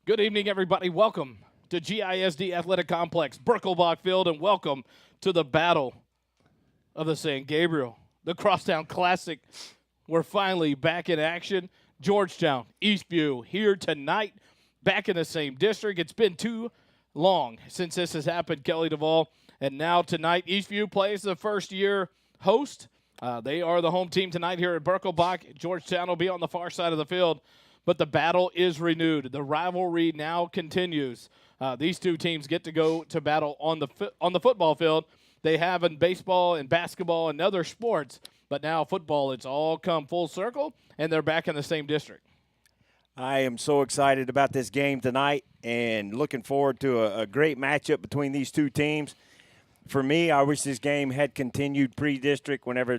Good evening, everybody. Welcome to GISD Athletic Complex, Birkelbach Field, and welcome to the Battle of the San Gabriel, the Crosstown Classic. We're finally back in action. Georgetown, Eastview here tonight, back in the same district. It's been too long since this has happened, Kelly Duvall. And now tonight, Eastview plays the first-year host. They are the home team tonight here at Birkelbach. Georgetown will be on the far side of the field. But the battle is renewed. The rivalry now continues. These two teams get to go to battle on the football field. They have in baseball and basketball and other sports, but now football, it's all come full circle, and they're back in the same district. I am so excited about this game tonight and looking forward to a great matchup between these two teams. For me, I wish this game had continued pre-district whenever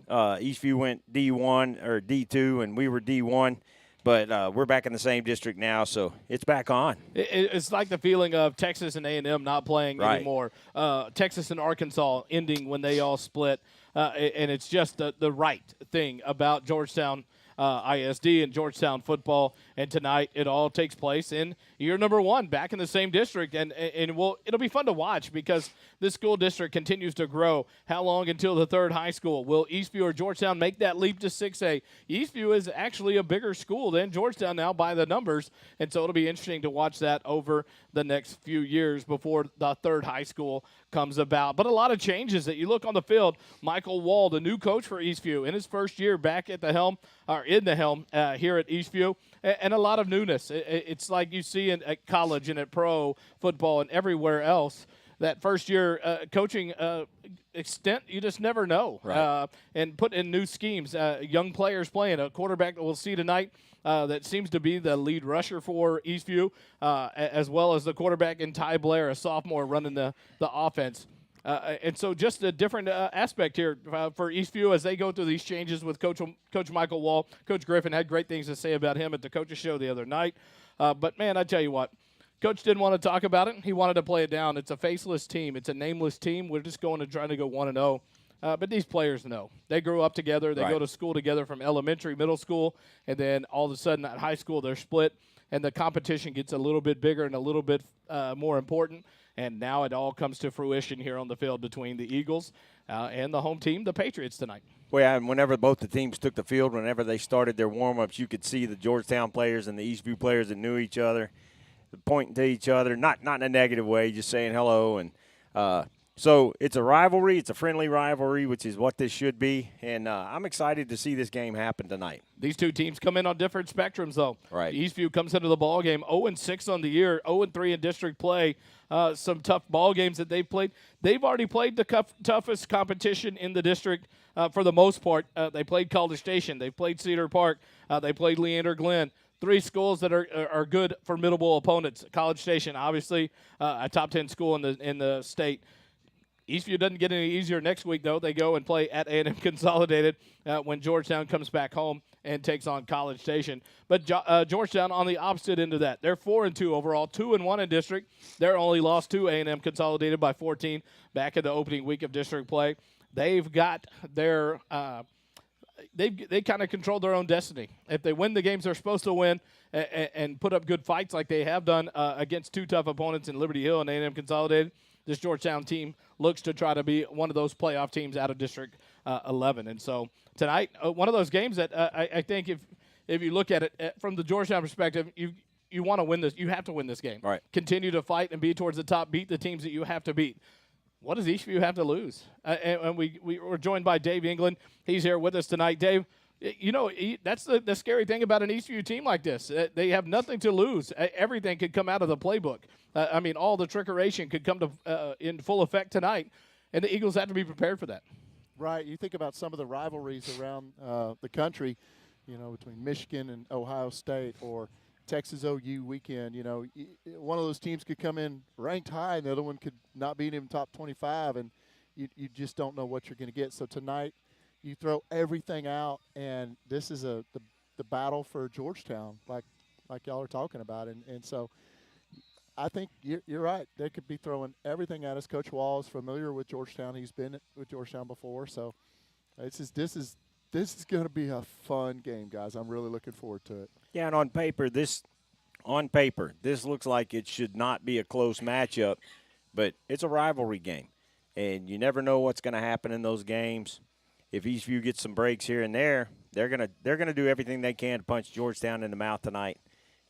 Eastview went D1 or D2 and we were D1. But we're back in the same district now, so it's back on. It's like the feeling of Texas and A&M not playing anymore. Texas and Arkansas ending when they all split. And it's just the right thing about Georgetown ISD and Georgetown football. And tonight it all takes place in year number one, back in the same district. And it'll be fun to watch because this school district continues to grow. How long until the third high school? Will Eastview or Georgetown make that leap to 6A? Eastview is actually a bigger school than Georgetown now by the numbers. And so it'll be interesting to watch that over the next few years before the third high school comes about. But a lot of changes that you look on the field. Michael Wall, the new coach for Eastview, in his first year back at the helm, or in the helm here at Eastview, and a lot of newness. It's like you see at college and at pro football and everywhere else. That first year coaching extent, you just never know. Right. And put in new schemes. Young players playing. A quarterback that we'll see tonight that seems to be the lead rusher for Eastview, as well as the quarterback in Ty Blair, a sophomore, running the offense. And so just a different aspect here for Eastview as they go through these changes with Coach Michael Wall. Coach Griffin had great things to say about him at the coaches show the other night. But, man, I tell you what, Coach didn't want to talk about it. He wanted to play it down. It's a faceless team. It's a nameless team. We're just going to try to go 1-0. But these players know. They grew up together. They go to school together from elementary, middle school, and then all of a sudden at high school they're split, and the competition gets a little bit bigger and a little bit more important. And now it all comes to fruition here on the field between the Eagles and the home team, the Patriots, tonight. Well, and whenever both the teams took the field, whenever they started their warm-ups, you could see the Georgetown players and the Eastview players that knew each other pointing to each other, not in a negative way, just saying hello. And so it's a rivalry. It's a friendly rivalry, which is what this should be. And I'm excited to see this game happen tonight. These two teams come in on different spectrums, though. Right. Eastview comes into the ball game 0-6 on the year, 0-3 in district play. Some tough ball games that they've played. They've already played the toughest competition in the district for the most part. They played College Station. They played Cedar Park. They played Leander Glen. Three schools that are good, formidable opponents. College Station, obviously, a top 10 school in the state. Eastview doesn't get any easier next week, though. They go and play at A&M Consolidated when Georgetown comes back home and takes on College Station. But Georgetown on the opposite end of that. They're 4-2 overall, 2-1 in district. They're only lost to A&M Consolidated by 14 back in the opening week of district play. They've got their they kind of control their own destiny. If they win the games they're supposed to win and put up good fights like they have done against two tough opponents in Liberty Hill and A&M Consolidated, this Georgetown team looks to try to be one of those playoff teams out of District 11. And so tonight, one of those games that I think if you look at it from the Georgetown perspective, you want to win this. You have to win this game. Right. Continue to fight and be towards the top. Beat the teams that you have to beat. What does Eastview have to lose? And we were joined by Dave England. He's here with us tonight. Dave, you know, that's the scary thing about an Eastview team like this. They have nothing to lose. Everything could come out of the playbook. I mean, all the trickeration could come to in full effect tonight, and the Eagles have to be prepared for that. Right. You think about some of the rivalries around the country, you know, between Michigan and Ohio State or Texas OU weekend. You know, one of those teams could come in ranked high, and the other one could not be even top 25, and you just don't know what you're going to get. So tonight, you throw everything out, and this is the battle for Georgetown, like y'all are talking about, and so I think you're right. They could be throwing everything at us. Coach Wall is familiar with Georgetown. He's been with Georgetown before, so this is This is going to be a fun game, guys. I'm really looking forward to it. Yeah, and on paper, this looks like it should not be a close matchup, but it's a rivalry game, and you never know what's going to happen in those games. If Eastview gets some breaks here and there, they're gonna do everything they can to punch Georgetown in the mouth tonight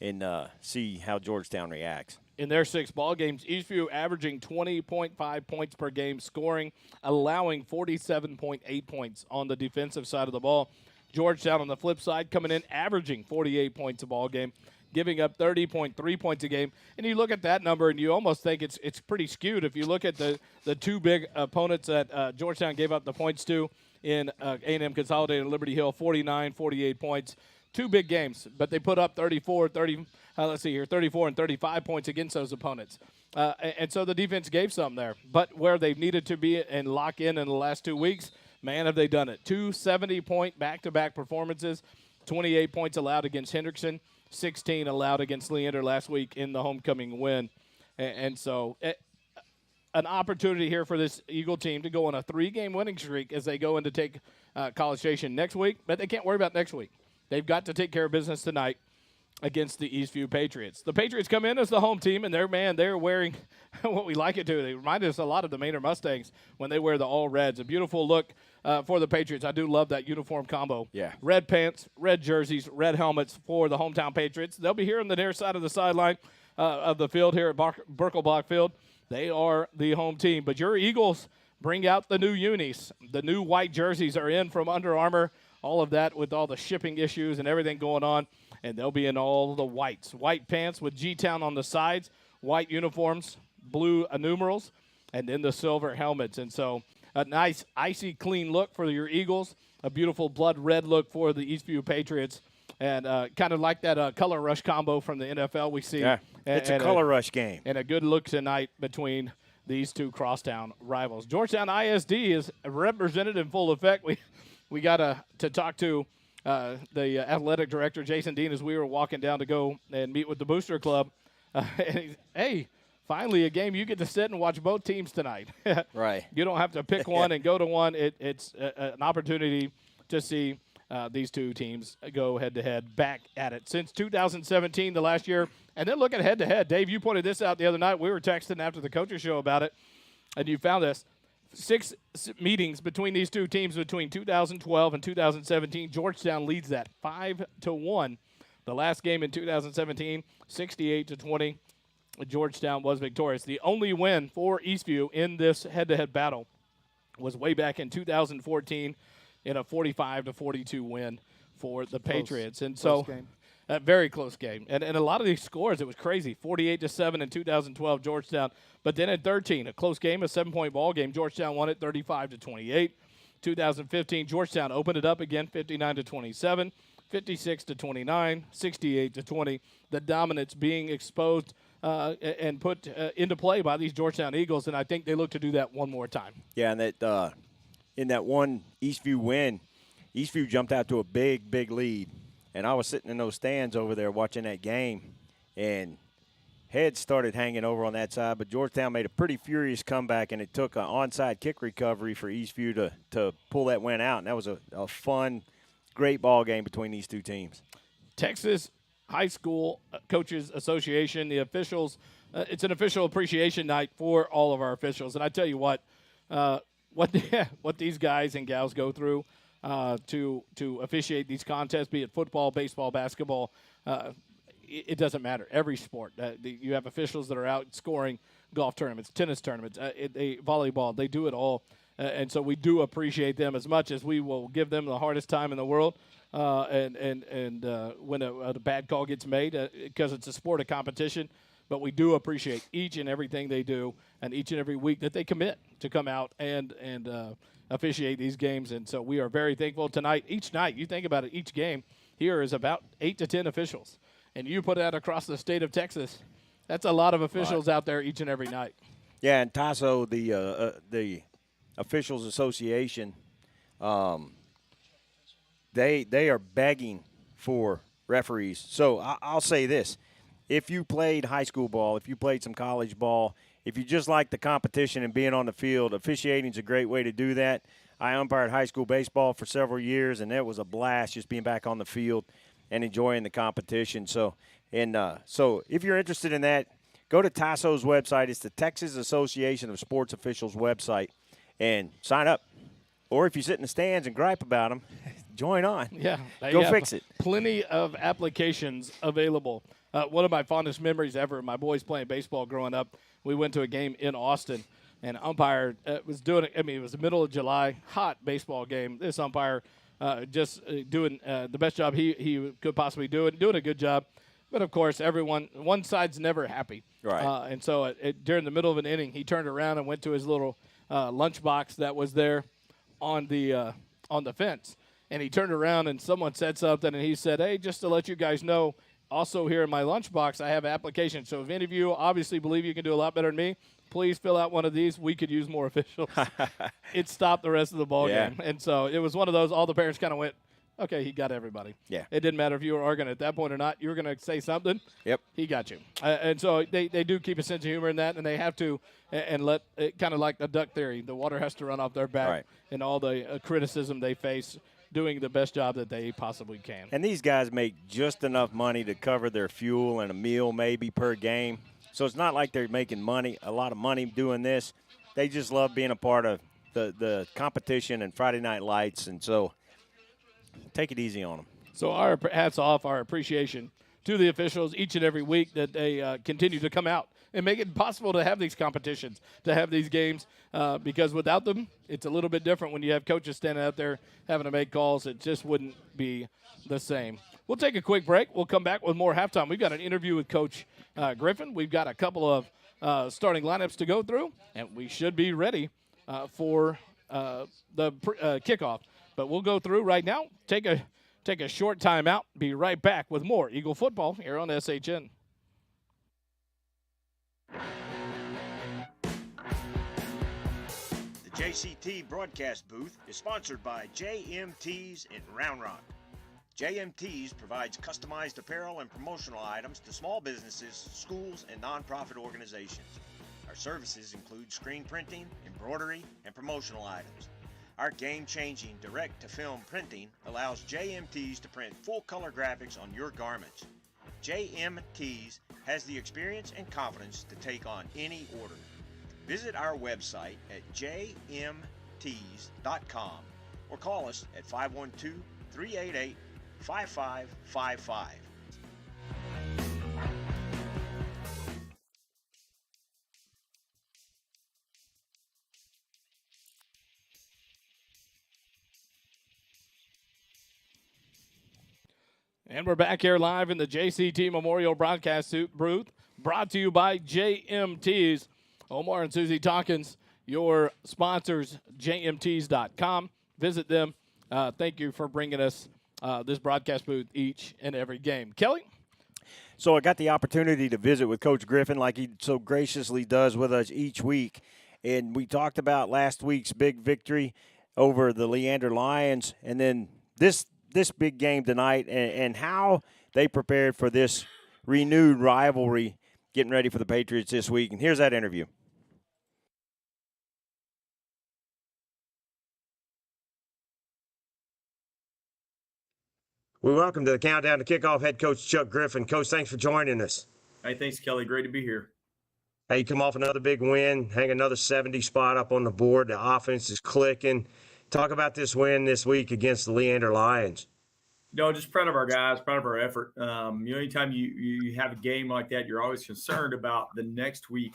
and see how Georgetown reacts. In their 6 ball games, Eastview averaging 20.5 points per game scoring, allowing 47.8 points on the defensive side of the ball. Georgetown on the flip side coming in averaging 48 points a ball game, giving up 30.3 points a game. And you look at that number and you almost think it's pretty skewed. If you look at the 2 big opponents that Georgetown gave up the points to in A&M Consolidated and Liberty Hill, 49, 48 points. 2 big games, but they put up 34 and 35 points against those opponents. And so the defense gave some there. But where they've needed to be and lock in the last 2 weeks, man, have they done it. 2 70-point back-to-back performances, 28 points allowed against Hendrickson, 16 allowed against Leander last week in the homecoming win. And so an opportunity here for this Eagle team to go on a 3-game winning streak as they go in to take College Station next week. But they can't worry about next week. They've got to take care of business tonight against the Eastview Patriots. The Patriots come in as the home team, and they're wearing what we like it to. They remind us a lot of the Manor Mustangs when they wear the all reds. A beautiful look for the Patriots. I do love that uniform combo. Yeah. Red pants, red jerseys, red helmets for the hometown Patriots. They'll be here on the near side of the sideline of the field here at Birkelbach Field. They are the home team. But your Eagles bring out the new unis. The new white jerseys are in from Under Armour. All of that with all the shipping issues and everything going on. And they'll be in all the whites. White pants with G-Town on the sides, white uniforms, blue numerals, and then the silver helmets. And so a nice, icy, clean look for your Eagles, a beautiful blood red look for the Eastview Patriots, and kind of like that color rush combo from the NFL we see. Yeah, it's a color rush game. And a good look tonight between these 2 crosstown rivals. Georgetown ISD is represented in full effect. We got to talk to the athletic director, Jason Dean, as we were walking down to go and meet with the Booster Club. And hey, finally a game you get to sit and watch both teams tonight. Right. You don't have to pick one and go to one. It's an opportunity to see these 2 teams go head-to-head back at it. Since 2017, the last year, and then looking head-to-head. Dave, you pointed this out the other night. We were texting after the coaches show about it, and you found this. 6 meetings between these 2 teams between 2012 and 2017. Georgetown leads that 5-1. The last game in 2017, 68-20. Georgetown was victorious. The only win for Eastview in this head-to-head battle was way back in 2014 in a 45-42 win for the Patriots. And so a very close game. And a lot of these scores, it was crazy. 48-7 in 2012, Georgetown. But then in 13, a close game, a 7-point ball game. Georgetown won it 35-28. 2015, Georgetown opened it up again, 59-27, 56-29, 68-20. The dominance being exposed and put into play by these Georgetown Eagles, and I think they look to do that one more time. Yeah, and that in that one Eastview win, Eastview jumped out to a big, big lead. And I was sitting in those stands over there watching that game, and heads started hanging over on that side. But Georgetown made a pretty furious comeback, and it took an onside kick recovery for Eastview to pull that win out. And that was a fun, great ball game between these 2 teams. Texas High School Coaches Association, the officials, it's an official appreciation night for all of our officials. And I tell you what these guys and gals go through to officiate these contests, be it football, baseball, basketball, it doesn't matter. Every sport, you have officials that are out scoring golf tournaments, tennis tournaments, volleyball. They do it all, and so we do appreciate them as much as we will give them the hardest time in the world. And when a bad call gets made, because it's a sport of competition. But we do appreciate each and everything they do, and each and every week that they commit to come out and officiate these games. And so we are very thankful tonight. Each night, you think about it, each game here is about 8 to 10 officials. And you put that across the state of Texas, that's a lot of officials out there each and every night. Yeah, and Tasso, the Officials Association, they are begging for referees. So I'll say this. If you played high school ball, if you played some college ball, if you just like the competition and being on the field, officiating is a great way to do that. I umpired high school baseball for several years, and it was a blast just being back on the field and enjoying the competition. So if you're interested in that, go to TASO's website. It's the Texas Association of Sports Officials website, and sign up. Or if you sit in the stands and gripe about them, join on. Yeah. Go fix it. Plenty of applications available. One of my fondest memories ever, my boys playing baseball growing up, we went to a game in Austin, and umpire was doing it. I mean, it was the middle of July, hot baseball game. This umpire just doing the best job he could possibly do and doing a good job. But, of course, one side's never happy. Right. And so during the middle of an inning, he turned around and went to his little lunch box that was there on the fence. And he turned around and someone said something, and he said, hey, just to let you guys know, also here in my lunchbox, I have applications. So if any of you obviously believe you can do a lot better than me, please fill out one of these. We could use more officials. It stopped the rest of the ball game. And so it was one of those, all the parents kind of went, okay, he got everybody. Yeah. It didn't matter if you were arguing at that point or not. You were going to say something. Yep. He got you. And so they do keep a sense of humor in that, and they have to, and let it kind of like the duck theory. The water has to run off their back and all the criticism they face, doing the best job that they possibly can. And these guys make just enough money to cover their fuel and a meal maybe per game. So it's not like they're making a lot of money doing this. They just love being a part of the competition and Friday Night Lights. And so take it easy on them. So our hats off, our appreciation to the officials each and every week that they continue to come out and make it possible to have these competitions, to have these games, because without them, it's a little bit different when you have coaches standing out there having to make calls. It just wouldn't be the same. We'll take a quick break. We'll come back with more halftime. We've got an interview with Coach Griffin. We've got a couple of starting lineups to go through, and we should be ready for the kickoff. But we'll go through right now, take a short time out, be right back with more Eagle football here on SHN. The JCT broadcast booth is sponsored by JMT's in Round Rock. JMT's provides customized apparel and promotional items to small businesses, schools, and nonprofit organizations. Our services include screen printing, embroidery, and promotional items. Our game-changing direct-to-film printing allows JMT's to print full-color graphics on your garments. JMT's has the experience and confidence to take on any order. Visit our website at jmts.com or call us at 512-388-5555. And we're back here live in the JCT Memorial Broadcast booth, brought to you by JMT's. Omar and Susie Tompkins, your sponsors, jmts.com. Visit them. Thank you for bringing us this broadcast booth each and every game. Kelly? So I got the opportunity to visit with Coach Griffin like he so graciously does with us each week. And we talked about last week's big victory over the Leander Lions, and then this big game tonight and how they prepared for this renewed rivalry, getting ready for the Patriots this week. And here's that interview. We welcome to the Countdown to Kickoff head coach Chuck Griffin. Coach, thanks for joining us. Hey, thanks, Kelly. Great to be here. Hey, you come off another big win, hang another 70 spot up on the board. The offense is clicking. Talk about this win this week against the Leander Lions. No, just proud of our guys, proud of our effort. Anytime you have a game like that, you're always concerned about the next week.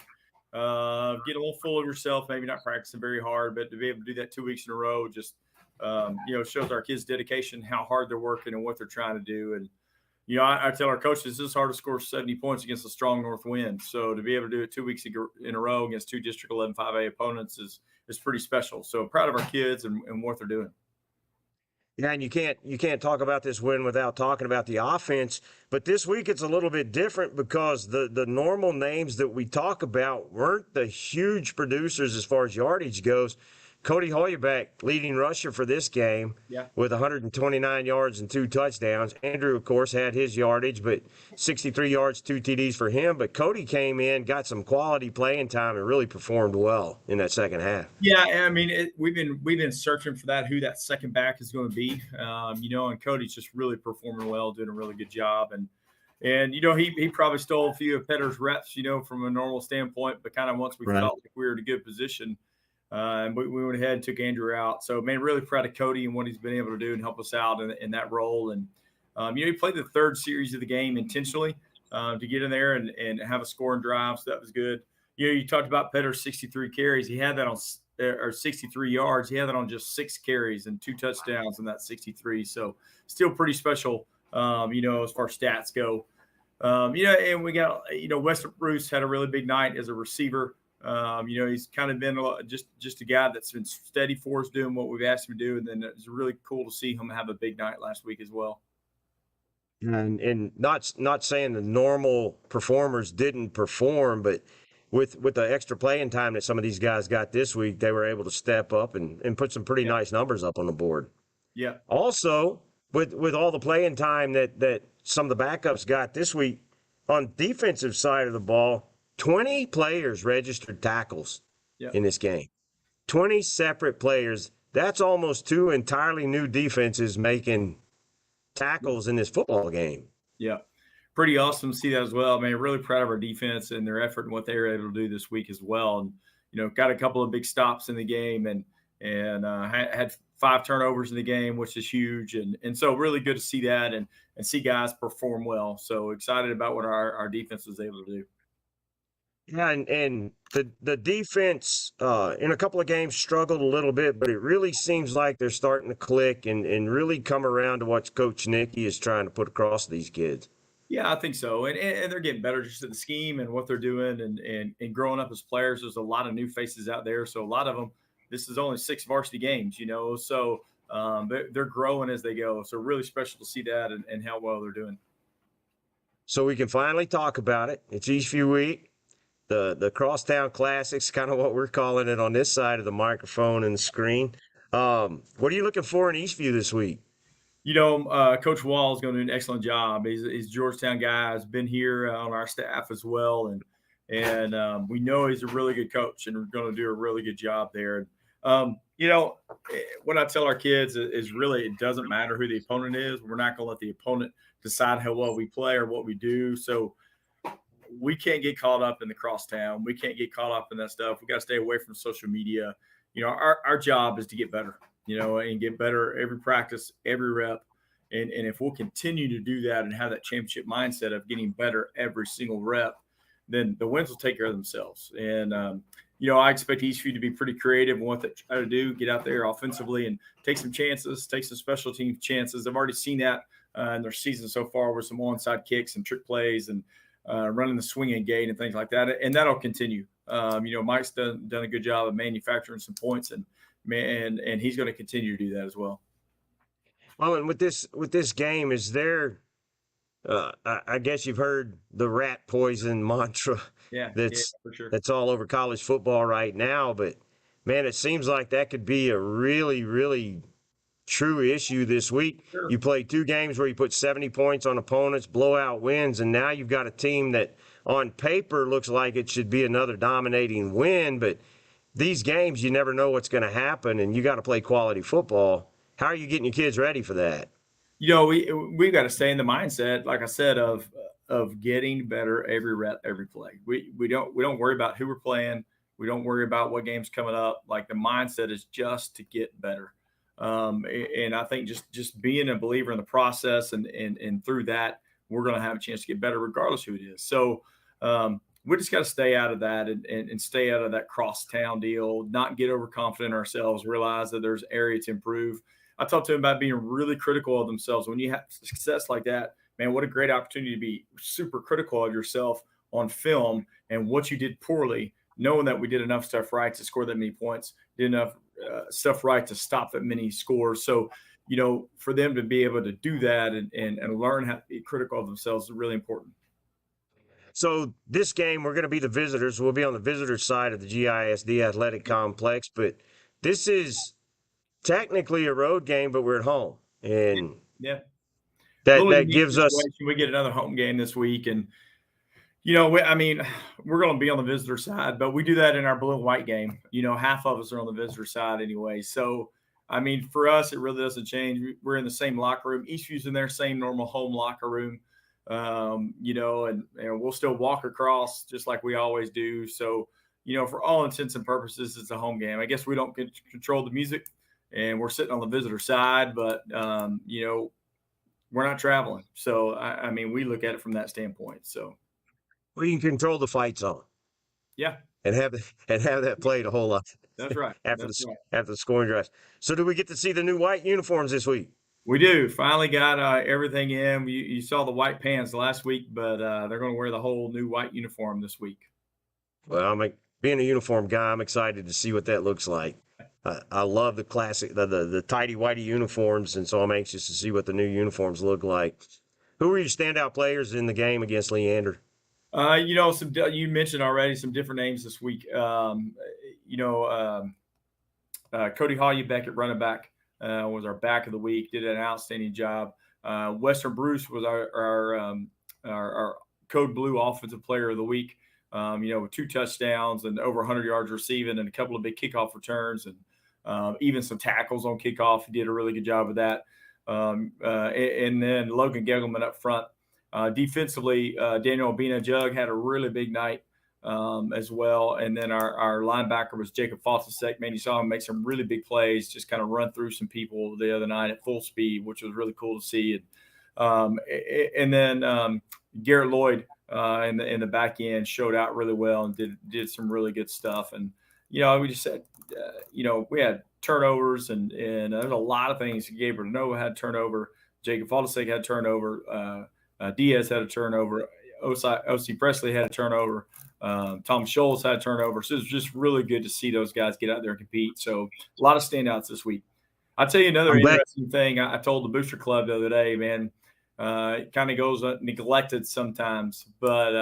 Get a little full of yourself, maybe not practicing very hard, but to be able to do that 2 weeks in a row just, shows our kids' dedication, how hard they're working and what they're trying to do. And, I tell our coaches it's hard to score 70 points against a strong north wind. So to be able to do it 2 weeks in a row against two District 11 5A opponents is pretty special. So proud of our kids and what they're doing. Yeah, and you can't talk about this win without talking about the offense. But this week it's a little bit different because the normal names that we talk about weren't the huge producers as far as yardage goes. Cody Hoyerbeck, leading rusher for this game, with 129 yards and 2 touchdowns. Andrew, of course, had his yardage, but 63 yards, 2 TDs for him. But Cody came in, got some quality playing time, and really performed well in that second half. Yeah, I mean, we've been searching for who that second back is going to be, and Cody's just really performing well, doing a really good job, and he probably stole a few of Petter's reps, from a normal standpoint, but kind of once we felt like we were in a good position, and we went ahead and took Andrew out. So, man, really proud of Cody and what he's been able to do and help us out in that role. And he played the third series of the game intentionally to get in there and have a scoring drive, so that was good. You talked about Petter's 63 carries. He had that on or 63 yards. He had that on just 6 carries and 2 touchdowns in that 63. So still pretty special, as far as stats go. And we got, Westbrook Bruce had a really big night as a receiver. He's kind of been just a guy that's been steady for us doing what we've asked him to do. And then it's really cool to see him have a big night last week as well. And not saying the normal performers didn't perform, but with the extra playing time that some of these guys got this week, they were able to step up and put some pretty nice numbers up on the board. Yeah. Also, with all the playing time that some of the backups got this week, on defensive side of the ball, 20 players registered tackles in this game. 20 separate players. That's almost 2 entirely new defenses making tackles in this football game. Yeah. Pretty awesome to see that as well. I mean, really proud of our defense and their effort and what they were able to do this week as well. And, got a couple of big stops in the game and had 5 turnovers in the game, which is huge. And so really good to see that and see guys perform well. So excited about what our defense was able to do. Yeah, and the defense in a couple of games struggled a little bit, but it really seems like they're starting to click and really come around to what Coach Nicky is trying to put across to these kids. Yeah, I think so. And they're getting better just at the scheme and what they're doing and growing up as players. There's a lot of new faces out there. So a lot of them, this is only 6 varsity games, so they're growing as they go. So really special to see that and how well they're doing. So we can finally talk about it. It's Eastview Week. The Crosstown Classic is kind of what we're calling it on this side of the microphone and the screen. What are you looking for in Eastview this week? Coach Wall is going to do an excellent job. He's a Georgetown guy. Has been here on our staff as well, and we know he's a really good coach, and we're going to do a really good job there. What I tell our kids is really it doesn't matter who the opponent is. We're not going to let the opponent decide how well we play or what we do. So we can't get caught up in the crosstown. We can't get caught up in that stuff. We got to stay away from social media. Our job is to get better. And get better every practice, every rep. And if we'll continue to do that and have that championship mindset of getting better every single rep, then the wins will take care of themselves. And, I expect Eastview to be pretty creative in what they try to do, get out there offensively and take some chances, take some special team chances. I've already seen that in their season so far with some onside kicks and trick plays and running the swinging gate and things like that. And that'll continue. Mike's done a good job of manufacturing some points and he's going to continue to do that as well. Well, and with this game, is there? I guess you've heard the rat poison mantra. That's for sure. That's all over college football right now. But man, it seems like that could be a really, really true issue this week. Sure. You played 2 games where you put 70 points on opponents, blowout wins, and now you've got a team that on paper looks like it should be another dominating win, but these games, you never know what's going to happen, and you got to play quality football. How are you getting your kids ready for that? We've got to stay in the mindset, like I said, of getting better every rep, every play. We don't worry about who we're playing. We don't worry about what game's coming up. Like the mindset is just to get better. And I think just being a believer in the process and through that, we're going to have a chance to get better regardless who it is. So, we just got to stay out of that and stay out of that crosstown deal, not get overconfident ourselves, realize that there's area to improve. I talked to them about being really critical of themselves. When you have success like that, man, what a great opportunity to be super critical of yourself on film and what you did poorly, knowing that we did enough stuff right to score that many points, did enough stuff right to stop that many scores. So, for them to be able to do that and learn how to be critical of themselves is really important. So this game, we're going to be the visitors. We'll be on the visitor side of the GISD Athletic Complex, but this is technically a road game, but we're at home, and Yeah. that gives us. We get another home game this week, and we're going to be on the visitor side, but we do that in our blue and white game. Half of us are on the visitor side anyway. So, for us, it really doesn't change. We're in the same locker room. Eastview's in their same normal home locker room, and we'll still walk across just like we always do. So, for all intents and purposes, it's a home game. I guess we don't control the music, and we're sitting on the visitor side, but, we're not traveling. So, we look at it from that standpoint. So. We can control the fight zone. Yeah. And have that played a whole lot. That's right. after the scoring drives. So do we get to see the new white uniforms this week? We do. Finally got everything in. You saw the white pants last week, but they're going to wear the whole new white uniform this week. Well, being a uniform guy, I'm excited to see what that looks like. I love the classic, the tidy whitey uniforms, and so I'm anxious to see what the new uniforms look like. Who were your standout players in the game against Leander? You mentioned already some different names this week. Cody Hollybeck at running back was our back of the week. Did an outstanding job. Western Bruce was our Code Blue offensive player of the week. With 2 touchdowns and over 100 yards receiving and a couple of big kickoff returns and even some tackles on kickoff. He did a really good job of that. And then Logan Gegelman up front. Defensively, Daniel Obina Jug had a really big night as well. And then our linebacker was Jacob Fossasek. Man, you saw him make some really big plays, just kind of run through some people the other night at full speed, which was really cool to see. And then Garrett Lloyd in the back end showed out really well and did some really good stuff. And, we just said, we had turnovers and there's a lot of things. Gabriel Nova had turnover. Jacob Fossasek had turnover. Diaz had a turnover. O.C. Presley had a turnover. Tom Scholes had a turnover. So it was just really good to see those guys get out there and compete. So a lot of standouts this week. I'll tell you another interesting thing. I told the Booster Club the other day, man, it kind of goes neglected sometimes, but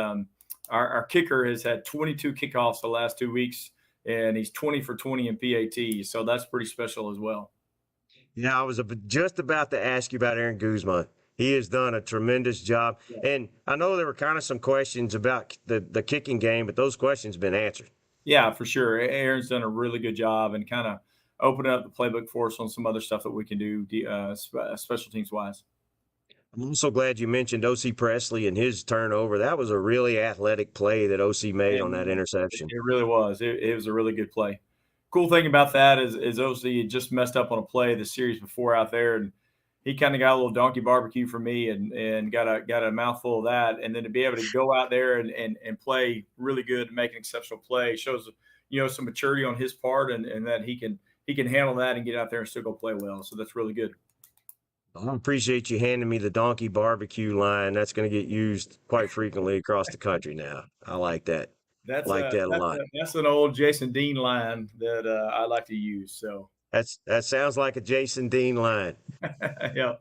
our kicker has had 22 kickoffs the last 2 weeks, and he's 20 for 20 in PAT. So that's pretty special as well. Yeah, I was just about to ask you about Aaron Guzman. He has done a tremendous job. Yeah. And I know there were kind of some questions about the kicking game, but those questions have been answered. Yeah, for sure. Aaron's done a really good job and kind of opened up the playbook for us on some other stuff that we can do special teams wise. I'm also glad you mentioned O.C. Presley and his turnover. That was a really athletic play that O.C. made on that interception. It really was. It was a really good play. Cool thing about that is O.C. had just messed up on a play the series before out there, and he kind of got a little donkey barbecue for me and got a mouthful of that. And then to be able to go out there and play really good and make an exceptional play shows, some maturity on his part and that he can handle that and get out there and still go play well. So that's really good. I appreciate you handing me the donkey barbecue line. That's going to get used quite frequently across the country now. I like that. That a lot. That's an old Jason Dean line that I like to use. So that sounds like a Jason Dean line. Yeah.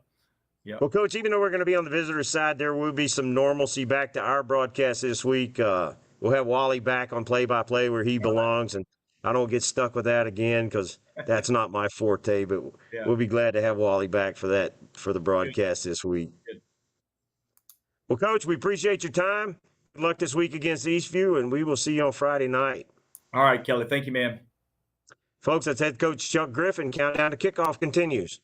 Well, Coach, even though we're going to be on the visitor side, there will be some normalcy back to our broadcast this week. We'll have Wally back on play-by-play where he belongs, and I don't get stuck with that again because that's not my forte. But we'll be glad to have Wally back for the broadcast this week. Good. Well, Coach, we appreciate your time. Good luck this week against Eastview, and we will see you on Friday night. All right, Kelly. Thank you, man. Folks, that's head coach Chuck Griffin. Countdown to kickoff continues.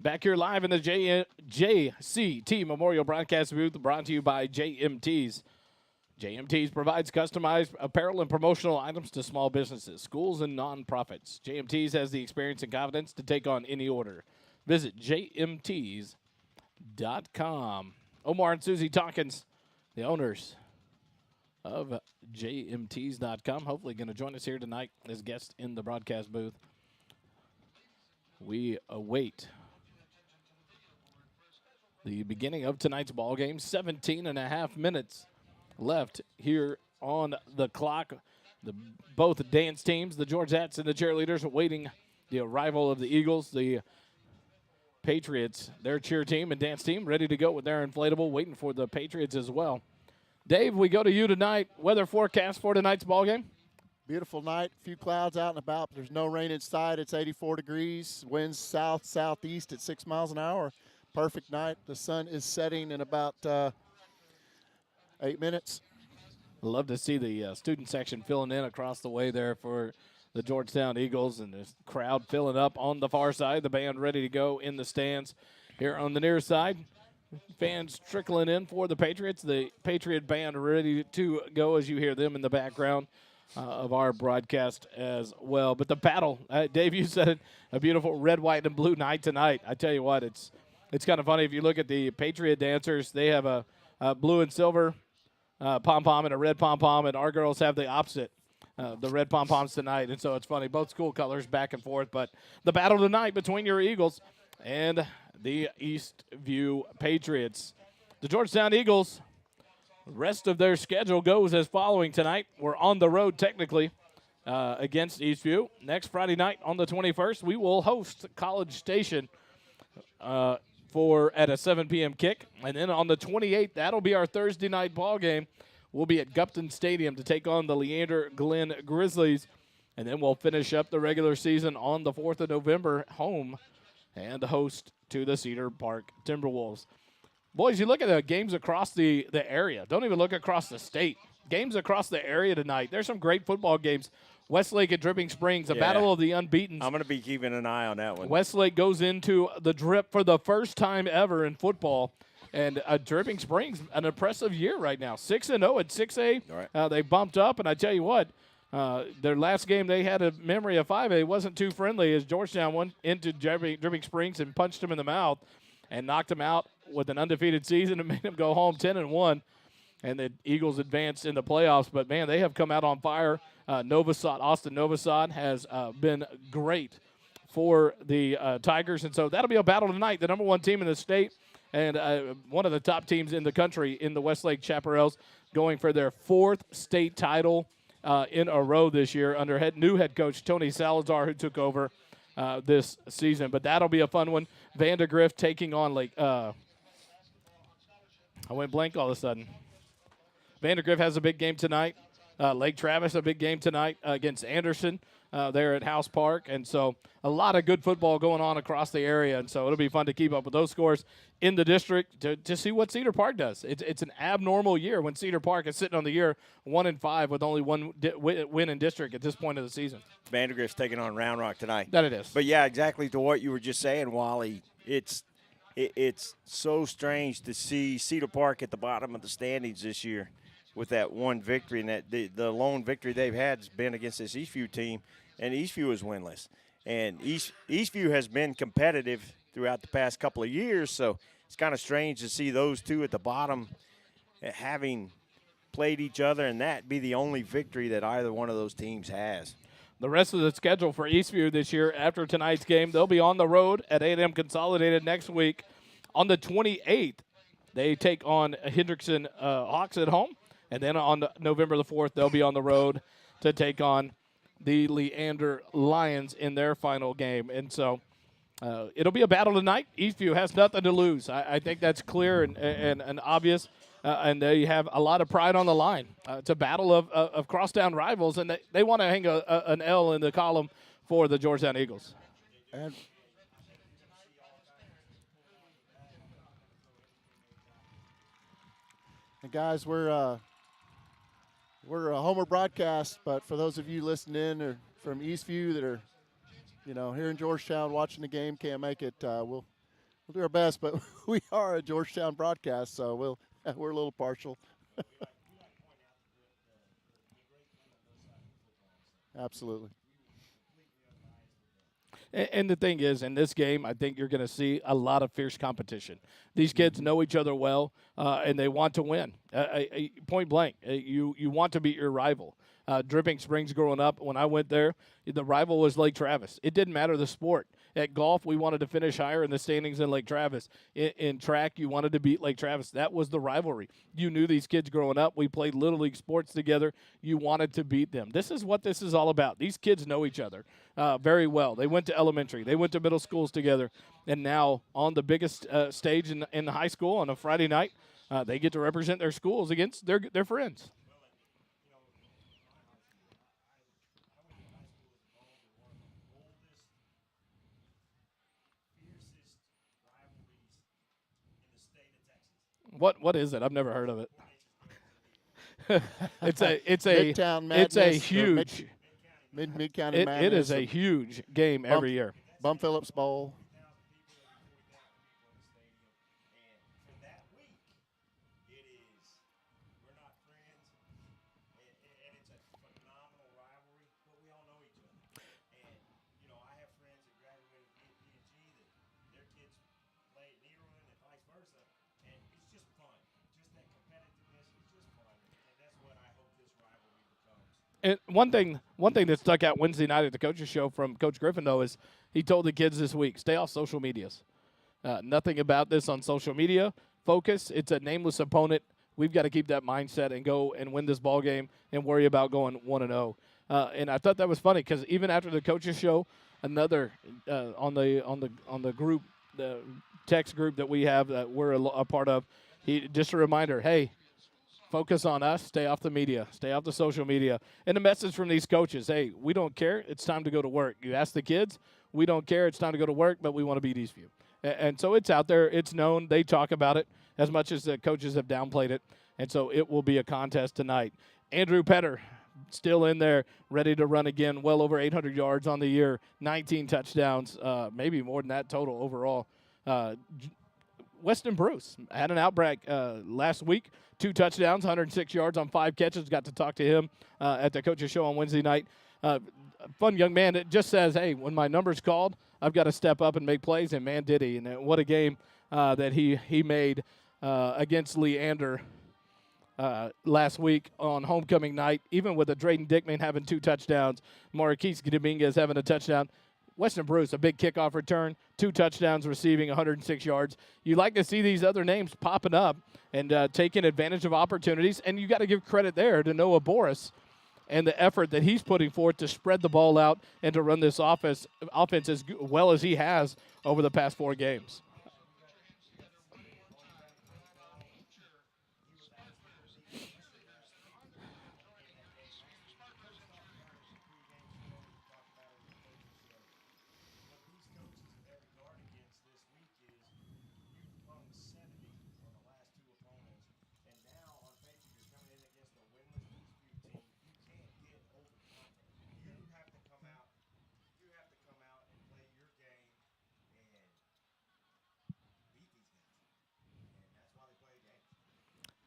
Back here live in the JCT Memorial Broadcast booth, brought to you by JMTs. JMTs provides customized apparel and promotional items to small businesses, schools, and nonprofits. JMTs has the experience and confidence to take on any order. Visit jmts.com. Omar and Susie Tompkins, the owners of jmts.com, hopefully going to join us here tonight as guests in the broadcast booth. We await the beginning of tonight's ball game. 17 and a half minutes left here on the clock. Both dance teams, the Georgettes and the cheerleaders, awaiting the arrival of the Eagles. The Patriots, their cheer team and dance team, ready to go with their inflatable, waiting for the Patriots as well. Dave, we go to you tonight. Weather forecast for tonight's ball game? Beautiful night, a few clouds out and about, but there's no rain inside. It's 84 degrees, winds south-southeast at 6 miles an hour. Perfect night. The sun is setting in about 8 minutes. Love to see the student section filling in across the way there for the Georgetown Eagles, and the crowd filling up on the far side. The band ready to go in the stands here on the near side. Fans trickling in for the Patriots. The Patriot band ready to go as you hear them in the background of our broadcast as well. But the battle, Dave, you said it, a beautiful red, white, and blue night tonight. I tell you what, it's kind of funny. If you look at the Patriot dancers, they have a blue and silver pom-pom and a red pom-pom, and our girls have the opposite. The red pom-poms tonight, and so it's funny, both school colors back and forth. But the battle tonight between your Eagles and the Eastview Patriots. The Georgetown Eagles, the rest of their schedule goes as following tonight. We're on the road technically against Eastview. Next Friday night on the 21st, we will host College Station at a 7 p.m. kick. And then on the 28th, that'll be our Thursday night ball game. We'll be at Gupton Stadium to take on the Leander Glen Grizzlies. And then we'll finish up the regular season on the 4th of November home and host to the Cedar Park Timberwolves. Boys, you look at the games across the area. Don't even look across the state. Games across the area tonight. There's some great football games. Westlake at Dripping Springs, a battle of the unbeatens. I'm going to be keeping an eye on that one. Westlake goes into the Drip for the first time ever in football. And Dripping Springs, an impressive year right now. 6-0 at 6A. Right. They bumped up, and I tell you what, their last game they had a memory of 5A wasn't too friendly as Georgetown went into Dripping Springs and punched him in the mouth and knocked him out with an undefeated season and made him go home 10-1. And the Eagles advanced in the playoffs. But, man, they have come out on fire. Austin Novosad has been great for the Tigers. And so that'll be a battle tonight. The number one team in the state and one of the top teams in the country in the Westlake Chaparrals going for their 4th state title in a row this year under new head coach Tony Salazar, who took over this season. But that'll be a fun one. Vandergrift taking on I went blank all of a sudden. Vandergrift has a big game tonight. Lake Travis, a big game tonight against Anderson there at House Park. And so a lot of good football going on across the area. And so it'll be fun to keep up with those scores in the district to see what Cedar Park does. It's an abnormal year when Cedar Park is sitting on the year 1-5 with only one win in district at this point of the season. Vandergrift's taking on Round Rock tonight. That it is. But, yeah, exactly to what you were just saying, Wally. It's so strange to see Cedar Park at the bottom of the standings this year with that one victory. And that the lone victory they've had has been against this Eastview team, and Eastview is winless. And Eastview has been competitive throughout the past couple of years, so it's kind of strange to see those two at the bottom having played each other and that be the only victory that either one of those teams has. The rest of the schedule for Eastview this year after tonight's game, they'll be on the road at A&M Consolidated next week. On the 28th, they take on Hendrickson Hawks at home. And then on November the 4th, they'll be on the road to take on the Leander Lions in their final game. And so it'll be a battle tonight. Eastview has nothing to lose. I think that's clear and obvious. And they have a lot of pride on the line. It's a battle of crosstown rivals, and they want to hang an L in the column for the Georgetown Eagles. And guys, we're a Homer broadcast, but for those of you listening in or from Eastview that are, here in Georgetown watching the game, can't make it, we'll do our best. But we are a Georgetown broadcast, so we're a little partial. Absolutely. And the thing is, in this game, I think you're going to see a lot of fierce competition. These kids know each other well, and they want to win. Point blank, you want to beat your rival. Dripping Springs growing up, when I went there, the rival was Lake Travis. It didn't matter the sport. At golf, we wanted to finish higher in the standings than Lake Travis. In track, you wanted to beat Lake Travis. That was the rivalry. You knew these kids growing up. We played Little League sports together. You wanted to beat them. This is what this is all about. These kids know each other very well. They went to elementary. They went to middle schools together. And now on the biggest stage in high school on a Friday night, they get to represent their schools against their friends. What is it? I've never heard of it. it's a Midtown Madness, huge Mid-County Madness. It is a huge game every year. Bum Phillips Bowl. And one thing that stuck out Wednesday night at the coaches show from Coach Griffin, though, is he told the kids this week, stay off social medias. Nothing about this on social media. Focus. It's a nameless opponent. We've got to keep that mindset and go and win this ball game and worry about going 1-0. And I thought that was funny because even after the coaches show, another on the group, the text group that we have that we're a part of, just a reminder, hey, focus on us. Stay off the media. Stay off the social media. And the message from these coaches, hey, we don't care. It's time to go to work. You ask the kids, we don't care. It's time to go to work, but we want to beat Eastview. And so it's out there. It's known. They talk about it as much as the coaches have downplayed it. And so it will be a contest tonight. Andrew Petter still in there, ready to run again, well over 800 yards on the year, 19 touchdowns, maybe more than that total overall. Weston Bruce had an outbreak last week, 2 touchdowns, 106 yards on 5 catches. Got to talk to him at the coaches show on Wednesday night. Fun young man that just says, hey, when my number's called, I've got to step up and make plays, and man, did he. And what a game that he made against Leander last week on homecoming night, even with a Drayden Dickman having 2 touchdowns, Marquise Dominguez having a touchdown. Weston Bruce, a big kickoff return, 2 touchdowns receiving 106 yards. You like to see these other names popping up and taking advantage of opportunities, and you got to give credit there to Noah Boris and the effort that he's putting forth to spread the ball out and to run this offense as well as he has over the past 4 games.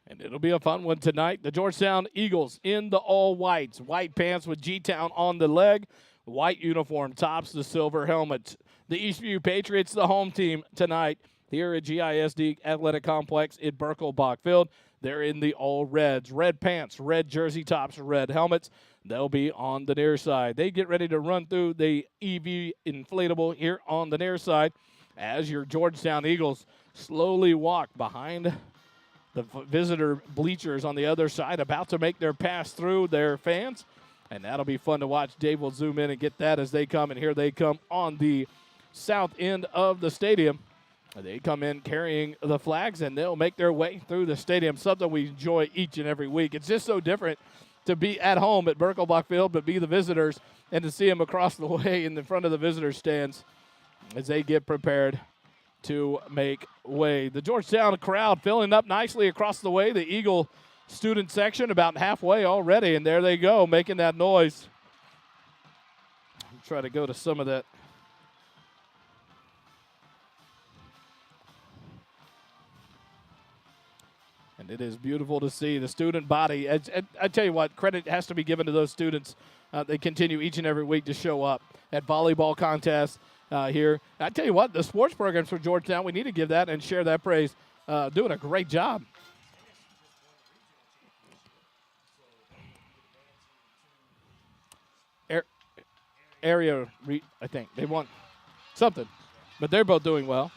And it'll be a fun one tonight. The Georgetown Eagles in the all-whites. White pants with G-Town on the leg. White uniform tops, the silver helmets. The Eastview Patriots, the home team tonight here at GISD Athletic Complex at Birkelbach Field. They're in the all-reds. Red pants, red jersey tops, red helmets. They'll be on the near side. They get ready to run through the EV inflatable here on the near side as your Georgetown Eagles slowly walk behind the visitor bleachers on the other side, about to make their pass through their fans. And that'll be fun to watch. Dave will zoom in and get that as they come. And here they come on the south end of the stadium. They come in carrying the flags, and they'll make their way through the stadium, something we enjoy each and every week. It's just so different to be at home at Birkelbach Field, but be the visitors, and to see them across the way in the front of the visitor stands as they get prepared to make way. The Georgetown crowd filling up nicely across the way. The Eagle student section about halfway already, and there they go, making that noise. Try to go to some of that. And it is beautiful to see the student body. I tell you what, credit has to be given to those students. They continue each and every week to show up at volleyball contests here. I tell you what, the sports programs for Georgetown, we need to give that and share that praise. Doing a great job. I think they won. something. But they're both doing well.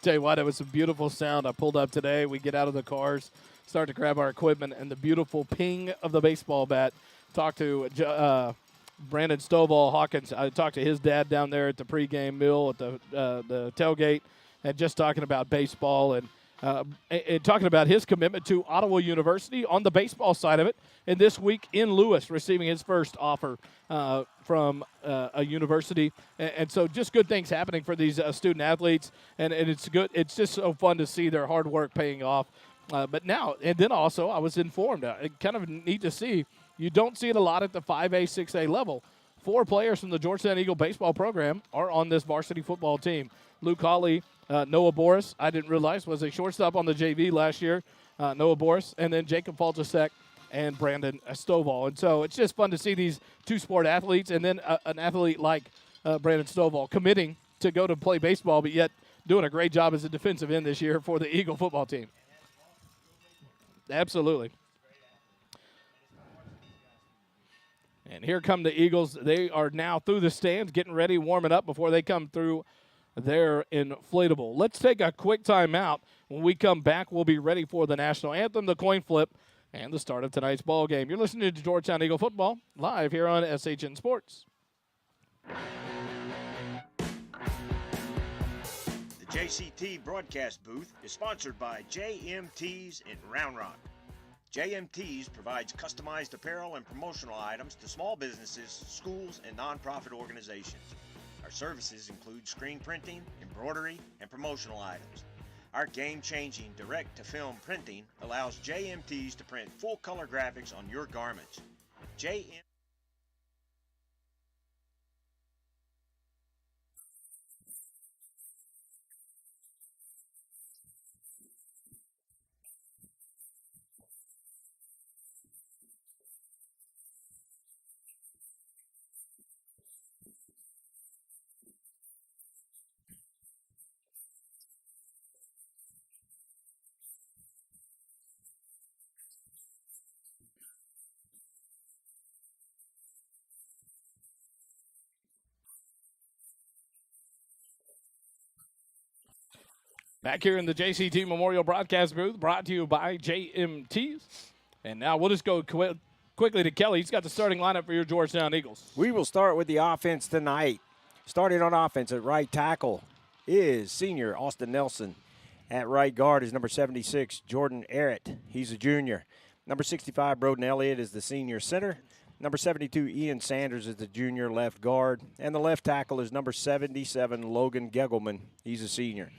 Tell you what, it was a beautiful sound. I pulled up today. We get out of the cars, start to grab our equipment, and the beautiful ping of the baseball bat. Talked to Brandon Stovall Hawkins. I talked to his dad down there at the pregame meal at the tailgate, and just talking about baseball and talking about his commitment to Ottawa University on the baseball side of it. And this week in Lewis, receiving his first offer from a university. And so just good things happening for these student athletes. And it's good. It's just so fun to see their hard work paying off. But now, and then also I was informed, kind of neat to see, you don't see it a lot at the 5A, 6A level. 4 players from the Georgetown Eagle baseball program are on this varsity football team. Luke Hawley, Noah Boris, I didn't realize, was a shortstop on the JV last year. Noah Boris, and then Jacob Faltasek and Brandon Stovall. And so it's just fun to see these 2-sport athletes, and then an athlete like Brandon Stovall committing to go to play baseball, but yet doing a great job as a defensive end this year for the Eagle football team. Absolutely. And here come the Eagles. They are now through the stands, getting ready, warming up before they come through their inflatable. Let's take a quick timeout. When we come back, we'll be ready for the national anthem, the coin flip, and the start of tonight's ball game. You're listening to Georgetown Eagle Football live here on SHN Sports. The JCT broadcast booth is sponsored by JMT's in Round Rock. JMT's provides customized apparel and promotional items to small businesses, schools, and nonprofit organizations. Our services include screen printing, embroidery, and promotional items. Our game-changing direct-to-film printing allows JMT's to print full-color graphics on your garments. Back here in the JCT Memorial Broadcast booth, brought to you by JMT's. And now we'll just go quickly to Kelly. He's got the starting lineup for your Georgetown Eagles. We will start with the offense tonight. Starting on offense at right tackle is senior Austin Nelson. At right guard is number 76, Jordan Arrett. He's a junior. Number 65, Broden Elliott, is the senior center. Number 72, Ian Sanders, is the junior left guard. And the left tackle is number 77, Logan Gegelman. He's a senior.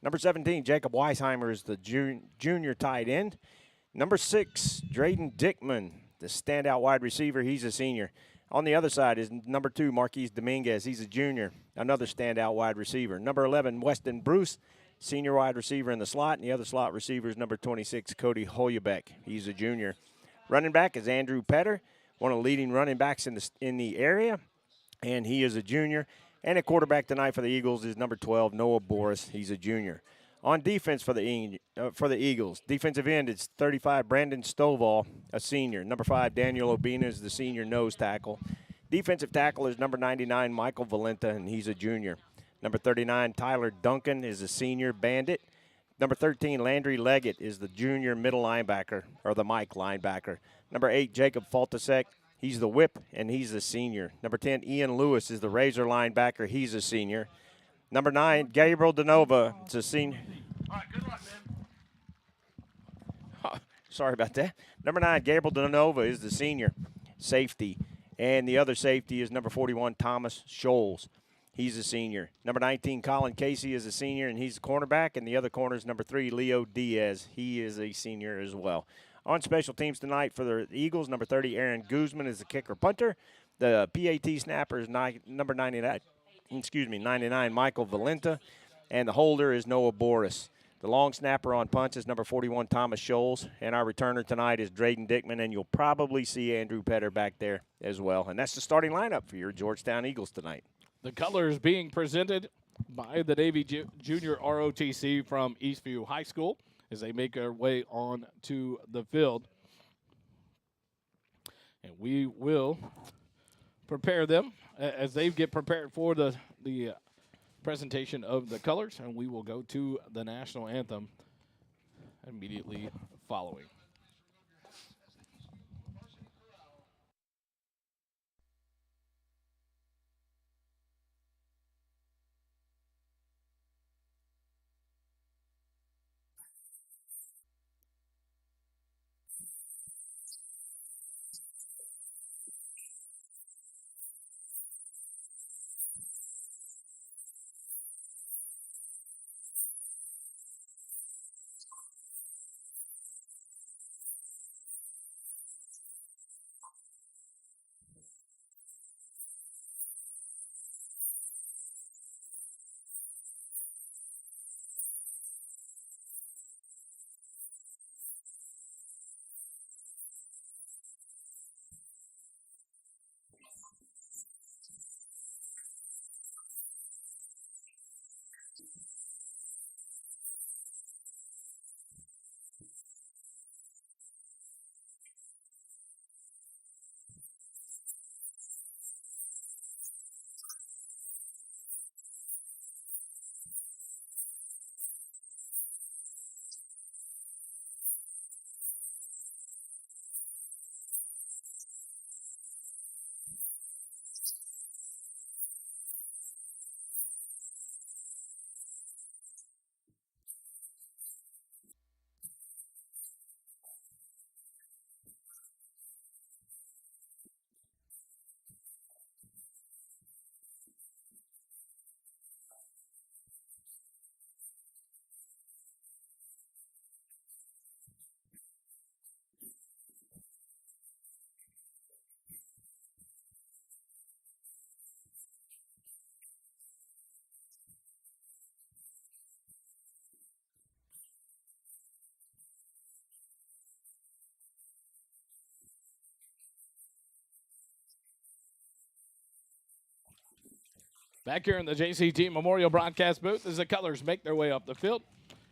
Number 17, Jacob Weisheimer, is the junior tight end. Number 6, Drayden Dickman, the standout wide receiver. He's a senior. On the other side is number 2, Marquise Dominguez. He's a junior, another standout wide receiver. Number 11, Weston Bruce, senior wide receiver in the slot. And the other slot receiver is number 26, Cody Hoyebeck. He's a junior. Running back is Andrew Petter, one of the leading running backs in the area, and he is a junior. And a quarterback tonight for the Eagles is number 12, Noah Boris. He's a junior. On defense for the Eagles, defensive end is 35, Brandon Stovall, a senior. Number 5, Daniel Obina, is the senior nose tackle. Defensive tackle is number 99, Michael Valenta, and he's a junior. Number 39, Tyler Duncan, is a senior bandit. Number 13, Landry Leggett, is the junior middle linebacker, or the Mike linebacker. Number 8, Jacob Faltasek. He's the whip, and he's a senior. Number 10, Ian Lewis, is the razor linebacker. He's a senior. Number 9, Gabriel DeNova, is a senior. All right, good luck, man. Oh, sorry about that. Number 9, Gabriel DeNova, is the senior safety. And the other safety is number 41, Thomas Scholes. He's a senior. Number 19, Colin Casey, is a senior, and he's the cornerback. And the other corner is number 3, Leo Diaz. He is a senior as well. On special teams tonight for the Eagles, number 30, Aaron Guzman, is the kicker punter. The PAT snapper is number 99, Michael Valenta. And the holder is Noah Boris. The long snapper on punts is number 41, Thomas Scholes. And our returner tonight is Drayden Dickman, and you'll probably see Andrew Petter back there as well. And that's the starting lineup for your Georgetown Eagles tonight. The colors being presented by the Navy Junior ROTC from Eastview High School as they make their way on to the field. And we will prepare them as they get prepared for the presentation of the colors, and we will go to the national anthem immediately following. Back here in the JCT Memorial Broadcast booth as the colors make their way up the field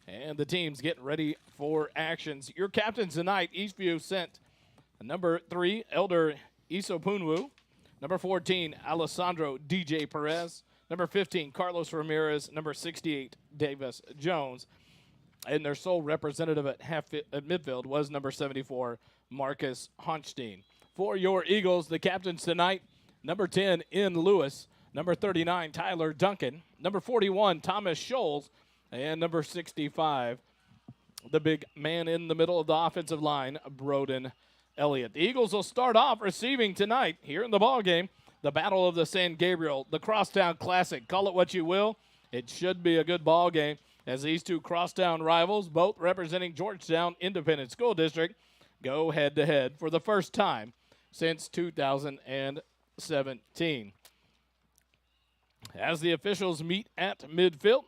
and the teams get ready for actions. Your captains tonight, Eastview sent number 3, Elder Isopunwu, number 14, Alessandro DJ Perez, number 15, Carlos Ramirez, number 68, Davis Jones, and their sole representative at midfield was number 74, Marcus Honstein. For your Eagles, the captains tonight, number 10, In Lewis, number 39, Tyler Duncan, number 41, Thomas Scholes, and number 65, the big man in the middle of the offensive line, Broden Elliott. The Eagles will start off receiving tonight here in the ballgame, the Battle of the San Gabriel, the Crosstown Classic. Call it what you will. It should be a good ball game as these two crosstown rivals, both representing Georgetown Independent School District, go head-to-head for the first time since 2017. As the officials meet at midfield,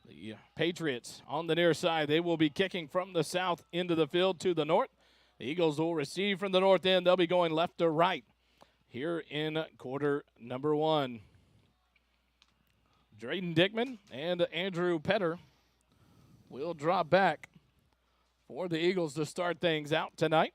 the Patriots on the near side, they will be kicking from the south into the field to the north. The Eagles will receive from the north end. They'll be going left to right here in quarter number 1. Drayden Dickman and Andrew Petter will drop back for the Eagles to start things out tonight.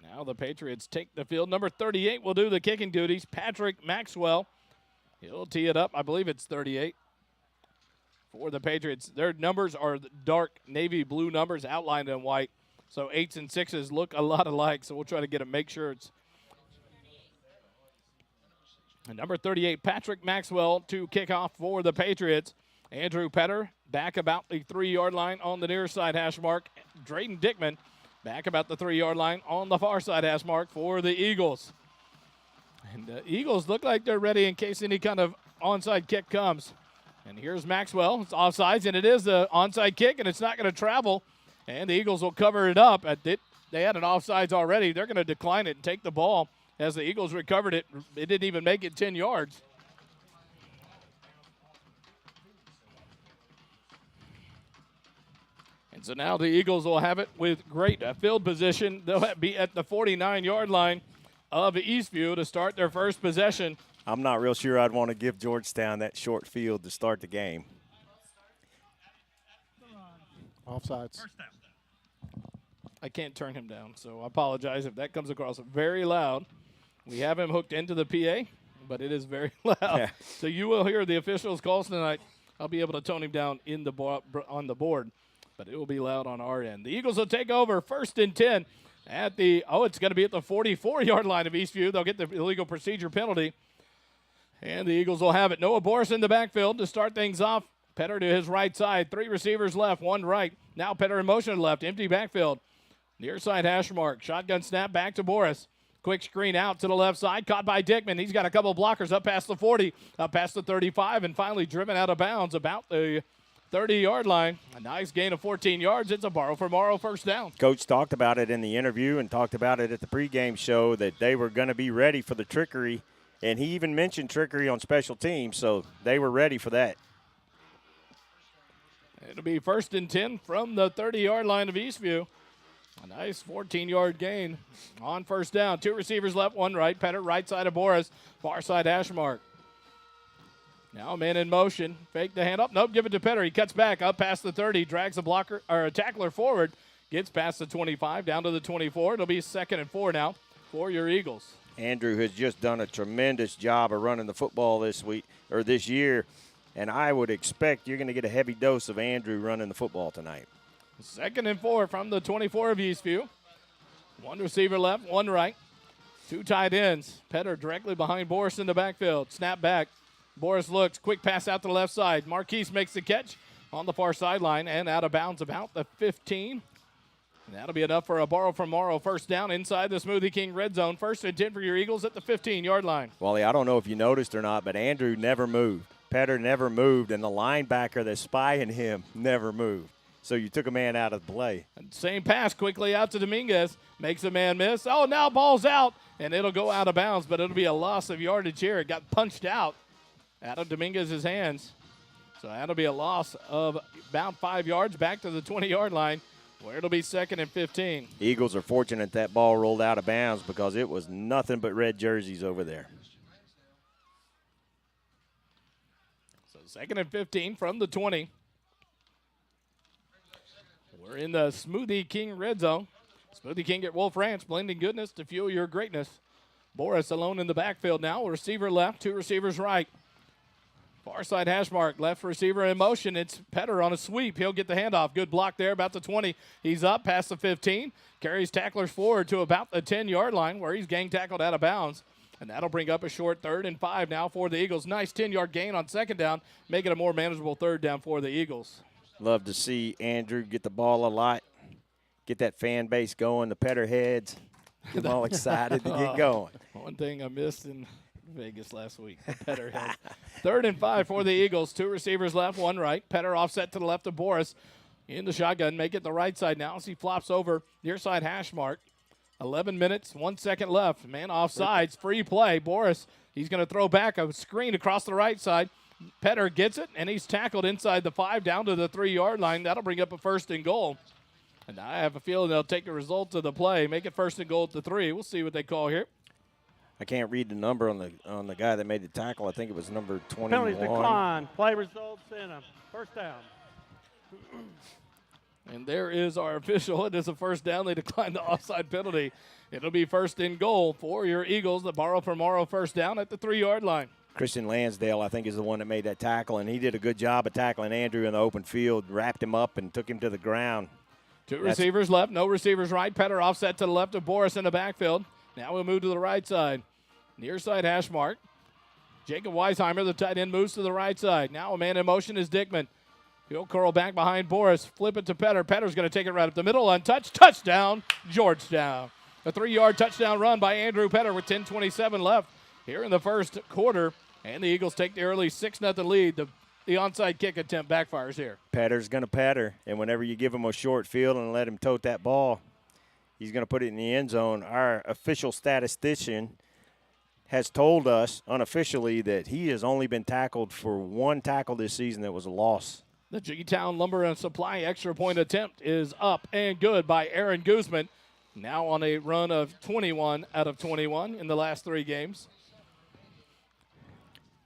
Now the Patriots take the field. Number 38 will do the kicking duties. Patrick Maxwell. He'll tee it up. I believe it's 38 for the Patriots. Their numbers are dark navy blue numbers outlined in white. So 8s and 6s look a lot alike. So we'll try to get them, make sure it's. And number 38, Patrick Maxwell to kick off for the Patriots. Andrew Petter back about the 3-yard line on the near side hash mark. Drayden Dickman back about the 3-yard line on the far side hash mark for the Eagles. And the Eagles look like they're ready in case any kind of onside kick comes. And here's Maxwell. It's offsides, and it is the onside kick, and it's not going to travel. And the Eagles will cover it up. They had an offsides already. They're going to decline it and take the ball. As the Eagles recovered it, it didn't even make it 10 yards. And so now the Eagles will have it with great field position. They'll be at the 49-yard line of Eastview to start their first possession. I'm not real sure I'd want to give Georgetown that short field to start the game. Offsides. I can't turn him down, so I apologize if that comes across very loud. We have him hooked into the PA, but it is very loud. Yeah. So you will hear the officials' calls tonight. I'll be able to tone him down in the on the board, but it will be loud on our end. The Eagles will take over 1st and 10 at the, it's going to be at the 44-yard line of Eastview. They'll get the illegal procedure penalty, and the Eagles will have it. Noah Boris in the backfield to start things off. Petter to his right side. 3 receivers left, 1 right. Now Petter in motion left, empty backfield. Near side hash mark. Shotgun snap back to Boris. Quick screen out to the left side. Caught by Dickman. He's got a couple blockers up past the 40, up past the 35, and finally driven out of bounds about the 30-yard line. A nice gain of 14 yards. It's a borrow for Morrow first down. Coach talked about it in the interview and talked about it at the pregame show that they were going to be ready for the trickery, and he even mentioned trickery on special teams, so they were ready for that. It'll be 1st and 10 from the 30-yard line of Eastview. A nice 14-yard gain on first down. 2 receivers left, 1 right. Petter right side of Boris, far side hash mark. Now a man in motion. Fake the hand up. Nope, give it to Petter. He cuts back up past the 30, drags a blocker or a tackler forward, gets past the 25, down to the 24. It'll be 2nd and 4 now for your Eagles. Andrew has just done a tremendous job of running the football this year, and I would expect you're going to get a heavy dose of Andrew running the football tonight. 2nd and 4 from the 24 of Eastview. 1 receiver left, 1 right. 2 tight ends. Petter directly behind Boris in the backfield. Snap back. Boris looks. Quick pass out to the left side. Marquise makes the catch on the far sideline and out of bounds about the 15. And that'll be enough for a borrow from Morrow first down inside the Smoothie King red zone. 1st and 10 for your Eagles at the 15-yard line. Wally, I don't know if you noticed or not, but Andrew never moved. Petter never moved, and the linebacker that's spying him never moved. So you took a man out of the play. And same pass quickly out to Dominguez. Makes a man miss. Oh, now ball's out, and it'll go out of bounds, but it'll be a loss of yardage here. It got punched out of Dominguez's hands. So that'll be a loss of about 5 yards back to the 20-yard line, where it'll be 2nd and 15. Eagles are fortunate that ball rolled out of bounds because it was nothing but red jerseys over there. So 2nd and 15 from the 20. We're in the Smoothie King red zone. Smoothie King at Wolf Ranch, blending goodness to fuel your greatness. Boris alone in the backfield now. Receiver left, 2 receivers right. Far side hash mark, left receiver in motion. It's Petter on a sweep. He'll get the handoff. Good block there, about the 20. He's up past the 15. Carries tacklers forward to about the 10-yard line where he's gang tackled out of bounds. And that'll bring up a short 3rd and 5 now for the Eagles. Nice 10-yard gain on 2nd down, making a more manageable 3rd down for the Eagles. Love to see Andrew get the ball a lot, get that fan base going, the Petter heads. I'm all excited to get going. One thing I missed in Vegas last week, the Petter head. 3rd and 5 for the Eagles. 2 receivers left, 1 right. Petter offset to the left of Boris in the shotgun. Make it the right side now as he flops over near side hash mark. 11 minutes, 1 second left. Man offsides, free play. Boris, he's going to throw back a screen across the right side. Petter gets it, and he's tackled inside the 5 down to the 3-yard line. That'll bring up a 1st and goal. And I have a feeling they'll take the results of the play, make it 1st and goal at the 3. We'll see what they call here. I can't read the number on the guy that made the tackle. I think it was number 21. Penalties decline. Play results in a first down. And there is our official. It is a first down. They declined the offside penalty. It'll be 1st and goal for your Eagles. The borrow from Morrow first down at the 3-yard line. Christian Lansdale, I think, is the one that made that tackle, and he did a good job of tackling Andrew in the open field, wrapped him up, and took him to the ground. 2 receivers left, no receivers right. Petter offset to the left of Boris in the backfield. Now we'll move to the right side. Near side hash mark. Jacob Weisheimer, the tight end, moves to the right side. Now a man in motion is Dickman. He'll curl back behind Boris, flip it to Petter. Petter's going to take it right up the middle, untouched. Touchdown, Georgetown. A 3-yard touchdown run by Andrew Petter with 10:27 left here in the first quarter. And the Eagles take the early 6-0 lead. The onside kick attempt backfires here. Petter's going to Petter, and whenever you give him a short field and let him tote that ball, he's going to put it in the end zone. Our official statistician has told us unofficially that he has only been tackled for 1 tackle this season that was a loss. The Georgetown Lumber and Supply extra point attempt is up and good by Aaron Guzman. Now on a run of 21 out of 21 in the last 3 games.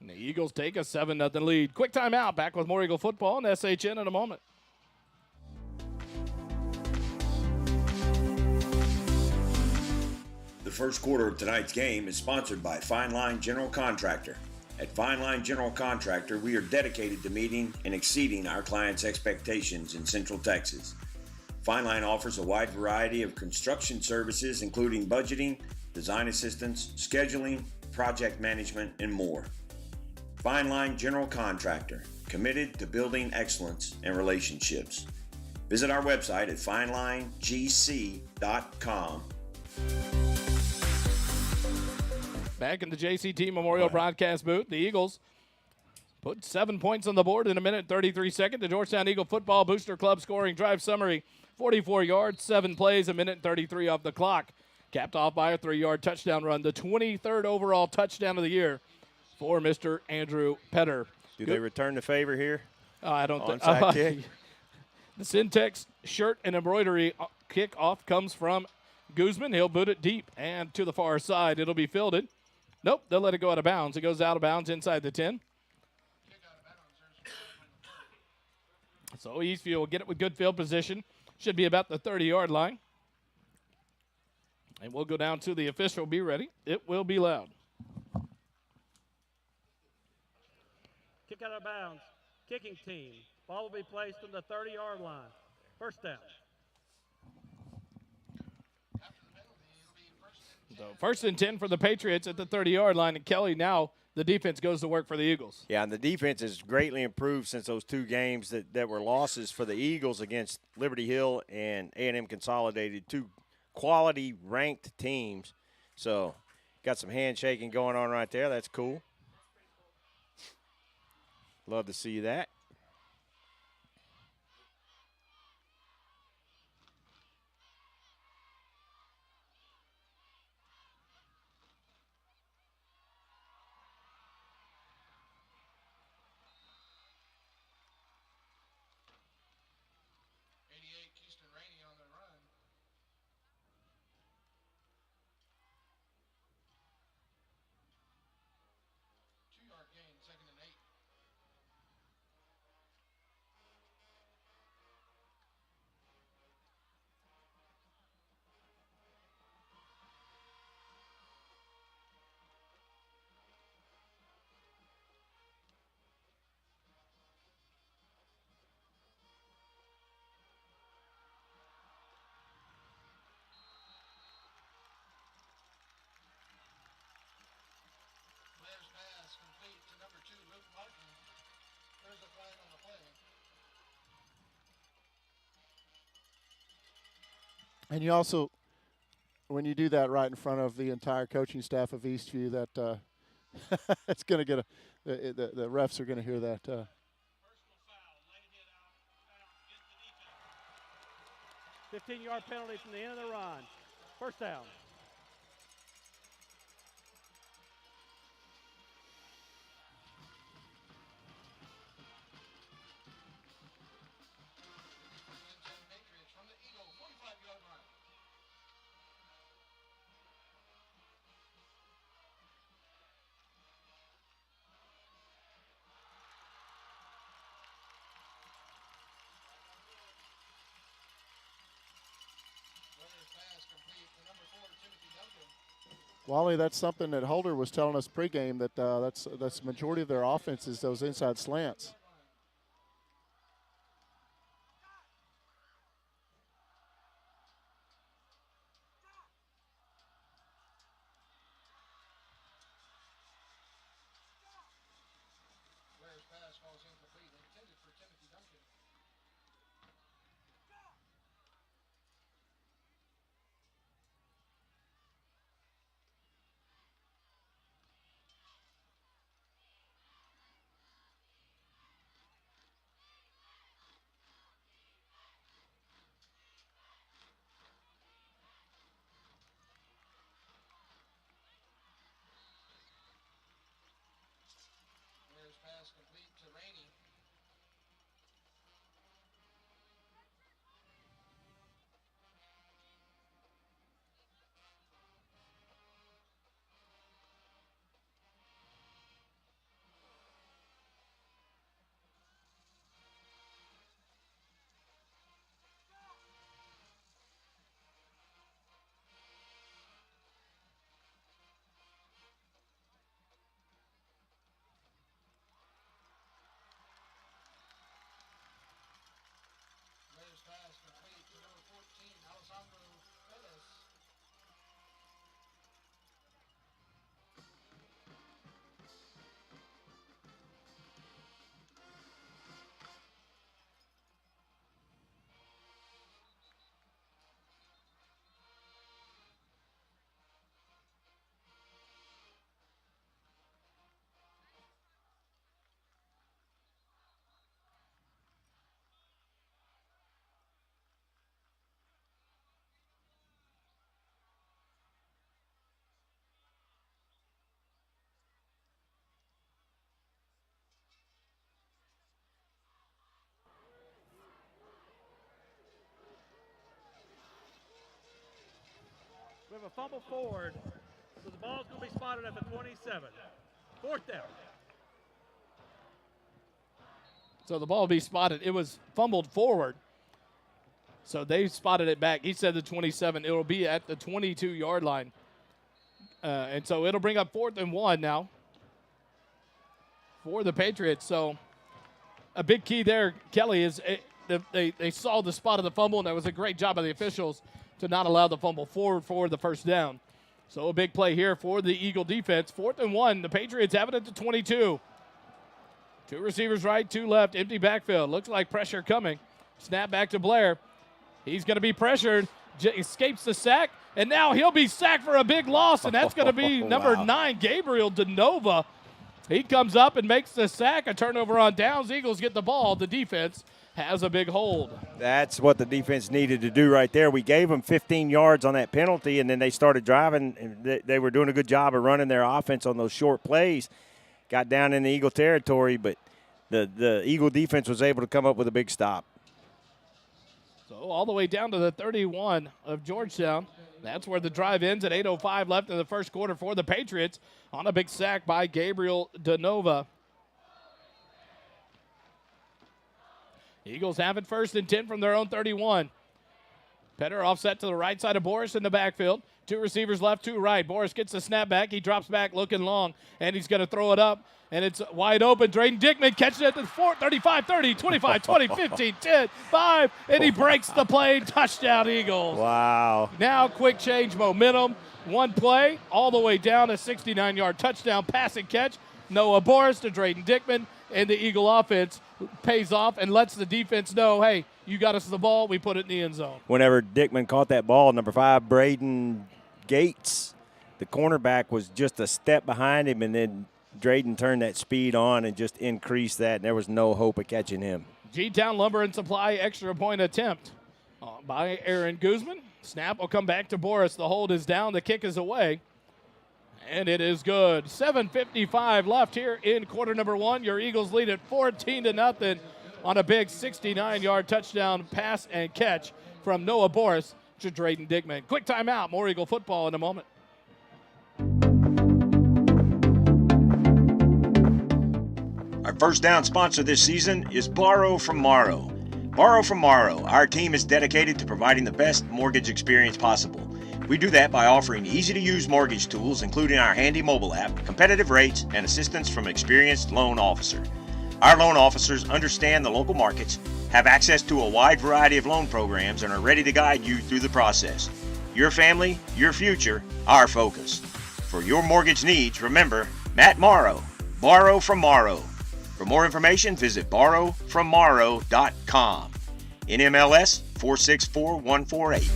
And the Eagles take a 7-0 lead. Quick timeout. Back with more Eagle football and SHN in a moment. The first quarter of tonight's game is sponsored by Fine Line General Contractor. At Fine Line General Contractor, we are dedicated to meeting and exceeding our clients' expectations in Central Texas. Fine Line offers a wide variety of construction services, including budgeting, design assistance, scheduling, project management, and more. Fine Line General Contractor, committed to building excellence and relationships. Visit our website at finelinegc.com. Back in the JCT Memorial broadcast booth, the Eagles put 7 points on the board in a minute 33 seconds. The Georgetown Eagle Football Booster Club scoring drive summary, 44 yards, 7 plays, a minute 33 off the clock. Capped off by a 3-yard touchdown run, the 23rd overall touchdown of the year for Mr. Andrew Petter. Do they return the favor here? I don't think. Onside kick? The Syntex shirt and embroidery kickoff comes from Guzman. He'll boot it deep and to the far side. It'll be fielded. Nope, they'll let it go out of bounds. It goes out of bounds inside the 10. So Eastview will get it with good field position. Should be about the 30-yard line. And we'll go down to the official. Be ready. It will be loud. Kick out of bounds. Kicking team. Ball will be placed on the 30-yard line. First down. So 1st and 10 for the Patriots at the 30-yard line. And Kelly, now the defense goes to work for the Eagles. Yeah, and the defense has greatly improved since those 2 games that were losses for the Eagles against Liberty Hill and A&M Consolidated, 2 quality ranked teams. So got some handshaking going on right there. That's cool. Love to see that. And you also, when you do that right in front of the entire coaching staff of Eastview, that it's going to get the refs are going to hear that. 15-yard penalty from the end of the run. First down. Wally, that's something that Holder was telling us pregame, that that's the majority of their offense is those inside slants. a fumble forward, so the ball's going to be spotted at the 27. Fourth down. So the ball will be spotted. It was fumbled forward. So they spotted it back. He said the 27. It will be at the 22-yard line. And so it'll bring up 4th and 1 now for the Patriots. So a big key there, Kelly, is they saw the spot of the fumble, and that was a great job by the officials to not allow the fumble forward for the first down. So a big play here for the Eagle defense. 4th and 1. The Patriots have it at the 22. 2 receivers right, 2 left, empty backfield. Looks like pressure coming. Snap back to Blair. He's going to be pressured, escapes the sack, and now he'll be sacked for a big loss, and that's going to be number 9, Gabriel DeNova. He comes up and makes the sack, a turnover on downs. Eagles get the ball. The defense has a big hold. That's what the defense needed to do right there. We gave them 15 yards on that penalty, and then they started driving. And they were doing a good job of running their offense on those short plays. Got down in the Eagle territory, but the Eagle defense was able to come up with a big stop. So all the way down to the 31 of Georgetown. That's where the drive ends at 8:05 left in the first quarter for the Patriots on a big sack by Gabriel DeNova. Eagles have it 1st and 10 from their own 31. Petter offset to the right side of Boris in the backfield. 2 receivers left, 2 right. Boris gets the snap back. He drops back looking long, and he's going to throw it up. And it's wide open. Drayden Dickman catches it at the 4, 35, 30, 25, 20, 15, 10, 5, and he breaks the play. Touchdown, Eagles. Wow. Now quick change momentum. One play all the way down, a 69-yard touchdown pass and catch. Noah Boris to Drayden Dickman, and the Eagle offense pays off and lets the defense know, hey, you got us the ball, we put it in the end zone. Whenever Dickman caught that ball, number 5, Braden Gates, the cornerback, was just a step behind him, and then Drayden turned that speed on and just increased that, and there was no hope of catching him. G-Town Lumber and Supply extra point attempt by Aaron Guzman. Snap will come back to Boris. The hold is down. The kick is away. And it is good. 7:55 left here in quarter number 1. Your Eagles lead at 14-0 on a big 69-yard touchdown pass and catch from Noah Boris to Drayden Dickman. Quick timeout. More Eagle football in a moment. Our first down sponsor this season is Borrow from Morrow. Borrow from Morrow, our team is dedicated to providing the best mortgage experience possible. We do that by offering easy-to-use mortgage tools, including our handy mobile app, competitive rates, and assistance from an experienced loan officer. Our loan officers understand the local markets, have access to a wide variety of loan programs, and are ready to guide you through the process. Your family, your future, our focus. For your mortgage needs, remember, Matt Morrow, Borrow from Morrow. For more information, visit borrowfrommorrow.com. NMLS 464148.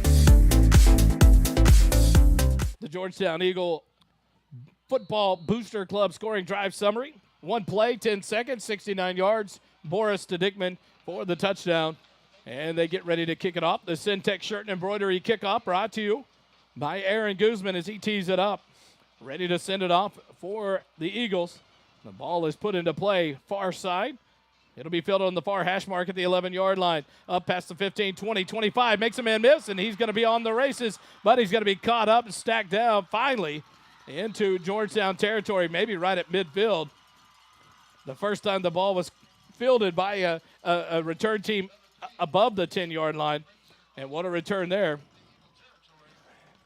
The Georgetown Eagle Football Booster Club scoring drive summary. 1 play, 10 seconds, 69 yards. Boris to Dickman for the touchdown. And they get ready to kick it off. The Syntec shirt and embroidery kickoff brought to you by Aaron Guzman as he tees it up. Ready to send it off for the Eagles. The ball is put into play far side. It'll be fielded on the far hash mark at the 11-yard line. Up past the 15, 20, 25. Makes a man miss, and he's going to be on the races. But he's going to be caught up and stacked down finally into Georgetown territory, maybe right at midfield. The first time the ball was fielded by a return team above the 10-yard line. And what a return there.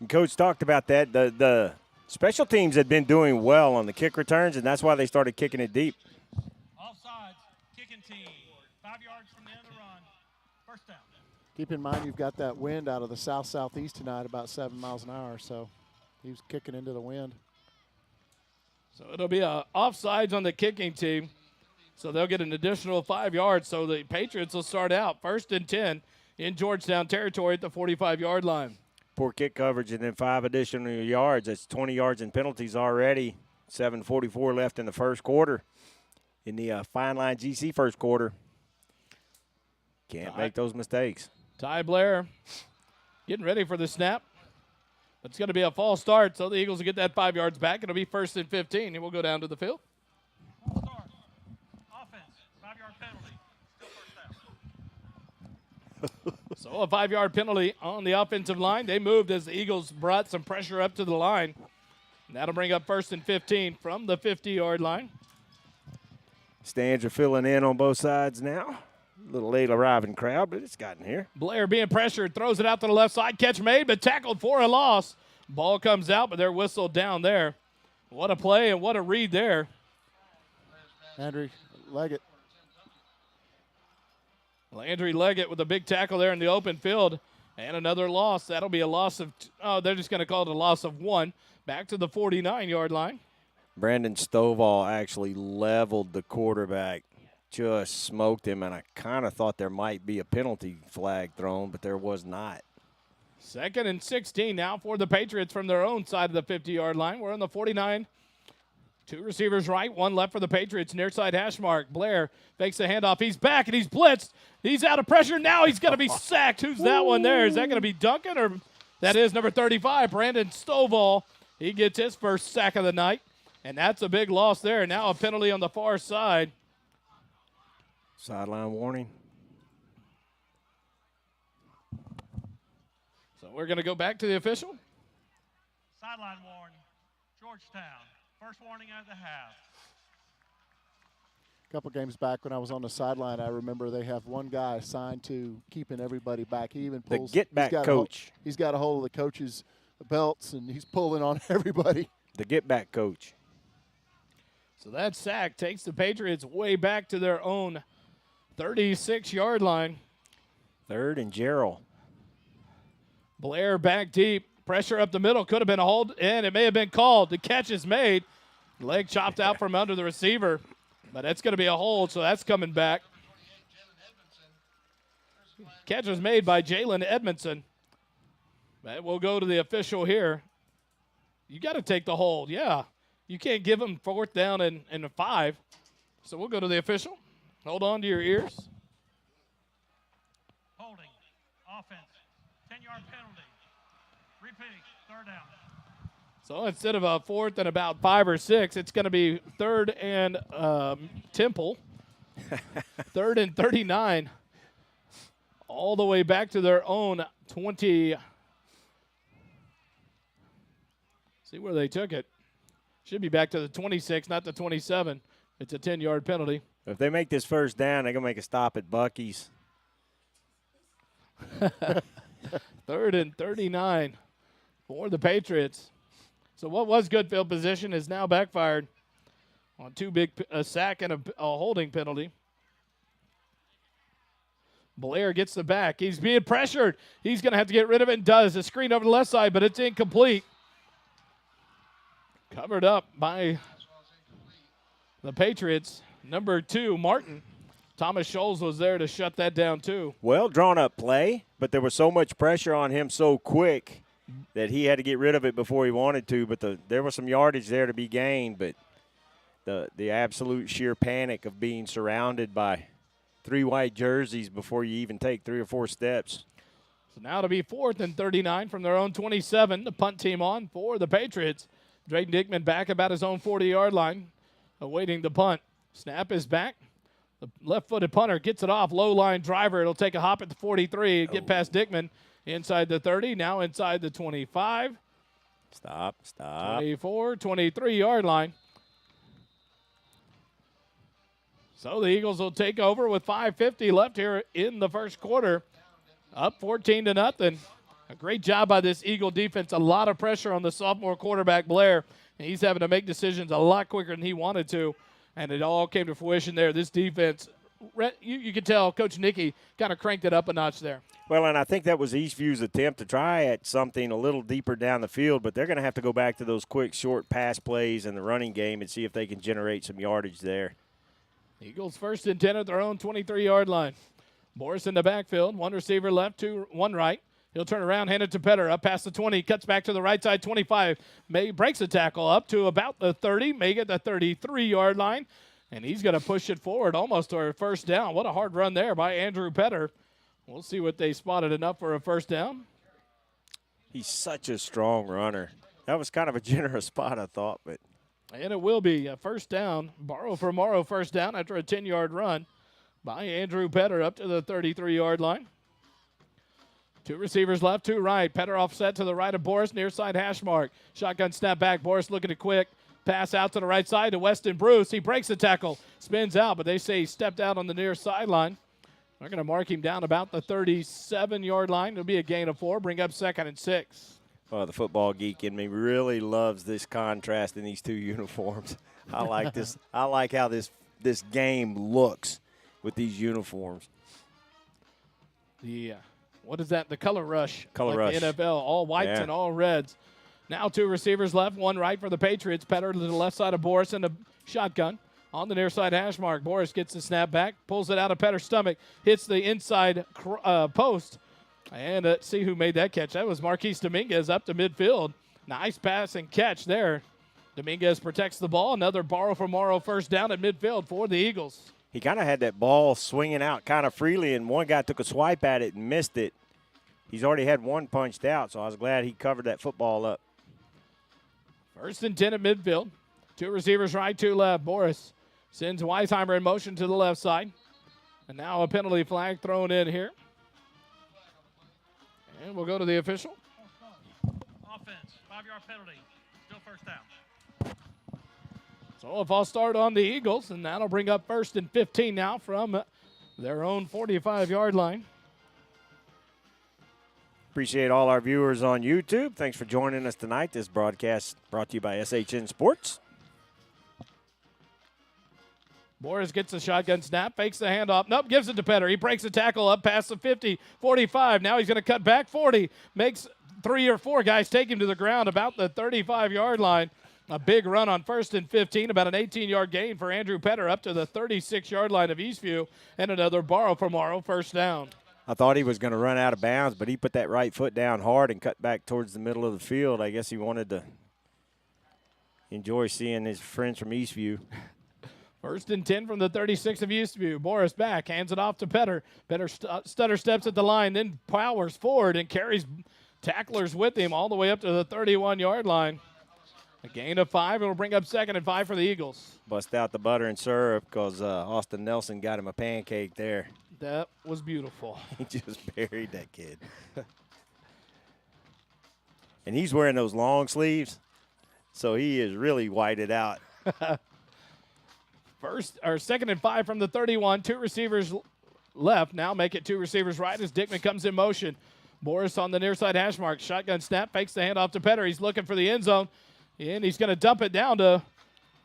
And Coach talked about that. The special teams had been doing well on the kick returns, and that's why they started kicking it deep. Offsides, kicking team. 5 yards from the end of the run. First down. Keep in mind you've got that wind out of the south-southeast tonight, about 7 miles an hour, so he was kicking into the wind. So it'll be a offsides on the kicking team. So they'll get an additional 5 yards. So the Patriots will start out 1st and 10 in Georgetown territory at the 45-yard line. Poor kick coverage and then 5 additional yards. That's 20 yards in penalties already. 7:44 left in the first quarter. In the Fine Line GC first quarter. Can't make those mistakes. Ty Blair getting ready for the snap. It's going to be a false start, so the Eagles will get that 5 yards back. It'll be 1st and 15, and we'll go down to the field. False start. Offense, 5-yard penalty. Still first down. So a 5-yard penalty on the offensive line. They moved as the Eagles brought some pressure up to the line. And that'll bring up 1st and 15 from the 50-yard line. Stands are filling in on both sides now. A little late arriving crowd, but it's gotten here. Blair being pressured, throws it out to the left side. Catch made, but tackled for a loss. Ball comes out, but they're whistled down there. What a play and what a read there. Andrew Leggett. Landry Leggett with a big tackle there in the open field. And another loss. That'll be a loss of, they're just going to call it a loss of 1. Back to the 49-yard line. Brandon Stovall actually leveled the quarterback, just smoked him, and I kind of thought there might be a penalty flag thrown, but there was not. 2nd and 16 now for the Patriots from their own side of the 50-yard line. We're on the 49. 2 receivers right, 1 left for the Patriots. Near side hash mark. Blair fakes the handoff. He's back and he's blitzed. He's out of pressure. Now he's going to be sacked. Who's that one there? Is that going to be Duncan or that is number 35, Brandon Stovall. He gets his first sack of the night, and that's a big loss there. Now a penalty on the far side. Sideline warning. So we're going to go back to the official. Sideline warning. Georgetown. First warning of the half. A couple games back when I was on the sideline, I remember they have one guy assigned to keeping everybody back. He even pulls. The get-back coach. He's got a hold of the coach's belts, and he's pulling on everybody. The get-back coach. So that sack takes the Patriots way back to their own 36-yard line. 3rd and Gerald. Blair back deep. Pressure up the middle. Could have been a hold, and it may have been called. The catch is made. Leg chopped out from under the receiver. But that's going to be a hold, so that's coming back. Catch was made by Jalen Edmondson. But we'll go to the official here. You got to take the hold, yeah. You can't give him 4th down and a 5. So we'll go to the official. Hold on to your ears. Holding. Offense. 10-yard penalty. Repeat. 3rd down. So instead of a 4th and about 5 or 6, it's going to be 3rd and Temple. 3rd and 39. All the way back to their own 20. See where they took it. Should be back to the 26, not the 27. It's a 10-yard penalty. If they make this 1st down, they're going to make a stop at Buc-ee's. 3rd and 39 for the Patriots. So what was good field position is now backfired on 2 big a sack and a holding penalty. Blair gets the back. He's being pressured. He's going to have to get rid of it and does. A screen over the left side, but it's incomplete. Covered up by the Patriots. Number 2, Martin. Thomas Scholes was there to shut that down too. Well, drawn up play, but there was so much pressure on him so quick that he had to get rid of it before he wanted to. But there was some yardage there to be gained, but the absolute sheer panic of being surrounded by 3 white jerseys before you even take 3 or 4 steps. So now to be 4th and 39 from their own 27. The punt team on for the Patriots. Drayton Dickman back about his own 40-yard line, awaiting the punt. Snap is back. The left-footed punter gets it off. Low-line driver. It'll take a hop at the 43. Get past Dickman. Inside the 30. Now inside the 25. Stop. 24, 23-yard line. So the Eagles will take over with 5:50 left here in the first quarter. Up 14-0. A great job by this Eagle defense. A lot of pressure on the sophomore quarterback, Blair. And he's having to make decisions a lot quicker than he wanted to. And it all came to fruition there. This defense, you could tell Coach Nicky kind of cranked it up a notch there. Well, and I think that was Eastview's attempt to try at something a little deeper down the field, but they're going to have to go back to those quick, short pass plays in the running game and see if they can generate some yardage there. Eagles 1st and 10 at their own 23-yard line. Morris in the backfield. 1 receiver left, 2, 1 right. He'll turn around, hand it to Petter, up past the 20, cuts back to the right side, 25. Breaks the tackle up to about the 30, may get the 33-yard line, and he's going to push it forward almost to a 1st down. What a hard run there by Andrew Petter. We'll see what they spotted enough for a 1st down. He's such a strong runner. That was kind of a generous spot, I thought. And it will be a 1st down. Borrow for Morrow 1st down after a 10-yard run by Andrew Petter up to the 33-yard line. Two receivers left, two right. Petter offset to the right of Boris, near side hash mark. Shotgun snap back. Boris looking to quick. Pass out to the right side to Weston Bruce. He breaks the tackle, spins out, but they say he stepped out on the near sideline. They're going to mark him down about the 37-yard line. It'll be a gain of 4. Bring up 2nd and 6. Well, the football geek in me really loves this contrast in these two uniforms. I like this. I like how this game looks with these uniforms. Yeah. What is that? The color rush. Color like rush. The NFL, all whites and all reds. Now two receivers left, one right for the Patriots. Petter to the left side of Boris in the shotgun. On the near side hash mark, Boris gets the snap back, pulls it out of Petter's stomach, hits the inside post. And let's see who made that catch. That was Marquise Dominguez up to midfield. Nice pass and catch there. Dominguez protects the ball. Another borrow from Morrow first down at midfield for the Eagles. He kind of had that ball swinging out kind of freely, and one guy took a swipe at it and missed it. He's already had one punched out, so I was glad he covered that football up. 1st and 10 at midfield. Two receivers right, two left. Boris sends Weisheimer in motion to the left side. And now a penalty flag thrown in here. And we'll go to the official. Offense, 5-yard penalty. Still first down. So if I'll start on the Eagles, and that'll bring up 1st and 15 now from their own 45-yard line. Appreciate all our viewers on YouTube. Thanks for joining us tonight. This broadcast brought to you by SHN Sports. Boris gets the shotgun snap, fakes the handoff. Nope, gives it to Petter. He breaks the tackle up past the 50, 45. Now he's going to cut back 40. Makes 3 or 4 guys take him to the ground about the 35-yard line. A big run on 1st and 15, about an 18-yard gain for Andrew Petter up to the 36-yard line of Eastview, and another borrow from Morrow, first down. I thought he was going to run out of bounds, but he put that right foot down hard and cut back towards the middle of the field. I guess he wanted to enjoy seeing his friends from Eastview. 1st and 10 from the 36 of Eastview. Boris back, hands it off to Petter. Petter stutter steps at the line, then powers forward and carries tacklers with him all the way up to the 31-yard line. A gain of 5. It'll bring up 2nd and 5 for the Eagles. Bust out the butter and syrup because Austin Nelson got him a pancake there. That was beautiful. He just buried that kid. And he's wearing those long sleeves, so he is really whited out. 2nd and 5 from the 31. Two receivers left. Now make it two receivers right as Dickman comes in motion. Boris on the near side hash mark. Shotgun snap, fakes the handoff to Petter. He's looking for the end zone, and he's going to dump it down to,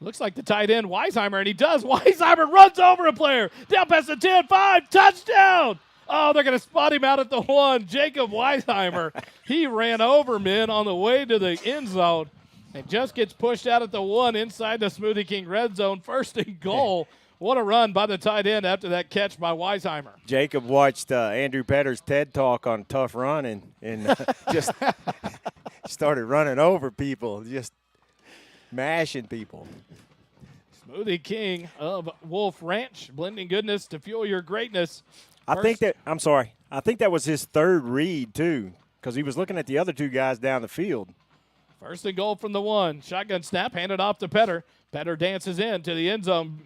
looks like the tight end, Weisheimer, and he does. Weisheimer runs over a player. Down past the 10, 5, touchdown. Oh, they're going to spot him out at the 1. Jacob Weisheimer, he ran over men on the way to the end zone and just gets pushed out at the 1 inside the Smoothie King red zone. 1st and goal. What a run by the tight end after that catch by Weisheimer. Jacob watched Andrew Petter's TED Talk on Tough Run and just started running over people, just mashing people. Smoothie King of Wolf Ranch, blending goodness to fuel your greatness. I think that was his 3rd read, too, because he was looking at the other 2 guys down the field. 1st and goal from the 1. Shotgun snap, handed off to Petter. Petter dances in to the end zone.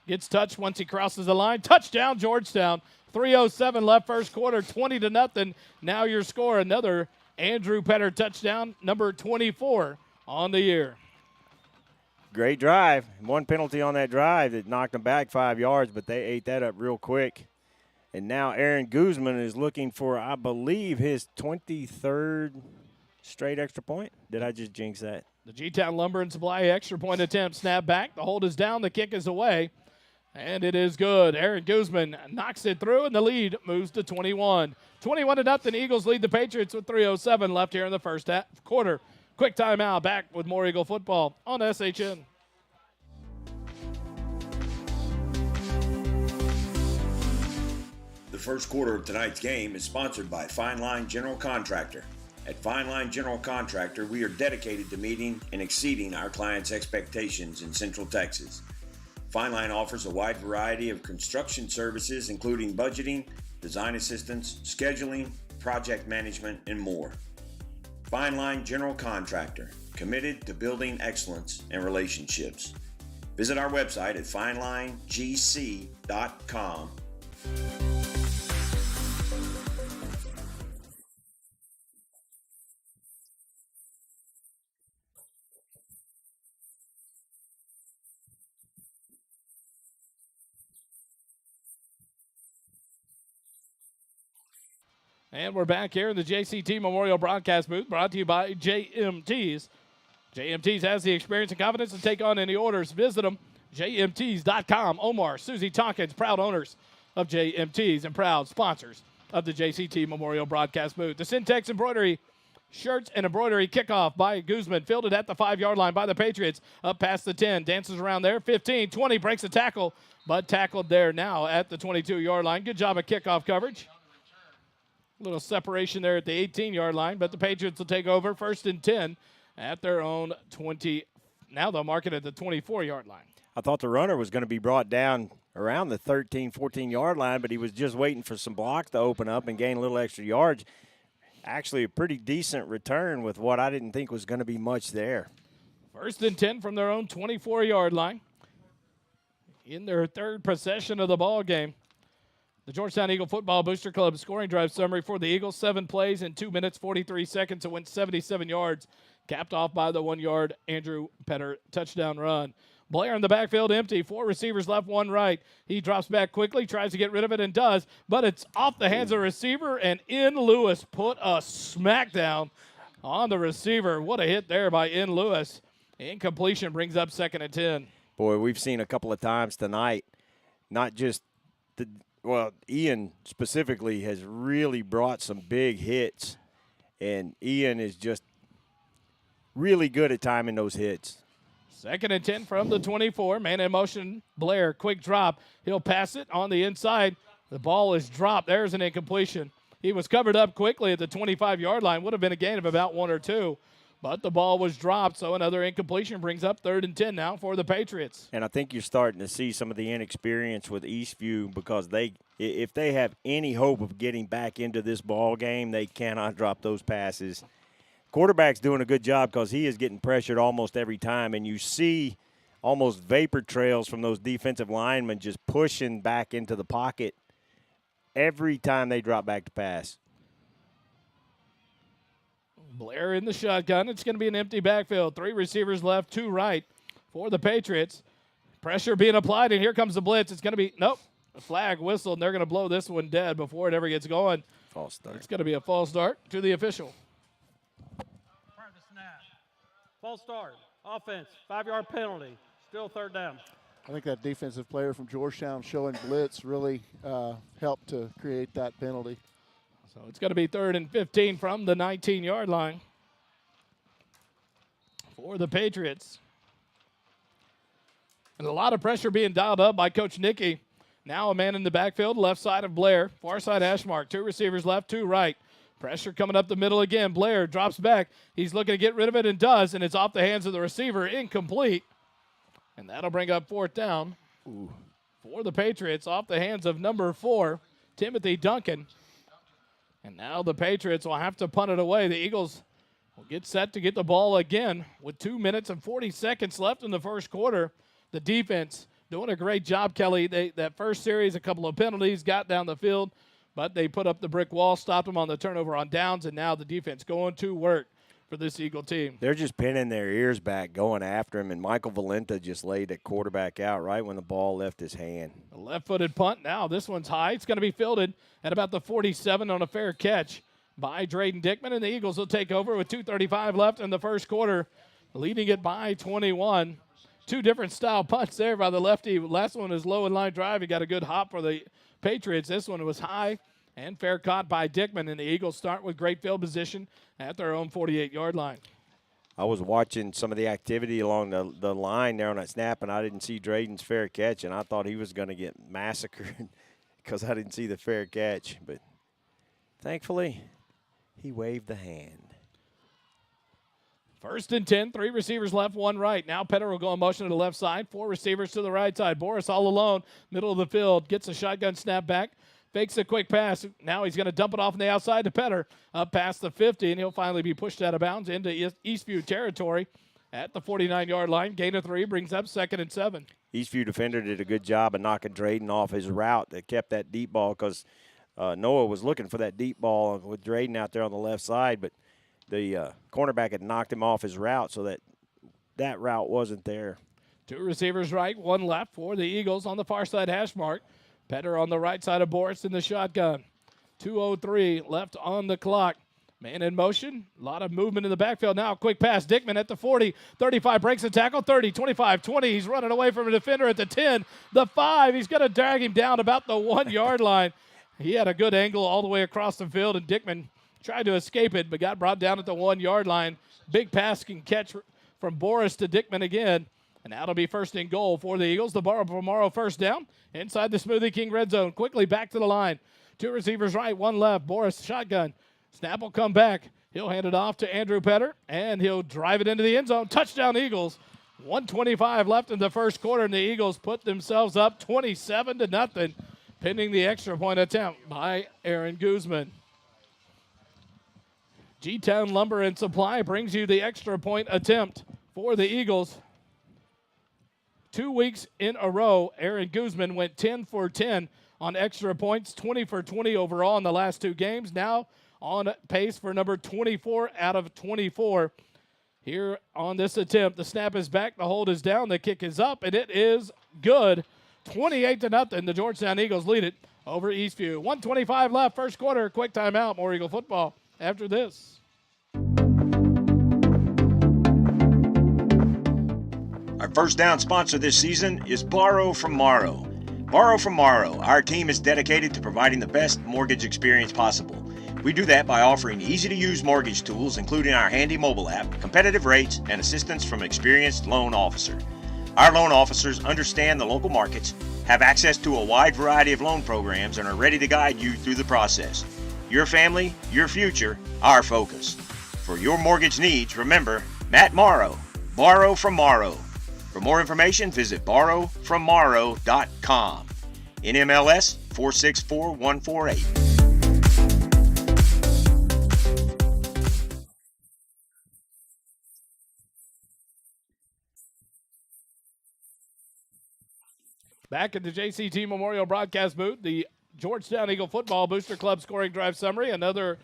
Gets touched once he crosses the line. Touchdown, Georgetown. 3:07 left first quarter, 20-0. Now your score, another Andrew Petter touchdown, number 24 on the year. Great drive. One penalty on that drive that knocked them back 5 yards, but they ate that up real quick. And now Aaron Guzman is looking for, I believe, his 23rd straight extra point. Did I just jinx that? The G-Town Lumber and Supply extra point attempt. Snap back. The hold is down. The kick is away. And it is good. Aaron Guzman knocks it through, and the lead moves to 21. 21-0. Eagles lead the Patriots with 3:07 left here in the first quarter. Quick timeout. Back with more Eagle football on SHN. The first quarter of tonight's game is sponsored by Fine Line General Contractor. At Fine Line General Contractor, we are dedicated to meeting and exceeding our clients' expectations in Central Texas. Fine Line offers a wide variety of construction services, including budgeting, design assistance, scheduling, project management, and more. Fine Line General Contractor, committed to building excellence and relationships. Visit our website at finelinegc.com. And we're back here in the JCT Memorial Broadcast booth, brought to you by JMTs. JMTs has the experience and confidence to take on any orders. Visit them, jmts.com. Omar, Susie Tompkins, proud owners of JMTs and proud sponsors of the JCT Memorial Broadcast booth. The Syntex Embroidery Shirts and Embroidery kickoff by Guzman, fielded at the 5-yard line by the Patriots, up past the 10, dances around there, 15, 20, breaks a tackle, but tackled there now at the 22-yard line. Good job of kickoff coverage. A little separation there at the 18-yard line, but the Patriots will take over 1st and 10 at their own 20. Now they'll mark it at the 24-yard line. I thought the runner was going to be brought down around the 13, 14-yard line, but he was just waiting for some blocks to open up and gain a little extra yards. Actually, a pretty decent return with what I didn't think was going to be much there. 1st and 10 from their own 24-yard line. In their 3rd possession of the ball game. The Georgetown Eagle Football Booster Club scoring drive summary for the Eagles. 7 plays in 2 minutes, 43 seconds. It went 77 yards, capped off by the 1-yard Andrew Petter touchdown run. Blair in the backfield empty. 4 receivers left, 1 right. He drops back quickly, tries to get rid of it, and does. But it's off the hands of the receiver, and Lewis put a smackdown on the receiver. What a hit there by Lewis. Incompletion brings up 2nd and 10. Boy, we've seen a couple of times tonight, not just Ian specifically has really brought some big hits, and Ian is just really good at timing those hits. 2nd and 10 from the 24. Man in motion, Blair, quick drop. He'll pass it on the inside. The ball is dropped. There's an incompletion. He was covered up quickly at the 25-yard line. Would have been a gain of about 1 or 2. But the ball was dropped, so another incompletion brings up 3rd and 10 now for the Patriots. And I think you're starting to see some of the inexperience with Eastview because if they have any hope of getting back into this ball game, they cannot drop those passes. Quarterback's doing a good job because he is getting pressured almost every time, and you see almost vapor trails from those defensive linemen just pushing back into the pocket every time they drop back to pass. Blair in the shotgun. It's going to be an empty backfield. 3 receivers left, 2 right for the Patriots. Pressure being applied, and here comes the blitz. It's going to be, nope, a flag whistled, and they're going to blow this one dead before it ever gets going. False start. It's going to be a false start to the official. Prior to snap. False start. Offense. 5-yard penalty. Still 3rd down. I think that defensive player from Georgetown showing blitz really helped to create that penalty. So it's going to be 3rd and 15 from the 19-yard line for the Patriots. And a lot of pressure being dialed up by Coach Nicky. Now a man in the backfield, left side of Blair, far side Ashmark. 2 receivers left, 2 right. Pressure coming up the middle again. Blair drops back. He's looking to get rid of it and does, and it's off the hands of the receiver, incomplete. And that'll bring up 4th down for the Patriots, off the hands of number 4, Timothy Duncan. And now the Patriots will have to punt it away. The Eagles will get set to get the ball again with 2 minutes and 40 seconds left in the first quarter. The defense doing a great job, Kelly. That first series, a couple of penalties, got down the field, but they put up the brick wall, stopped them on the turnover on downs, and now the defense going to work for this Eagle team. They're just pinning their ears back, going after him, and Michael Valenta just laid that quarterback out right when the ball left his hand. A left-footed punt now. This one's high. It's going to be fielded at about the 47 on a fair catch by Drayden Dickman, and the Eagles will take over with 2:35 left in the first quarter, leading it by 21. 2 different style punts there by the lefty. Last one is low and line drive. He got a good hop for the Patriots. This one was high and fair caught by Dickman, and the Eagles start with great field position at their own 48-yard line. I was watching some of the activity along the line there on that snap, and I didn't see Drayden's fair catch, and I thought he was going to get massacred because I didn't see the fair catch. But thankfully, he waved the hand. 1st and 10, 3 receivers left, 1 right. Now Petter will go in motion to the left side, 4 receivers to the right side. Boris all alone, middle of the field, gets a shotgun snap back, fakes a quick pass. Now he's going to dump it off on the outside to Petter, up past the 50, and he'll finally be pushed out of bounds into Eastview territory at the 49-yard line. Gain of 3 brings up 2nd and 7. Eastview defender did a good job of knocking Drayden off his route that kept that deep ball because Noah was looking for that deep ball with Drayden out there on the left side, but the cornerback had knocked him off his route so that route wasn't there. 2 receivers right, 1 left for the Eagles on the far side hash mark. Petter on the right side of Boris in the shotgun. 2:03 left on the clock. Man in motion, a lot of movement in the backfield now. Quick pass, Dickman at the 40, 35, breaks a tackle, 30, 25, 20. He's running away from a defender at the 10, the 5. He's going to drag him down about the 1-yard line. He had a good angle all the way across the field, and Dickman tried to escape it, but got brought down at the 1-yard line. Big pass can catch from Boris to Dickman again. And now it'll be first and goal for the Eagles. The Barrow for Morrow first down inside the Smoothie King red zone. Quickly back to the line. 2 receivers right, 1 left. Boris shotgun. Snap will come back. He'll hand it off to Andrew Petter, and he'll drive it into the end zone. Touchdown Eagles. 1:25 left in the first quarter, and the Eagles put themselves up 27-0, pending the extra point attempt by Aaron Guzman. G-Town Lumber and Supply brings you the extra point attempt for the Eagles. 2 weeks in a row, Aaron Guzman went 10 for 10 on extra points, 20 for 20 overall in the last 2 games. Now on pace for number 24 out of 24. Here on this attempt, the snap is back, the hold is down, the kick is up, and it is good. 28-0, the Georgetown Eagles lead it over Eastview. 1:25 left, first quarter, quick timeout, more Eagle football after this. Our first down sponsor this season is Borrow from Morrow. Borrow from Morrow, our team is dedicated to providing the best mortgage experience possible. We do that by offering easy-to-use mortgage tools, including our handy mobile app, competitive rates, and assistance from an experienced loan officer. Our loan officers understand the local markets, have access to a wide variety of loan programs, and are ready to guide you through the process. Your family, your future, our focus. For your mortgage needs, remember, Matt Morrow, Borrow from Morrow. For more information, visit borrowfrommorrow.com. NMLS 464148. Back at the JCT Memorial Broadcast booth, the Georgetown Eagle Football Booster Club scoring drive summary. Another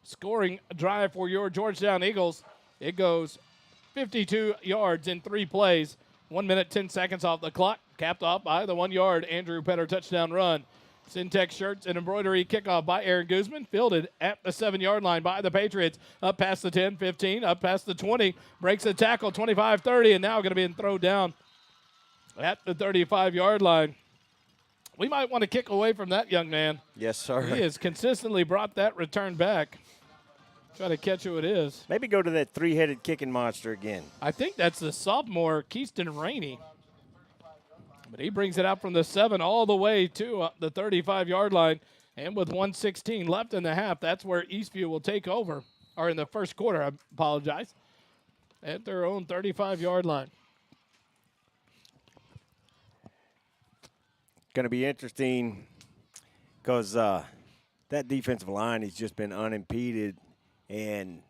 scoring drive for your Georgetown Eagles. It goes 52 yards in 3 plays. 1 minute, 10 seconds off the clock. Capped off by the 1-yard Andrew Petter touchdown run. Syntex shirts and embroidery kickoff by Aaron Guzman. Fielded at the 7-yard line by the Patriots. Up past the 10, 15, up past the 20. Breaks the tackle, 25, 30, and now going to be thrown down at the 35-yard line. We might want to kick away from that young man. Yes, sir. He has consistently brought that return back. Try to catch who it is. Maybe go to that 3-headed kicking monster again. I think that's the sophomore, Keyston Rainey. But he brings it out from the 7 all the way to the 35-yard line. And with 1:16 left in the half, that's where Eastview will take over. Or in the first quarter, I apologize. At their own 35-yard line. Going to be interesting because that defensive line has just been unimpeded, and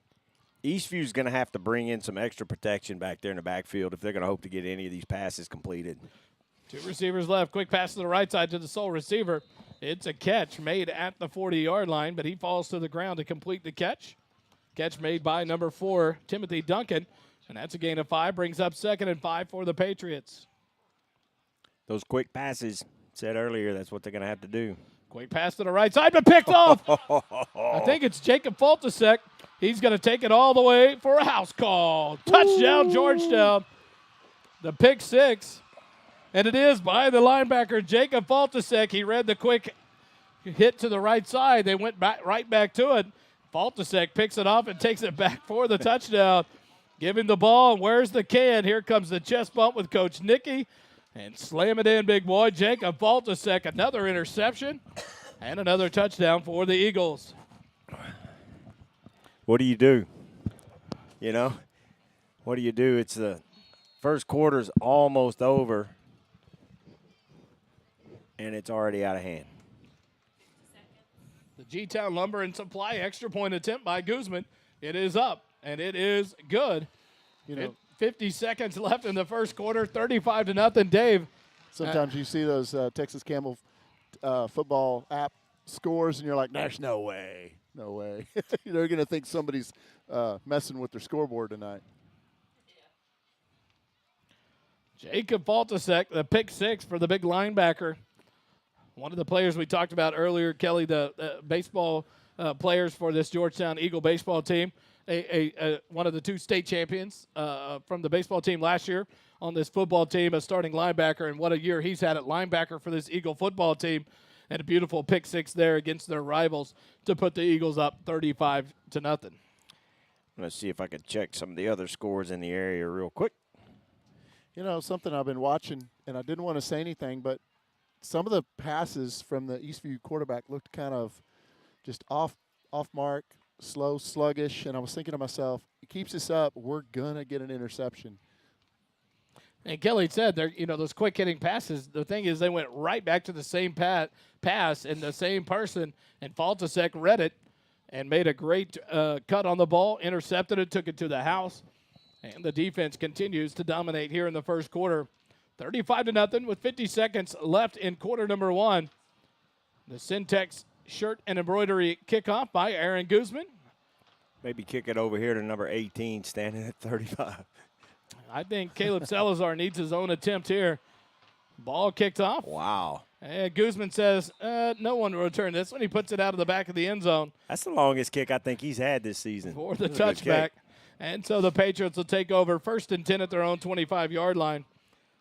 Eastview's going to have to bring in some extra protection back there in the backfield if they're going to hope to get any of these passes completed. 2 receivers left. Quick pass to the right side to the sole receiver. It's a catch made at the 40-yard line, but he falls to the ground to complete the catch. Catch made by number 4, Timothy Duncan, and that's a gain of 5. Brings up 2nd and 5 for the Patriots. Those quick passes, said earlier, that's what they're going to have to do. Quick pass to the right side, but picked off. I think it's Jacob Faltasek. He's going to take it all the way for a house call. Touchdown, Georgetown. The pick 6. And it is by the linebacker, Jacob Faltasek. He read the quick hit to the right side. They went back, right back to it. Faltasek picks it off and takes it back for the touchdown. Give him the ball. Where's the can? Here comes the chest bump with Coach Nicky. And slam it in, big boy. Jacob Faltasek, another interception and another touchdown for the Eagles. What do you do? You know, what do you do? It's the first quarter's almost over, and it's already out of hand. The G-Town Lumber and Supply extra point attempt by Guzman. It is up, and it is good. You know, 50 seconds left in the first quarter, 35-0. Dave. Sometimes you see those Texas Camel football app scores, and you're like, there's no way. No way. They're going to think somebody's messing with their scoreboard tonight. Jacob Faltasek, the pick 6 for the big linebacker. One of the players we talked about earlier, Kelly, the baseball players for this Georgetown Eagle baseball team, one of the 2 state champions from the baseball team last year on this football team, a starting linebacker, and what a year he's had at linebacker for this Eagle football team, and a beautiful pick 6 there against their rivals to put the Eagles up 35-0. Let's see if I can check some of the other scores in the area real quick. You know, something I've been watching, and I didn't want to say anything, but some of the passes from the Eastview quarterback looked kind of just off mark, slow, sluggish, and I was thinking to myself, he keeps this up, we're going to get an interception. And Kelly said, those quick-hitting passes, the thing is they went right back to the same pass, and the same person, and Faltasek read it and made a great cut on the ball, intercepted it, took it to the house, and the defense continues to dominate here in the first quarter. 35-0 with 50 seconds left in quarter number 1. The Syntex shirt and embroidery kickoff by Aaron Guzman. Maybe kick it over here to number 18, standing at 35. I think Caleb Salazar needs his own attempt here. Ball kicked off. Wow. And Guzman says, no one will return this when he puts it out of the back of the end zone. That's the longest kick I think he's had this season. For the touchback. And so the Patriots will take over 1st and 10 at their own 25-yard line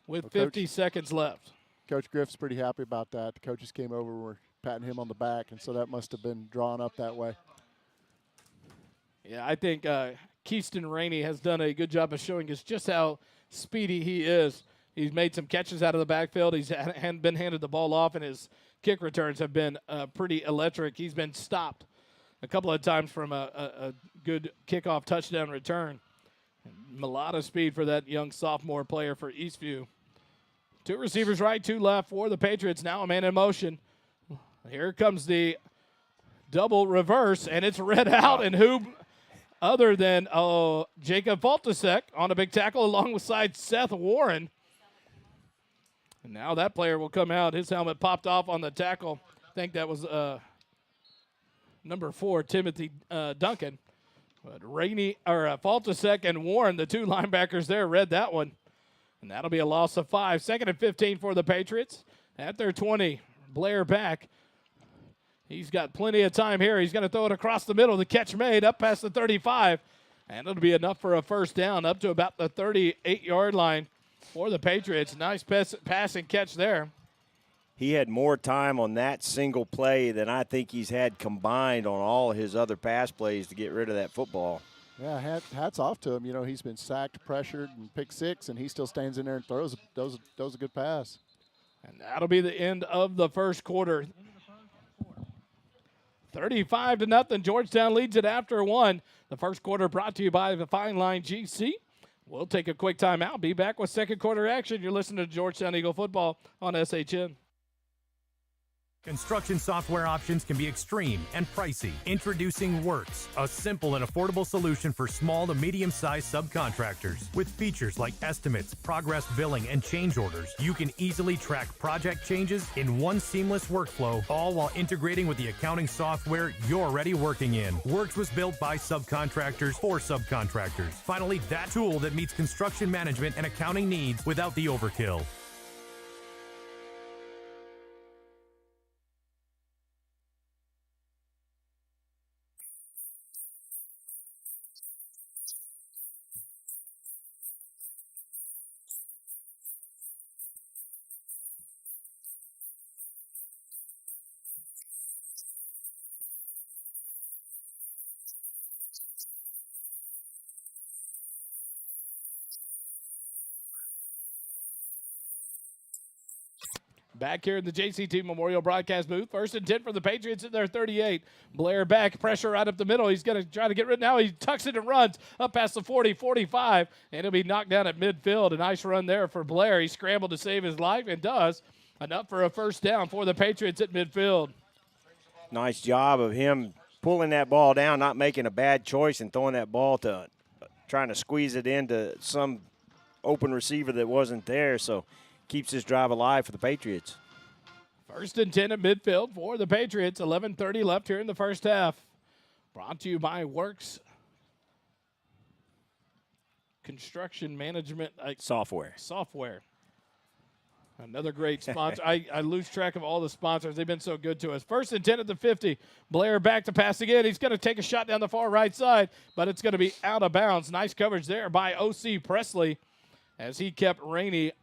with 50 seconds left. Coach Griff's pretty happy about that. The coaches came over and were patting him on the back, and so that must have been drawn up that way. Yeah, I think Keyston Rainey has done a good job of showing us just how speedy he is. He's made some catches out of the backfield. He's been handed the ball off, and his kick returns have been pretty electric. He's been stopped a couple of times from a good kickoff touchdown return. A lot of speed for that young sophomore player for Eastview. 2 receivers right, 2 left for the Patriots. Now a man in motion. Here comes the double reverse, and it's read out, and who other than Jacob Faltasek on a big tackle alongside Seth Warren. And now that player will come out. His helmet popped off on the tackle. I think that was number 4, Timothy Duncan. But Faltasek and Warren, the 2 linebackers there, read that one. And that'll be a loss of 5. 2nd and 15 for the Patriots at their 20. Blair back. He's got plenty of time here. He's going to throw it across the middle. The catch made up past the 35. And it'll be enough for a first down up to about the 38-yard line for the Patriots. Nice pass and catch there. He had more time on that single play than I think he's had combined on all his other pass plays to get rid of that football. Yeah, hats off to him. You know, he's been sacked, pressured, and picked 6, and he still stands in there and throws a good pass. And that'll be the end of the first quarter. 35-0. Georgetown leads it after 1. The first quarter brought to you by the Fine Line GC. We'll take a quick timeout. Be back with second quarter action. You're listening to Georgetown Eagle football on SHN. Construction software options can be extreme and pricey. Introducing Works, a simple and affordable solution for small to medium-sized subcontractors. With features like estimates, progress billing, and change orders, you can easily track project changes in one seamless workflow, all while integrating with the accounting software you're already working in. Works was built by subcontractors for subcontractors. Finally, that tool that meets construction management and accounting needs without the overkill. Back here in the JCT Memorial Broadcast booth. 1st and 10 for the Patriots at their 38. Blair back, pressure right up the middle. He's going to try to get rid. Now he tucks it and runs up past the 40, 45, and he'll be knocked down at midfield. A nice run there for Blair. He scrambled to save his life and does. Enough for a first down for the Patriots at midfield. Nice job of him pulling that ball down, not making a bad choice and throwing that ball to trying to squeeze it into some open receiver that wasn't there. So keeps his drive alive for the Patriots. 1st and 10 at midfield for the Patriots. 11:30 left here in the first half. Brought to you by Works Construction Management Software. Another great sponsor. I lose track of all the sponsors. They've been so good to us. 1st and 10 at the 50. Blair back to pass again. He's going to take a shot down the far right side, but it's going to be out of bounds. Nice coverage there by O.C. Presley as he kept Rainey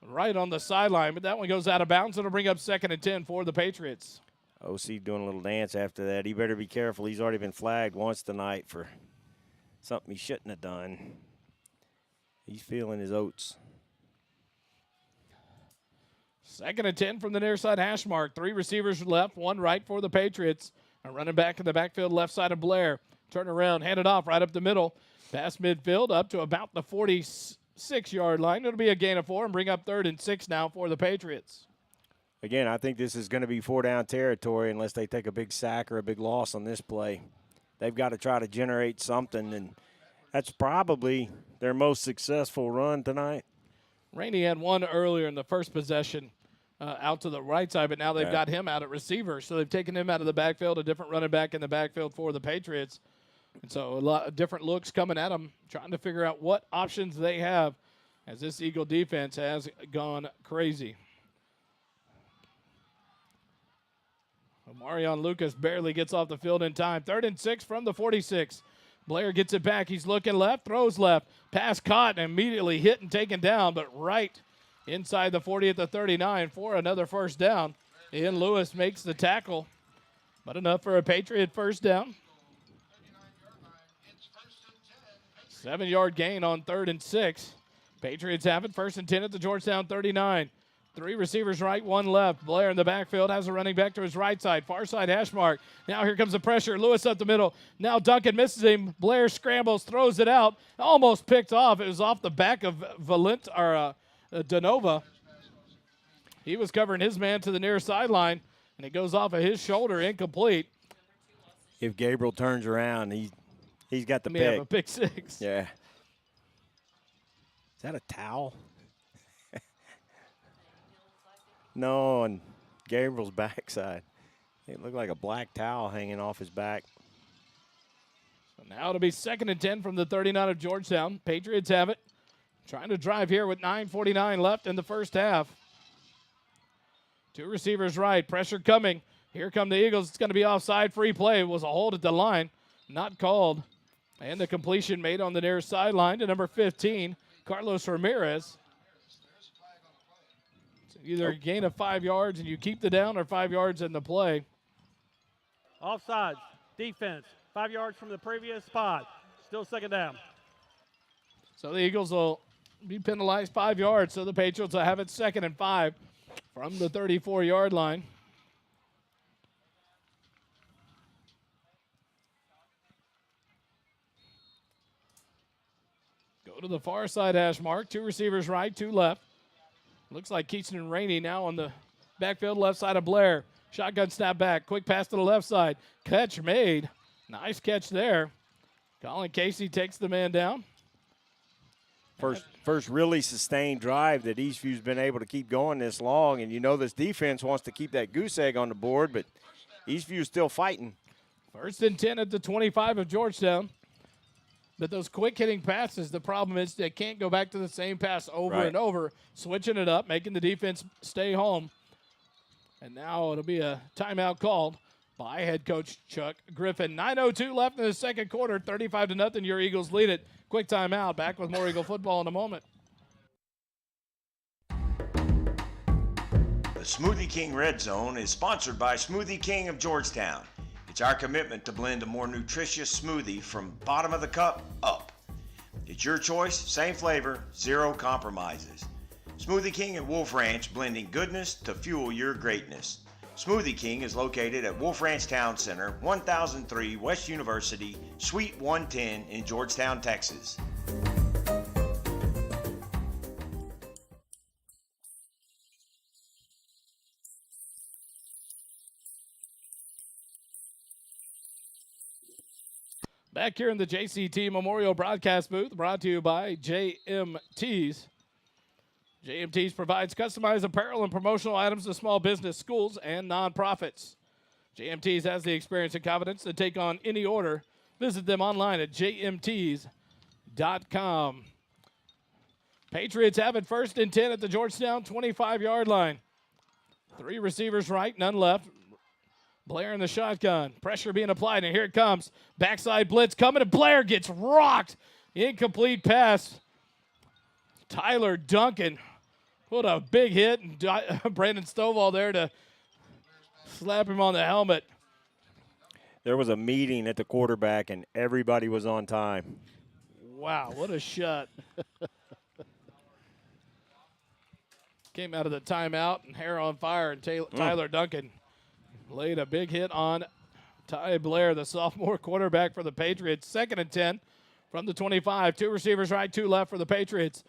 right on the sideline. But that one goes out of bounds. It'll bring up 2nd and 10 for the Patriots. O.C. doing a little dance after that. He better be careful. He's already been flagged once tonight for something he shouldn't have done. He's feeling his oats. 2nd and 10 from the near side hash mark. 3 receivers left, 1 right for the Patriots. A running back in the backfield left side of Blair. Turn around, hand it off right up the middle. Pass midfield up to about the 46-yard line. It'll be a gain of 4 and bring up 3rd and 6 now for the Patriots. Again, I think this is going to be 4-down territory unless they take a big sack or a big loss on this play. They've got to try to generate something, and that's probably their most successful run tonight. Rainey had one earlier in the first possession out to the right side, but now they've got him out at receiver. So they've taken him out of the backfield, a different running back in the backfield for the Patriots. And so a lot of different looks coming at them, trying to figure out what options they have as this Eagle defense has gone crazy. Omarion Lucas barely gets off the field in time. 3rd and 6 from the 46. Blair gets it back. He's looking left, throws left. Pass caught and immediately hit and taken down, but right inside the 40 at the 39 for another first down. Ian Lewis makes the tackle, but enough for a Patriot first down. 7-yard gain on 3rd and 6. Patriots have it. 1st and 10 at the Georgetown 39. 3 receivers right, 1 left. Blair in the backfield has a running back to his right side. Far side hash mark. Now here comes the pressure. Lewis up the middle. Now Duncan misses him. Blair scrambles, throws it out. Almost picked off. It was off the back of Danova. He was covering his man to the near sideline, and it goes off of his shoulder, incomplete. If Gabriel turns around, he's got the May have pick. a pick 6. Yeah. Is that a towel? No, on Gabriel's backside. It looked like a black towel hanging off his back. So now it'll be 2nd and 10 from the 39 of Georgetown. Patriots have it. Trying to drive here with 9:49 left in the first half. 2 receivers right. Pressure coming. Here come the Eagles. It's going to be offside. Free play. It was a hold at the line. Not called. And the completion made on the near sideline to number 15, Carlos Ramirez. Either a gain of 5 yards and you keep the down or 5 yards in the play. Offsides. Defense. 5 yards from the previous spot. Still 2nd down. So the Eagles will be penalized 5 yards. So the Patriots will have it 2nd and 5 from the 34-yard line. Go to the far side hash mark. 2 receivers right, 2 left. Looks like Keaton and Rainey now on the backfield left side of Blair. Shotgun snap back. Quick pass to the left side. Catch made. Nice catch there. Colin Casey takes the man down. First really sustained drive that Eastview's been able to keep going this long. And you know this defense wants to keep that goose egg on the board, but Eastview's still fighting. 1st and 10 at the 25 of Georgetown. But those quick-hitting passes, the problem is they can't go back to the same pass over and over, switching it up, making the defense stay home. And now it'll be a timeout called by head coach Chuck Griffin. 9:02 left in the second quarter, 35-0. Your Eagles lead it. Quick timeout. Back with more Eagle football in a moment. The Smoothie King Red Zone is sponsored by Smoothie King of Georgetown. It's our commitment to blend a more nutritious smoothie from bottom of the cup up. It's your choice, same flavor, 0 compromises. Smoothie King at Wolf Ranch, blending goodness to fuel your greatness. Smoothie King is located at Wolf Ranch Town Center, 1003 West University, Suite 110 in Georgetown, Texas. Back here in the JCT Memorial Broadcast booth, brought to you by JMTs. JMTs provides customized apparel and promotional items to small business, schools, and nonprofits. JMTs has the experience and confidence to take on any order. Visit them online at jmts.com. Patriots have it 1st and 10 at the Georgetown 25-yard line. 3 receivers right, none left. Blair in the shotgun. Pressure being applied, and here it comes. Backside blitz coming, and Blair gets rocked. Incomplete pass. Tyler Duncan. What a big hit. And Brandon Stovall there to slap him on the helmet. There was a meeting at the quarterback, and everybody was on time. Wow, what a shot. Came out of the timeout, and hair on fire, and Tyler Duncan laid a big hit on Ty Blair, the sophomore quarterback for the Patriots. 2nd and 10 from the 25. 2 receivers right, 2 left for the Patriots.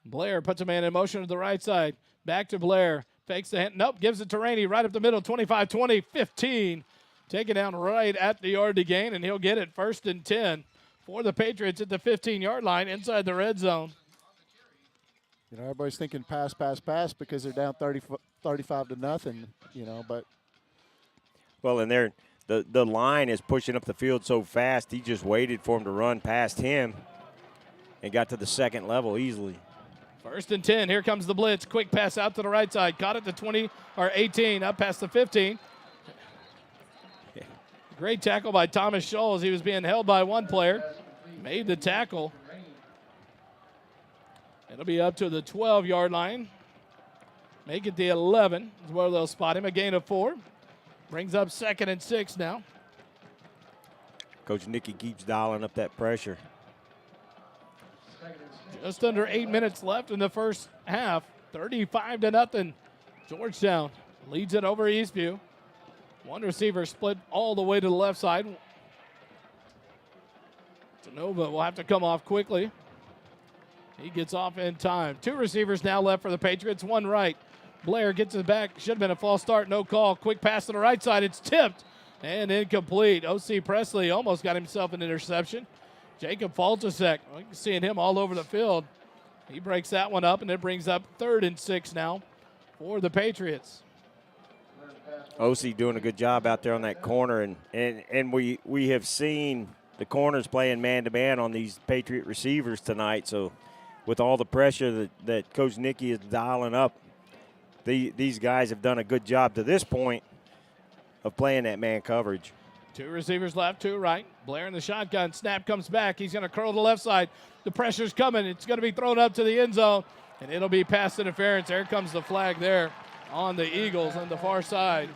Blair puts a man in motion to the right side. Back to Blair. Fakes the hit. Nope, gives it to Rainey right up the middle. 25-20, 15. Taken down right at the yard to gain, and he'll get it 1st and 10 for the Patriots at the 15-yard line inside the red zone. You know, everybody's thinking pass, pass, pass because they're down 35 to nothing, you know, but. Well, and the line is pushing up the field so fast, he just waited for him to run past him and got to the second level easily. 1st and 10. Here comes the blitz. Quick pass out to the right side. Caught it to 20 or 18, up past the 15. Great tackle by Thomas Scholes. He was being held by one player. Made the tackle. It'll be up to the 12-yard line. Make it the 11 is where they'll spot him. A gain of 4. Brings up 2nd and 6 now. Coach Nicky keeps dialing up that pressure. Just under 8 minutes left in the first half. 35-0. Georgetown leads it over Eastview. One receiver split all the way to the left side. Nova will have to come off quickly. He gets off in time. 2 receivers now left for the Patriots. 1 right. Blair gets it back. Should have been a false start. No call. Quick pass to the right side. It's tipped and incomplete. O.C. Presley almost got himself an interception. Jacob Faltasek, seeing him all over the field. He breaks that one up, and it brings up 3rd and 6 now for the Patriots. O.C. doing a good job out there on that corner, and we have seen the corners playing man-to-man on these Patriot receivers tonight. So with all the pressure that Coach Nicky is dialing up, these guys have done a good job to this point of playing that man coverage. 2 receivers left, 2 right. Blair in the shotgun. Snap comes back. He's going to curl to the left side. The pressure's coming. It's going to be thrown up to the end zone, and it'll be pass interference. There comes the flag there on the Eagles on the far side.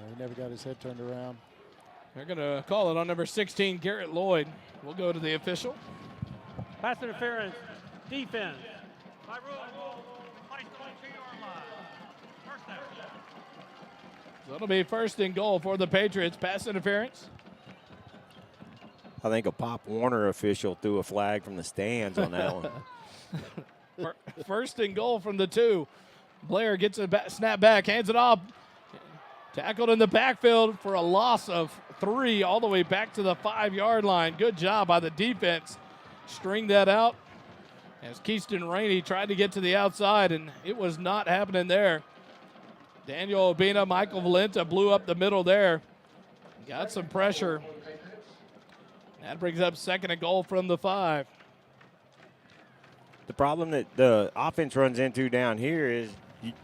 He never got his head turned around. They're going to call it on number 16, Garrett Lloyd. We'll go to the official. Pass interference. Defense. By rule, placed on the 2-yard line. First down. So it'll be 1st and goal for the Patriots. Pass interference. I think a Pop Warner official threw a flag from the stands on that one. 1st and goal from the 2. Blair gets a snap back, hands it off. Tackled in the backfield for a loss of 3 all the way back to the 5-yard line. Good job by the defense. String that out as Keyston Rainey tried to get to the outside, and it was not happening there. Daniel Obina, Michael Valenta blew up the middle there. Got some pressure. That brings up 2nd and goal from the 5. The problem that the offense runs into down here is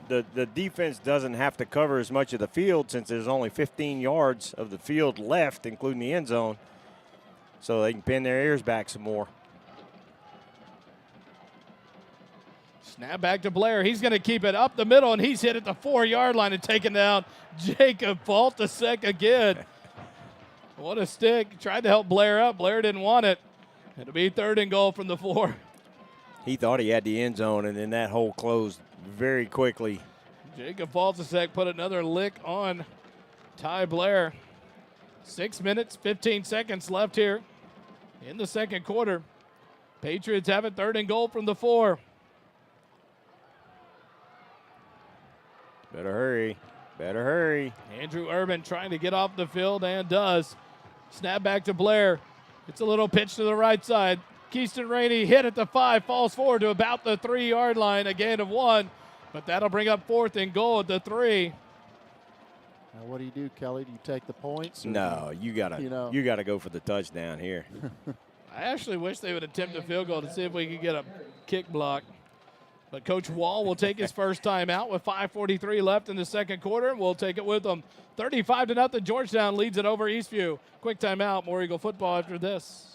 the defense doesn't have to cover as much of the field since there's only 15 yards of the field left, including the end zone, so they can pin their ears back some more. Snap back to Blair. He's going to keep it up the middle, and he's hit at the 4-yard line and taken down. Jacob Faltasek again. What a stick. Tried to help Blair up. Blair didn't want it. It'll be 3rd and goal from the 4. He thought he had the end zone, and then that hole closed very quickly. Jacob Faltasek put another lick on Ty Blair. 6 minutes, 15 seconds left here in the second quarter. Patriots have it 3rd and goal from the 4. Better hurry. Better hurry. Andrew Urban trying to get off the field and does. Snap back to Blair. It's a little pitch to the right side. Keyston Rainey hit at the 5, falls forward to about the 3-yard line, a gain of 1. But that'll bring up 4th and goal at the 3. Now, what do? Kelly? Do you take the points? No, you gotta go for the touchdown here. I actually wish they would attempt a field goal to see if we could get a kick block. But Coach Wall will take his first time out with 5:43 left in the second quarter, and we'll take it with them. 35-0, Georgetown leads it over Eastview. Quick timeout, more Eagle football after this.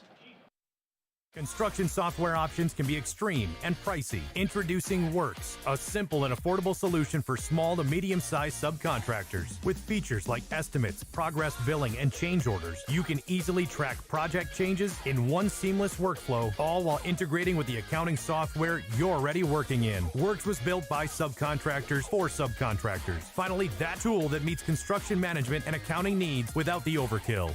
Construction software options can be extreme and pricey. Introducing Works, a simple and affordable solution for small to medium-sized subcontractors. With features like estimates, progress billing, and change orders, you can easily track project changes in one seamless workflow, all while integrating with the accounting software you're already working in. Works was built by subcontractors for subcontractors. Finally, that tool that meets construction management and accounting needs without the overkill.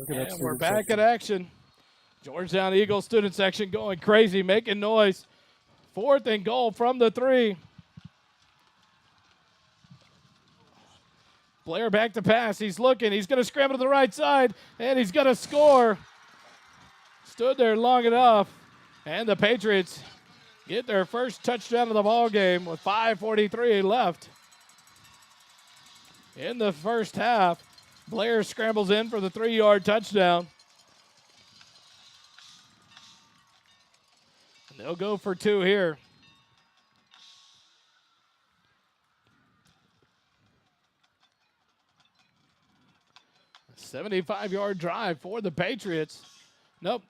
And we're back at action. Georgetown Eagles student section going crazy, making noise. 4th and goal from the 3. Blair back to pass. He's looking. He's going to scramble to the right side, and he's going to score. Stood there long enough, and the Patriots get their first touchdown of the ball game with 5:43 left in the first half. Blair scrambles in for the 3-yard touchdown. And they'll go for 2 here. A 75-yard drive for the Patriots. Nope.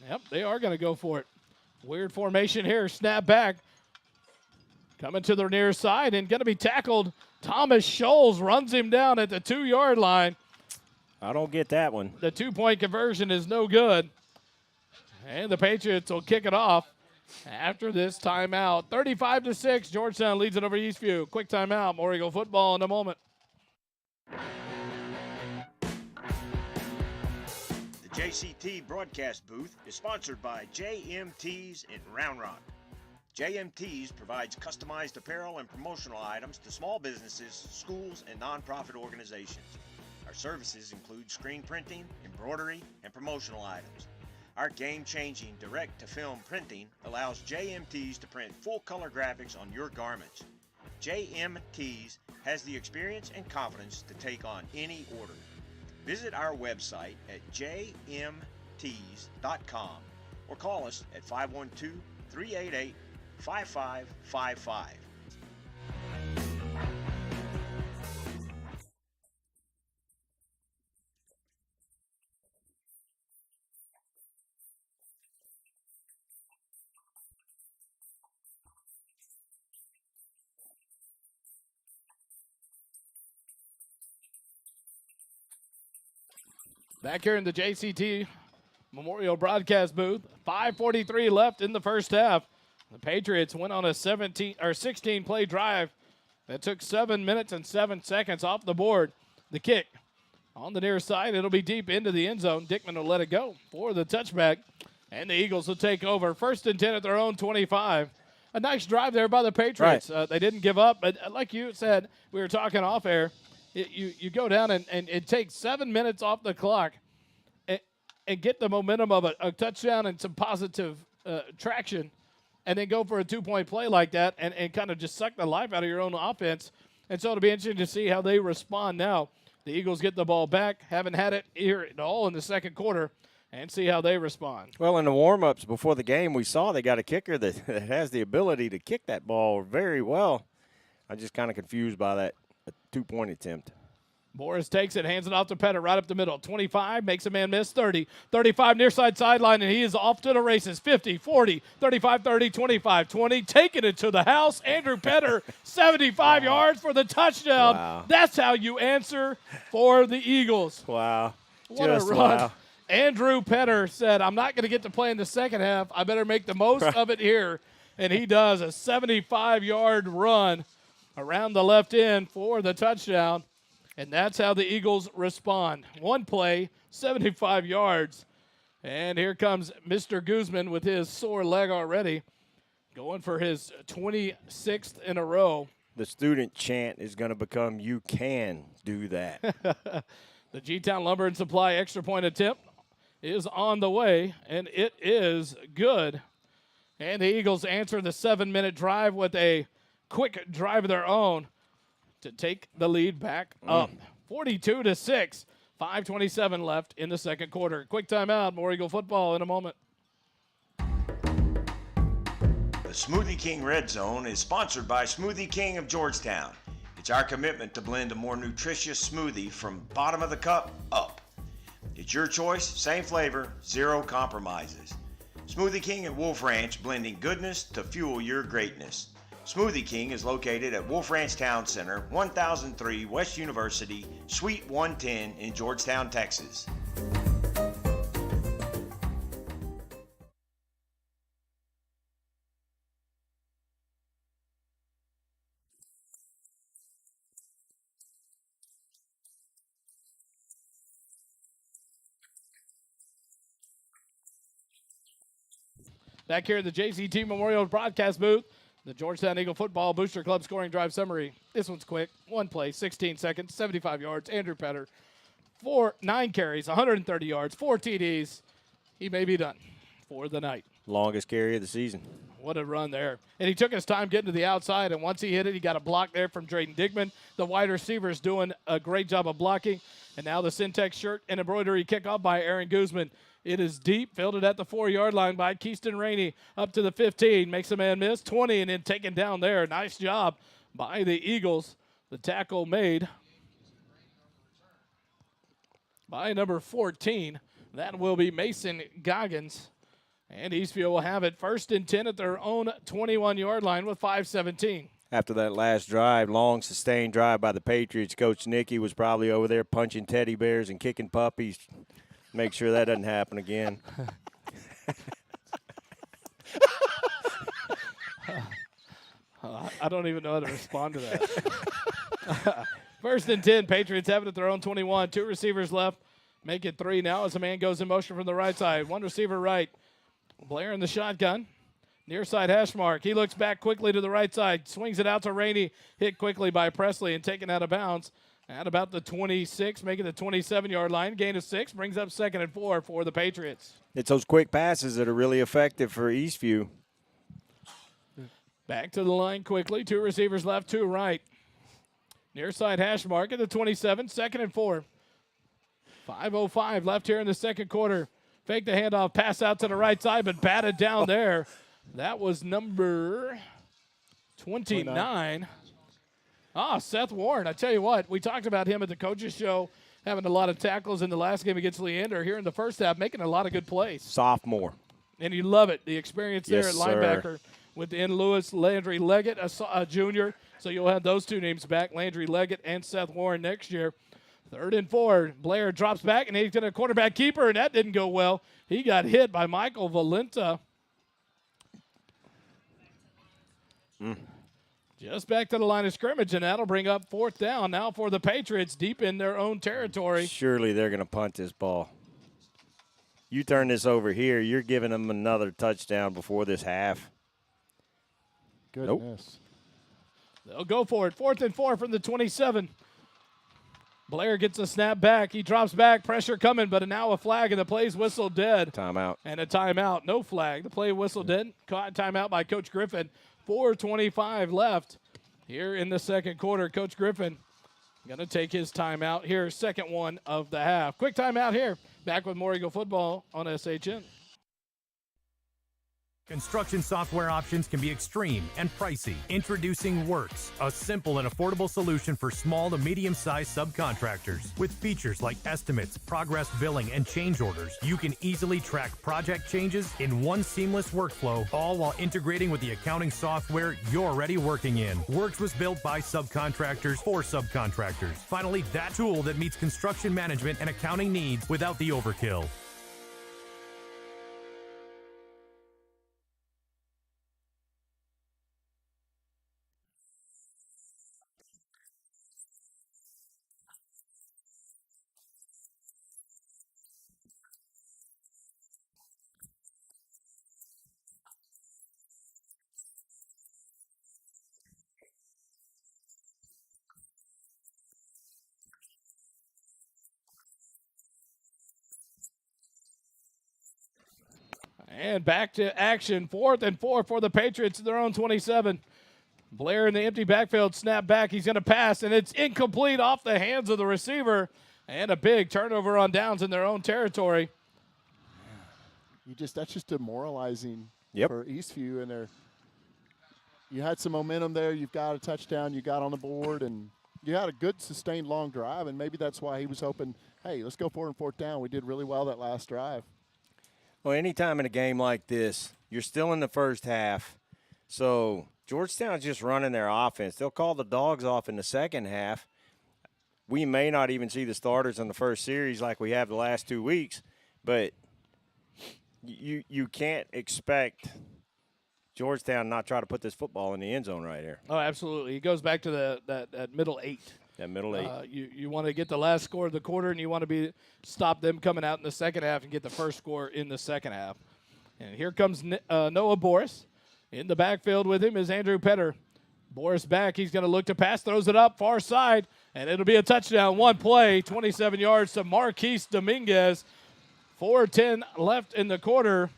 Yep, they are going to go for it. Weird formation here. Snap back. Coming to the near side and going to be tackled. Thomas Scholes runs him down at the 2-yard line. I don't get that one. The 2-point conversion is no good. And the Patriots will kick it off after this timeout. 35-6, Georgetown leads it over Eastview. Quick timeout, more Eagle football in a moment. The JCT broadcast booth is sponsored by JMT's in Round Rock. JMT's provides customized apparel and promotional items to small businesses, schools, and nonprofit organizations. Our services include screen printing, embroidery, and promotional items. Our game-changing direct-to-film printing allows JMT's to print full-color graphics on your garments. JMT's has the experience and confidence to take on any order. Visit our website at jmts.com or call us at 512-388-5555. Back here in the JCT Memorial broadcast booth, 5:43 left in the first half. The Patriots went on a 16-play drive that took 7 minutes and 7 seconds off the board. The kick on the near side, it'll be deep into the end zone. Dickman will let it go for the touchback, and the Eagles will take over. 1st and 10 at their own 25. A nice drive there by the Patriots. Right. They didn't give up, but like you said, we were talking off air, you go down and it takes 7 minutes off the clock and get the momentum of a touchdown and some positive traction, and then go for a 2-point play like that and kind of just suck the life out of your own offense. And so it'll be interesting to see how they respond now. The Eagles get the ball back, haven't had it here at all in the second quarter, and see how they respond. Well, in the warm-ups before the game, we saw they got a kicker that has the ability to kick that ball very well. I'm just kind of confused by that 2-point attempt. Morris takes it, hands it off to Pettit right up the middle. 25, makes a man miss. 30, 35 near side sideline, and he is off to the races. 50, 40, 35, 30, 25, 20. Taking it to the house. Andrew Pettit, 75 yards for the touchdown. Wow. That's how you answer for the Eagles. Wow. What Just a run. wow. Andrew Pettit said, I'm not going to get to play in the second half. I better make the most of it here. And he does a 75-yard run around the left end for the touchdown. And that's how the Eagles respond. One play, 75 yards, And here comes Mr. Guzman with his sore leg already, going for his 26th in a row. The student chant is going to become, "You can do that." The G-Town Lumber and Supply extra point attempt is on the way, and it is good. And the Eagles answer the 7-minute drive with a quick drive of their own to take the lead back up. 42-6, 5:27 left in the second quarter. Quick timeout, more Eagle football in a moment. The Smoothie King Red Zone is sponsored by Smoothie King of Georgetown. It's our commitment to blend a more nutritious smoothie from bottom of the cup up. It's your choice, same flavor, zero compromises. Smoothie King at Wolf Ranch, blending goodness to fuel your greatness. Smoothie King is located at Wolf Ranch Town Center, 1003 West University, Suite 110 in Georgetown, Texas. Back here at the JCT Memorial Broadcast booth, the Georgetown Eagle Football Booster Club scoring drive summary. This one's quick. One play, 16 seconds, 75 yards. Andrew Petter, 9 carries, 130 yards, 4 TDs. He may be done for the night. Longest carry of the season. What a run there. And he took his time getting to the outside, and once he hit it, he got a block there from Drayden Digman. The wide receiver is doing a great job of blocking. And now the Syntex shirt and embroidery kickoff by Aaron Guzman. It is deep, fielded at the 4-yard line by Keyston Rainey up to the 15. Makes a man miss, 20, and then taken down there. Nice job by the Eagles. The tackle made by number 14. That will be Mason Goggins. And Eastview will have it 1st and 10 at their own 21-yard line with 5:17. After that last drive, long sustained drive by the Patriots, Coach Nicky was probably over there punching teddy bears and kicking puppies. Make sure that doesn't happen again. I don't even know how to respond to that. 1st and 10, Patriots have it at their own 21. 2 receivers left. Make it 3 now as a man goes in motion from the right side. 1 receiver right. Blair in the shotgun. Near side hash mark. He looks back quickly to the right side. Swings it out to Rainey. Hit quickly by Presley and taken out of bounds. At about the 26, making the 27-yard line. Gain of 6, brings up 2nd and 4 for the Patriots. It's those quick passes that are really effective for Eastview. Back to the line quickly. 2 receivers left, 2 right. Near side hash mark at the 27, 2nd and 4. 5:05 left here in the second quarter. Fake the handoff, pass out to the right side, but batted down there. That was number 29. Seth Warren. I tell you what, we talked about him at the coaches show, having a lot of tackles in the last game against Leander. Here in the first half, making a lot of good plays. Sophomore. And you love it, the experience there Yes, at linebacker sir. with N. Lewis, Landry Leggett, a junior. So you'll have those 2 names back, Landry Leggett and Seth Warren next year. 3rd and 4. Blair drops back, and he's going to quarterback keeper, and that didn't go well. He got hit by Michael Valenta. Just back to the line of scrimmage, and that'll bring up 4th down now for the Patriots deep in their own territory. Surely they're going to punt this ball. You turn this over here, you're giving them another touchdown before this half. Goodness. They'll go for it. 4th and 4 from the 27. Blair gets a snap back. He drops back. Pressure coming, but now a flag, and the play's whistled dead. Timeout. And a timeout. No flag. The play whistled dead. Caught timeout by Coach Griffin. 4:25 left here in the second quarter. Coach Griffin going to take his timeout here. Second one of the half. Quick timeout here. Back with more Eagle football on SHN. Construction software options can be extreme and pricey. Introducing Works, a simple and affordable solution for small to medium-sized subcontractors. With features like estimates, progress billing, and change orders, you can easily track project changes in one seamless workflow, all while integrating with the accounting software you're already working in. Works was built by subcontractors for subcontractors. Finally, that tool that meets construction management and accounting needs without the overkill. And back to action. 4th and 4 for the Patriots at their own 27. Blair in the empty backfield, snap back. He's going to pass, and it's incomplete off the hands of the receiver. And a big turnover on downs in their own territory. That's just demoralizing Yep. for Eastview. And you had some momentum there. You've got a touchdown. You got on the board, and you had a good sustained long drive. And maybe that's why he was hoping, hey, let's go 4 and 4th down. We did really well that last drive. Well, anytime in a game like this, you're still in the first half. So Georgetown's just running their offense. They'll call the dogs off in the second half. We may not even see the starters in the first series like we have the last 2 weeks, but you can't expect Georgetown not try to put this football in the end zone right here. Oh, absolutely. It goes back to that middle 8. That middle 8. You want to get the last score of the quarter, and you want to stop them coming out in the second half and get the first score in the second half. And here comes Noah Boris. In the backfield with him is Andrew Petter. Boris back. He's going to look to pass, throws it up, far side, and it'll be a touchdown. One play, 27 yards to Marquise Dominguez. 4:10 left in the quarter,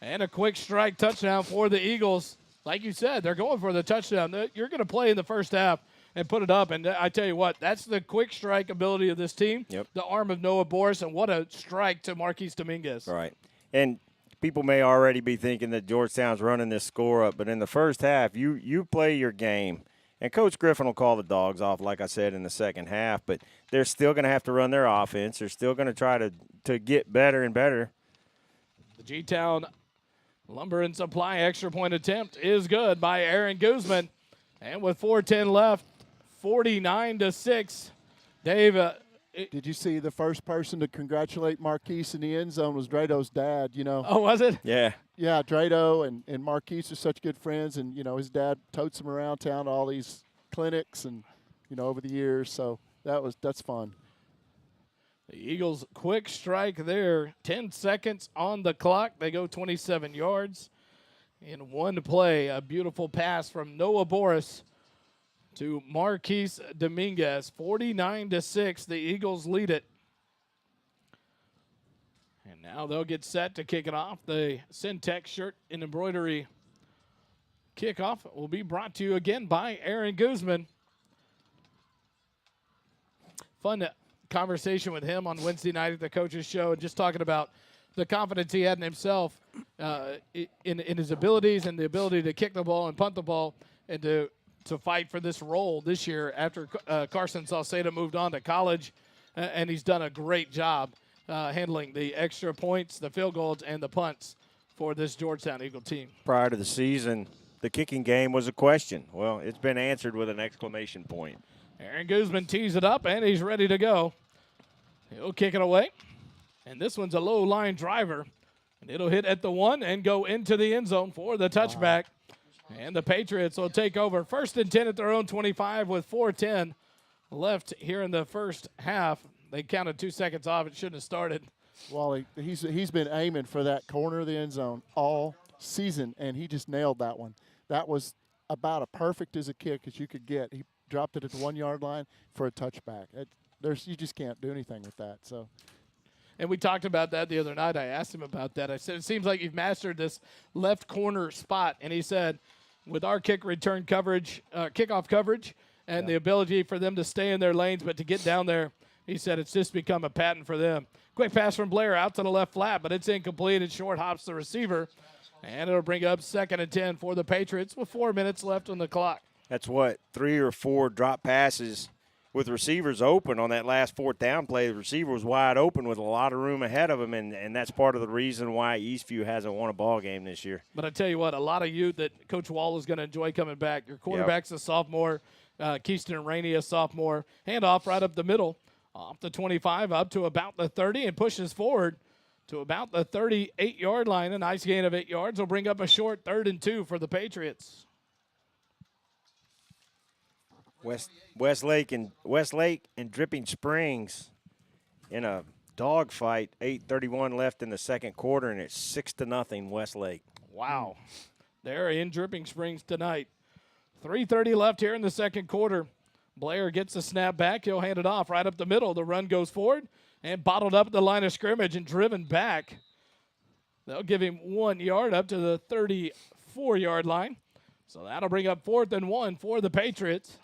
and a quick strike touchdown for the Eagles. Like you said, they're going for the touchdown. You're going to play in the first half and put it up, and I tell you what, that's the quick strike ability of this team. Yep. The arm of Noah Boris, and what a strike to Marquise Dominguez. Right. And people may already be thinking that Georgetown's running this score up, but in the first half, you play your game. And Coach Griffin will call the dogs off, like I said, in the second half, but they're still going to have to run their offense. They're still going to try to get better and better. The G-Town Lumber and Supply extra point attempt is good by Aaron Guzman. And with 4:10 left, 49-6. Dave, Did you see the first person to congratulate Marquise in the end zone was Drado's dad, Oh, was it? Yeah. Yeah, Drado and Marquise are such good friends, and, his dad totes him around town to all these clinics and, over the years. So that's fun. The Eagles quick strike there. 10 seconds on the clock. They go 27 yards. In one play, a beautiful pass from Noah Boris to Marquise Dominguez. 49-6, the Eagles lead it. And now they'll get set to kick it off. The Syntex shirt and embroidery kickoff will be brought to you again by Aaron Guzman. Fun conversation with him on Wednesday night at the coaches show, and just talking about the confidence he had in himself, in his abilities and the ability to kick the ball and punt the ball and to fight for this role this year after Carson Salceda moved on to college, and he's done a great job handling the extra points, the field goals, and the punts for this Georgetown Eagle team. Prior to the season, the kicking game was a question. Well, it's been answered with an exclamation point. Aaron Guzman tees it up, and he's ready to go. He'll kick it away, and this one's a low line driver, and it'll hit at the 1 and go into the end zone for the touchback. And the Patriots will take over 1st and 10 at their own 25 with 4:10 left here in the first half. They counted 2 seconds off. It shouldn't have started. Well, he's been aiming for that corner of the end zone all season, and he just nailed that one. That was about as perfect as a kick as you could get. He dropped it at the 1 yard line for a touchback. You just can't do anything with that. So. And we talked about that the other night. I asked him about that. I said, it seems like you've mastered this left corner spot. And he said, with our kick return coverage, kickoff coverage, and the ability for them to stay in their lanes but to get down there, he said it's just become a pattern for them. Quick pass from Blair out to the left flat, but it's incomplete. It short hops the receiver, and it'll bring up 2nd and 10 for the Patriots with 4 minutes left on the clock. That's 3 or 4 drop passes with receivers open on that last 4th down play. The receiver was wide open with a lot of room ahead of him, and that's part of the reason why Eastview hasn't won a ball game this year. But I tell you what, a lot of youth that Coach Wall is going to enjoy coming back. Your quarterback's a sophomore, Keyston Rainey a sophomore. Handoff right up the middle, off the 25 up to about the 30 and pushes forward to about the 38-yard line. A nice gain of 8 yards will bring up a short 3rd and 2 for the Patriots. Westlake and Dripping Springs in a dogfight. 8:31 left in the second quarter, and it's 6-0 Westlake. Wow. They're in Dripping Springs tonight. 3:30 left here in the second quarter. Blair gets the snap back. He'll hand it off right up the middle. The run goes forward and bottled up at the line of scrimmage and driven back They'll give him 1 yard up to the 34-yard line. So that'll bring up 4th and 1 for the Patriots.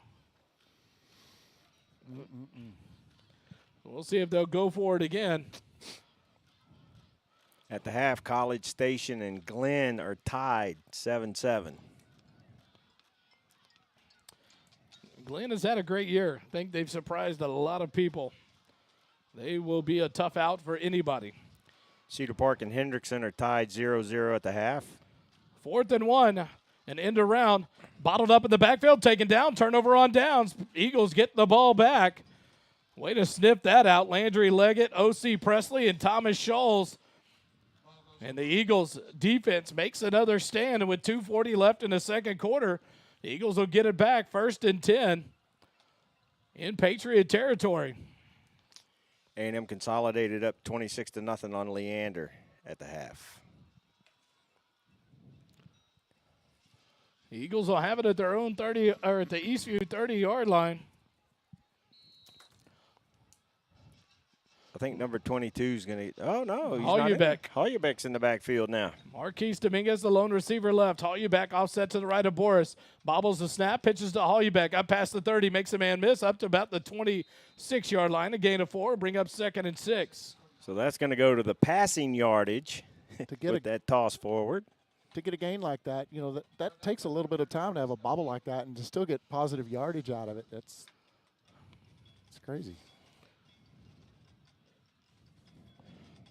We'll see if they'll go for it again. At the half, College Station and Glenn are tied 7-7. Glenn has had a great year. I think they've surprised a lot of people. They will be a tough out for anybody. Cedar Park and Hendrickson are tied 0-0 at the half. 4th and 1, an end around, bottled up in the backfield, taken down, turnover on downs. Eagles get the ball back. Way to sniff that out. Landry Leggett, O.C. Presley, and Thomas Scholes. And the Eagles defense makes another stand, and with 2:40 left in the second quarter, the Eagles will get it back 1st and 10 in Patriot territory. A&M consolidated up 26-0 on Leander at the half. The Eagles will have it at their own 30, or at the Eastview 30-yard line. I think number 22 is going to. Oh no, he's Holubeck. Holubeck's in the backfield now. Marquise Dominguez, the lone receiver left. Holubeck offset to the right of Boris. Bobbles the snap, pitches to Holubeck. Up past the 30, makes a man miss. Up to about the 26-yard line. A gain of 4, bring up 2nd and 6. So that's going to go to the passing yardage To get with that toss forward. To get a gain like that, you know, that takes a little bit of time to have a bobble like that and to still get positive yardage out of it. It's crazy.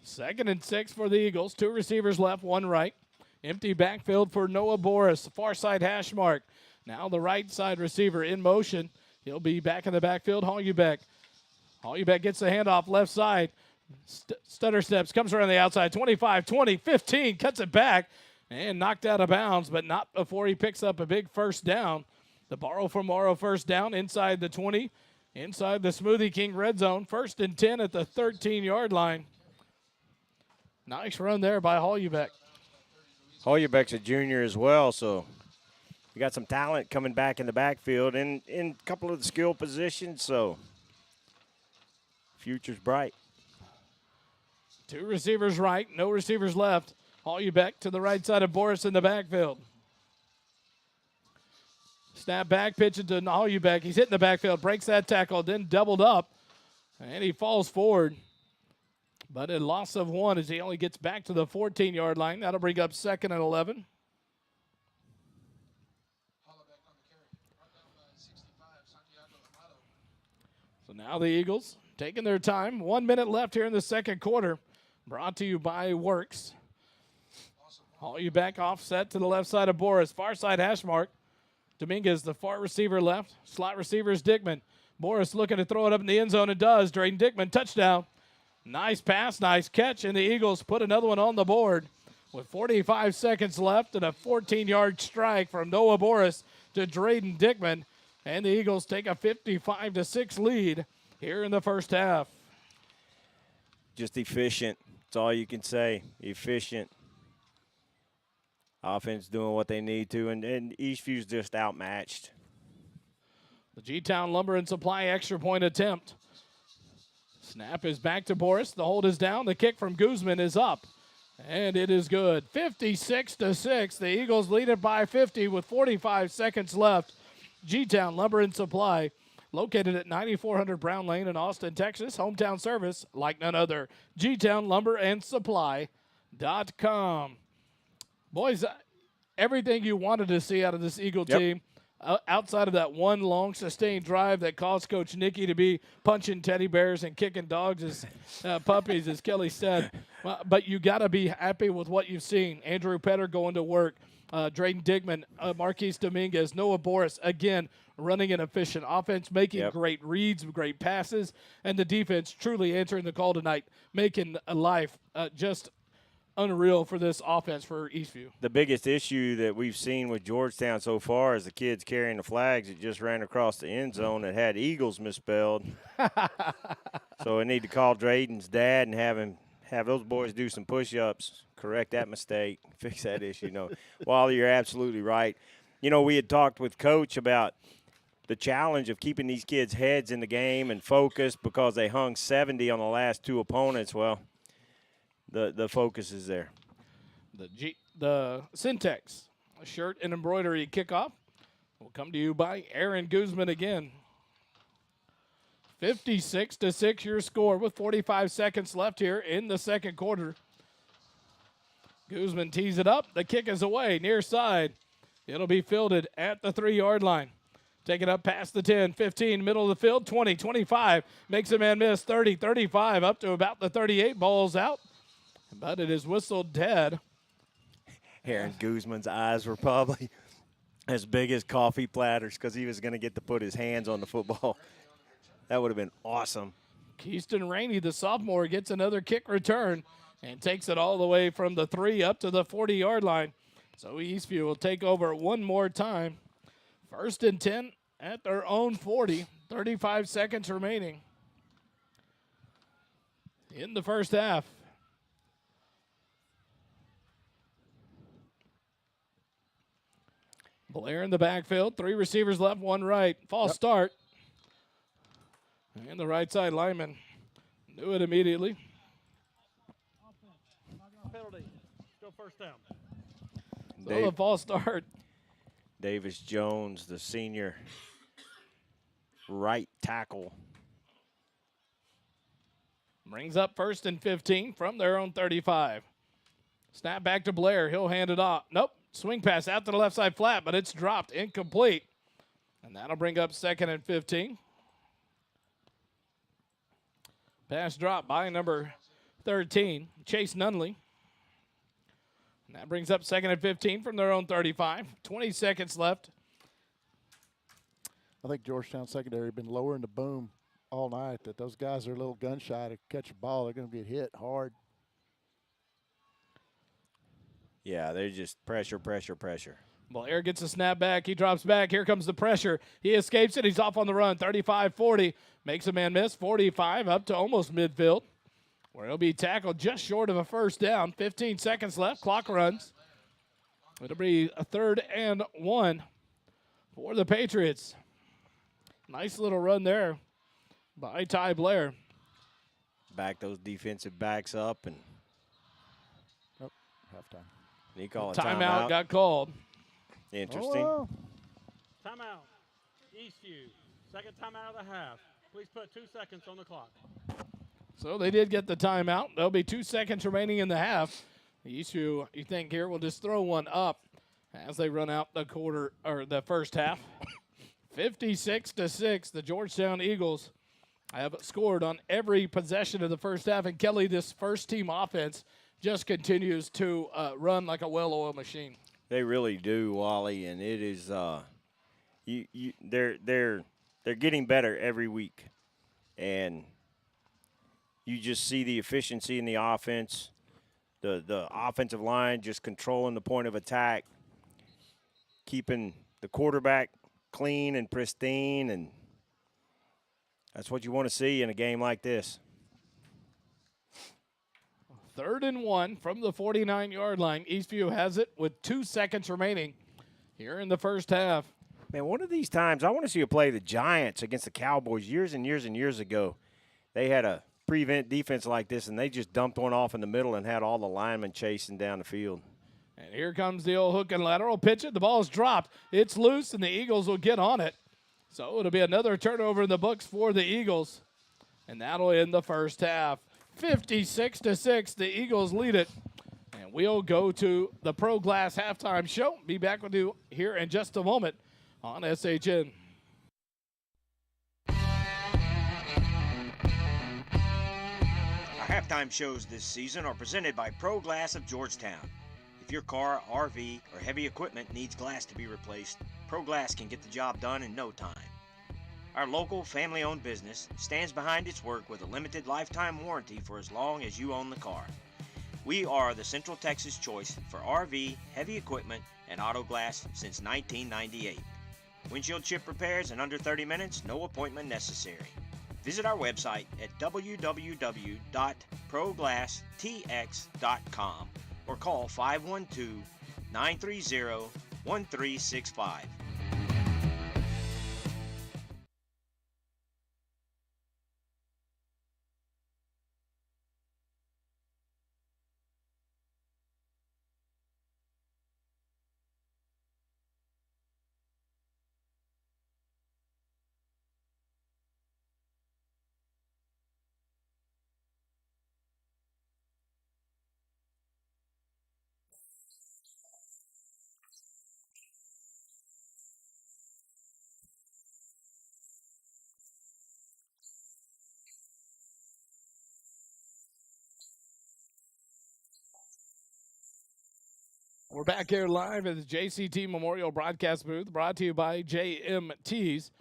2nd and 6 for the Eagles. 2 receivers left, 1 right. Empty backfield for Noah Boris. Far side hash mark. Now the right side receiver in motion. He'll be back in the backfield. Holubeck. Holubeck gets the handoff left side. Stutter steps, comes around the outside. 25, 20, 15, cuts it back and knocked out of bounds, but not before he picks up a big first down. The borrow from Morrow first down inside the 20, inside the Smoothie King red zone. 1st and 10 at the 13-yard line. Nice run there by Holubeck. Holubeck's a junior as well, so you got some talent coming back in the backfield and in a couple of the skill positions, so future's bright. 2 receivers right, no receivers left. Holubeck to the right side of Boris in the backfield. Snap back, pitch it to Holubeck. He's hitting the backfield, breaks that tackle, then doubled up, and he falls forward. But a loss of 1 as he only gets back to the 14-yard line. That'll bring up 2nd and 11. So now the Eagles taking their time. 1 minute left here in the second quarter. Brought to you by Works. Holubeck offset to the left side of Boris. Far side hash mark. Dominguez, the far receiver left. Slot receiver is Dickman. Boris looking to throw it up in the end zone. It does. Drayden Dickman, touchdown. Nice pass, nice catch, and the Eagles put another one on the board with 45 seconds left and a 14-yard strike from Noah Boris to Drayden Dickman, and the Eagles take a 55-6 lead here in the first half. Just efficient. That's all you can say. Efficient. Offense doing what they need to, and Eastview's just outmatched. The G-Town Lumber and Supply extra point attempt. Snap is back to Boris. The hold is down. The kick from Guzman is up. And it is good. 56-6. The Eagles lead it by 50 with 45 seconds left. G-Town Lumber and Supply, located at 9400 Brown Lane in Austin, Texas. Hometown service like none other. G-Town Lumber and Supply.com. Boys, everything you wanted to see out of this Eagle team. Outside of that one long sustained drive that caused Coach Nicky to be punching teddy bears and kicking dogs as puppies, as Kelly said. But you got to be happy with what you've seen. Andrew Petter going to work. Drayden Dickman, Marquise Dominguez, Noah Boris, again, running an efficient offense, making great reads, great passes, and the defense truly answering the call tonight, making life just unreal for this offense for Eastview. The biggest issue that we've seen with Georgetown so far is the kids carrying the flags that just ran across the end zone that had Eagles misspelled. So I need to call Drayden's dad and have those boys do some push-ups, correct that mistake, fix that issue. No, Wally, you're absolutely right. You know, we had talked with Coach about the challenge of keeping these kids' heads in the game and focused because they hung 70 on the last 2 opponents. Well, the focus is there. The Syntex shirt and embroidery kickoff will come to you by Aaron Guzman again. 56-6 your score with 45 seconds left here in the second quarter. Guzman tees it up. The kick is away, near side. It'll be fielded at the 3-yard line. Take it up past the 10, 15, middle of the field, 20, 25. Makes a man miss, 30, 35, up to about the 38. Ball's out, but it is whistled dead. Aaron Guzman's eyes were probably as big as coffee platters because he was going to get to put his hands on the football. That would have been awesome. Keyston Rainey, the sophomore, gets another kick return and takes it all the way from the 3 up to the 40-yard line. So Eastview will take over one more time. 1st and 10 at their own 40. 35 seconds remaining in the first half. Blair in the backfield. 3 receivers left, 1 right. False start. And the right side lineman knew it immediately. Penalty. Go first down. So the false start. Davis Jones, the senior right tackle. Brings up 1st and 15 from their own 35. Snap back to Blair. He'll hand it off. Nope. Swing pass out to the left side flat, but it's dropped. Incomplete. And that'll bring up 2nd and 15. Pass drop by number 13, Chase Nunley. And that brings up 2nd and 15 from their own 35. 20 seconds left. I think Georgetown secondary has been lowering the boom all night, that those guys are a little gun shy to catch a ball. They're going to get hit hard. Yeah, they're just pressure. Blair gets a snap back. He drops back. Here comes the pressure. He escapes it. He's off on the run. 35-40. Makes a man miss. 45 up to almost midfield, where he'll be tackled just short of a first down. 15 seconds left. Clock runs. It'll be a 3rd and 1 for the Patriots. Nice little run there by Ty Blair. Back those defensive backs up, and Halftime. he called a Timeout got called. Interesting. Oh, Timeout. Eastview. Second timeout of the half. Please put 2 seconds on the clock. So they did get the timeout. There'll be 2 seconds remaining in the half. Eastview, you think here, will just throw one up as they run out the quarter or the first half. 56-6, the Georgetown Eagles have scored on every possession of the first half. And Kelly, this first team offense just continues to run like a well-oiled machine. They really do, Wally, and it is they're getting better every week, and you just see the efficiency in the offense, the offensive line just controlling the point of attack, keeping the quarterback clean and pristine, and that's what you want to see in a game like this. 3rd and 1 from the 49-yard line. Eastview has it with 2 seconds remaining here in the first half. Man, one of these times, I want to see you play the Giants against the Cowboys years and years and years ago. They had a prevent defense like this, and they just dumped one off in the middle and had all the linemen chasing down the field. And here comes the old hook and lateral. Pitch it. The ball's dropped. It's loose, and the Eagles will get on it. So it'll be another turnover in the books for the Eagles. And that'll end the first half. 56-6, the Eagles lead it. And we'll go to the Pro Glass halftime show. Be back with you here in just a moment on SHN. Our halftime shows this season are presented by Pro Glass of Georgetown. If your car, RV, or heavy equipment needs glass to be replaced, Pro Glass can get the job done in no time. Our local family-owned business stands behind its work with a limited lifetime warranty for as long as you own the car. We are the Central Texas choice for RV, heavy equipment, and auto glass since 1998. Windshield chip repairs in under 30 minutes, no appointment necessary. Visit our website at www.proglasstx.com or call 512-930-1365. We're back here live at the JCT Memorial Broadcast Booth, brought to you by JMTs.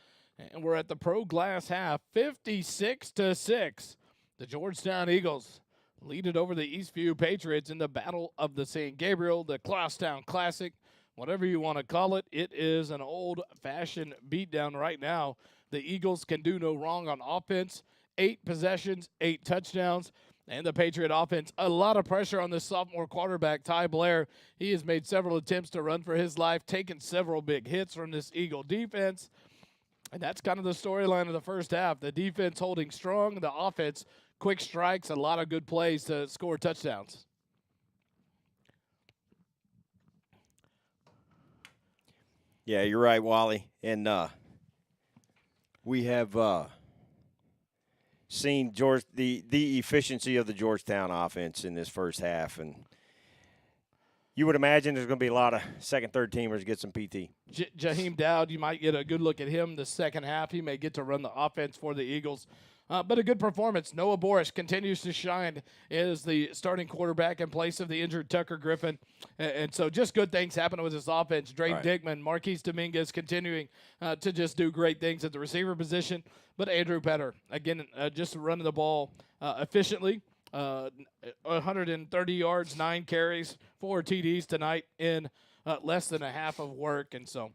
And we're at the Pro Glass half, 56-6. The Georgetown Eagles lead it over the Eastview Patriots in the Battle of the St. Gabriel, the Crosstown Classic, whatever you want to call it. It is an old-fashioned beatdown right now. The Eagles can do no wrong on offense. 8 possessions, 8 touchdowns. And the Patriot offense, a lot of pressure on the sophomore quarterback, Ty Blair. He has made several attempts to run for his life, taken several big hits from this Eagle defense. And that's kind of the storyline of the first half. The defense holding strong, the offense, quick strikes, a lot of good plays to score touchdowns. Yeah, you're right, Wally. And we have seen the efficiency of the Georgetown offense in this first half, and you would imagine there's going to be a lot of second, third teamers get some PT. Jaheim Dowd, you might get a good look at him the second half. He may get to run the offense for the Eagles. But a good performance. Noah Borish continues to shine as the starting quarterback in place of the injured Tucker Griffin. And so just good things happen with his offense. Dre Dickman, Marquise Dominguez continuing to just do great things at the receiver position. But Andrew Petter, again, just running the ball efficiently. 130 yards, 9 carries, 4 TDs tonight in less than a half of work. And so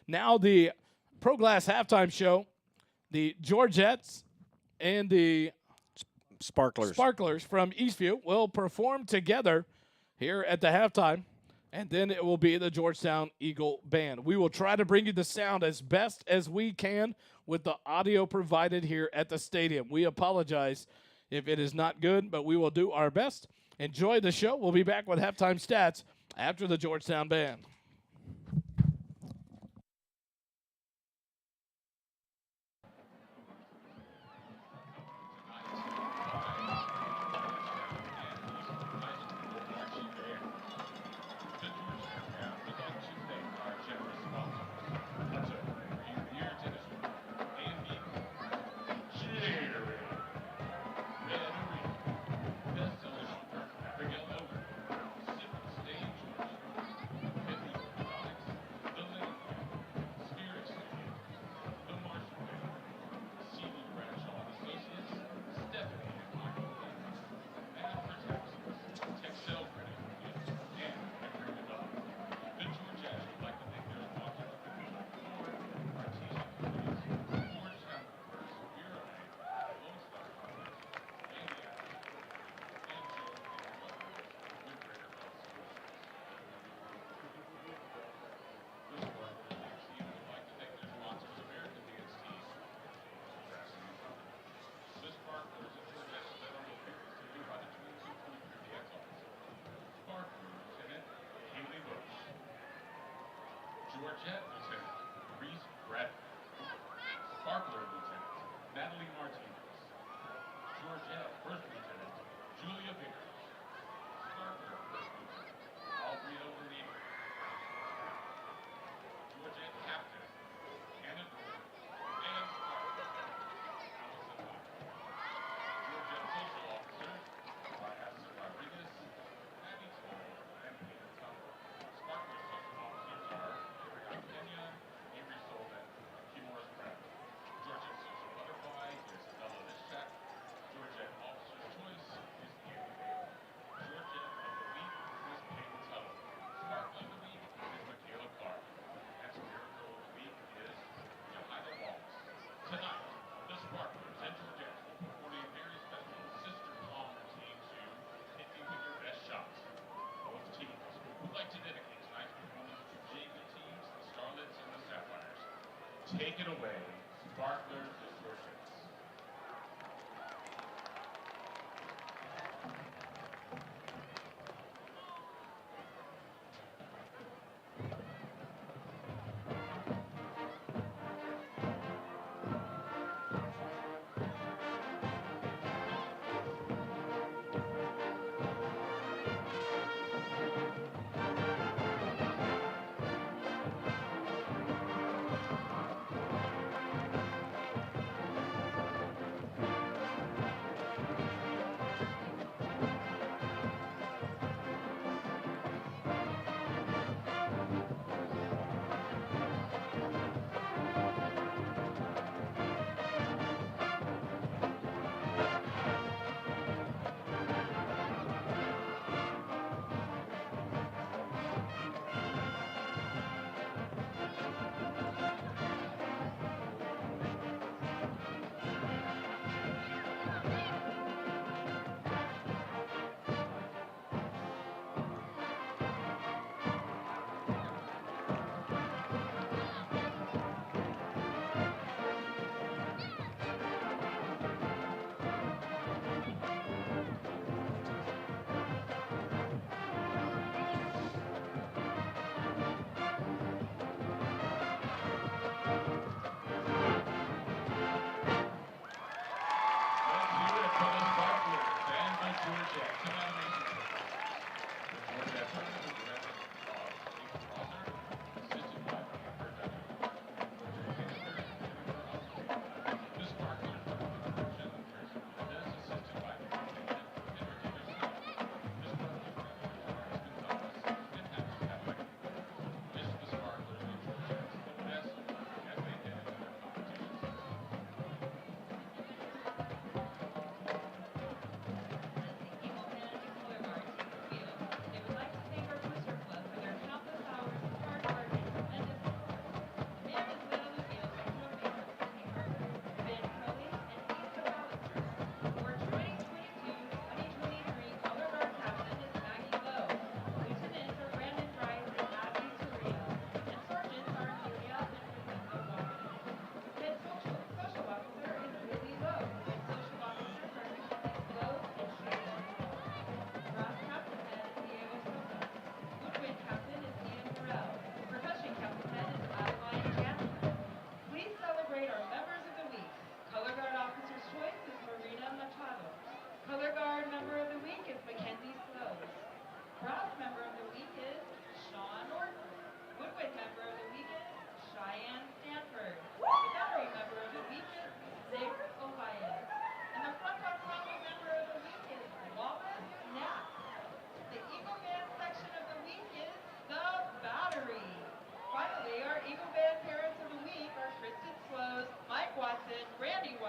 now the Pro Glass halftime show, the Georgettes and the Sparklers from Eastview will perform together here at the halftime, and then it will be the Georgetown Eagle Band. We will try to bring you the sound as best as we can with the audio provided here at the stadium. We apologize if it is not good, but we will do our best. Enjoy the show. We'll be back with halftime stats after the Georgetown Band. Georgette Lieutenant Reese Bradford. Sparkler Lieutenant Natalie Martinez. Georgette First Lieutenant Julia Vickers. Sparkler First Lieutenant Aubrey O'Neill. Georgette Captain Hannah Dorn and Sparkler Allison Locke. Georgette Social Officer Ryassa Rodriguez, Abby Toll, and Peter Tuttle. Sparkler Social Officers are Kenya, Avery Solvent, Kimora Pratt. Georgette Social Butterfly is Bella Lishak. Georgette Officer's Choice is Andy Bailey. Georgette of the Week is Peyton Tuttle. Sparkler of the Week is Michaela Clark. And Spirit Girl of the Week is Johanna Wallace. Tonight, the Sparklers and Georgette will perform a very special sister song routine to Hit Me With Your Best Shots. Both teams would like to dedicate tonight's performance to JV teams, the Starlets and the Sapphires. Take it away, Sparklers and Georgettes.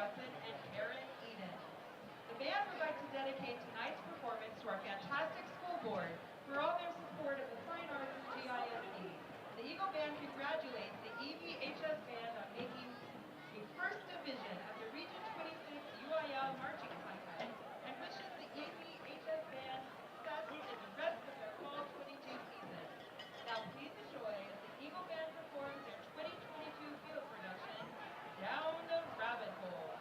Wesson and Karen Eden. The band would like to dedicate tonight's performance to our fantastic school board for all their support of the fine arts of GISD. The Eagle Band congratulates the EVHS Band on making a first division of the Region 26 UIL Marching Contest and wishes the EVHS Band success in the rest of their Fall 22 season. Now please enjoy as the Eagle Band performs their 2022 field production, Down the Rabbit Hole.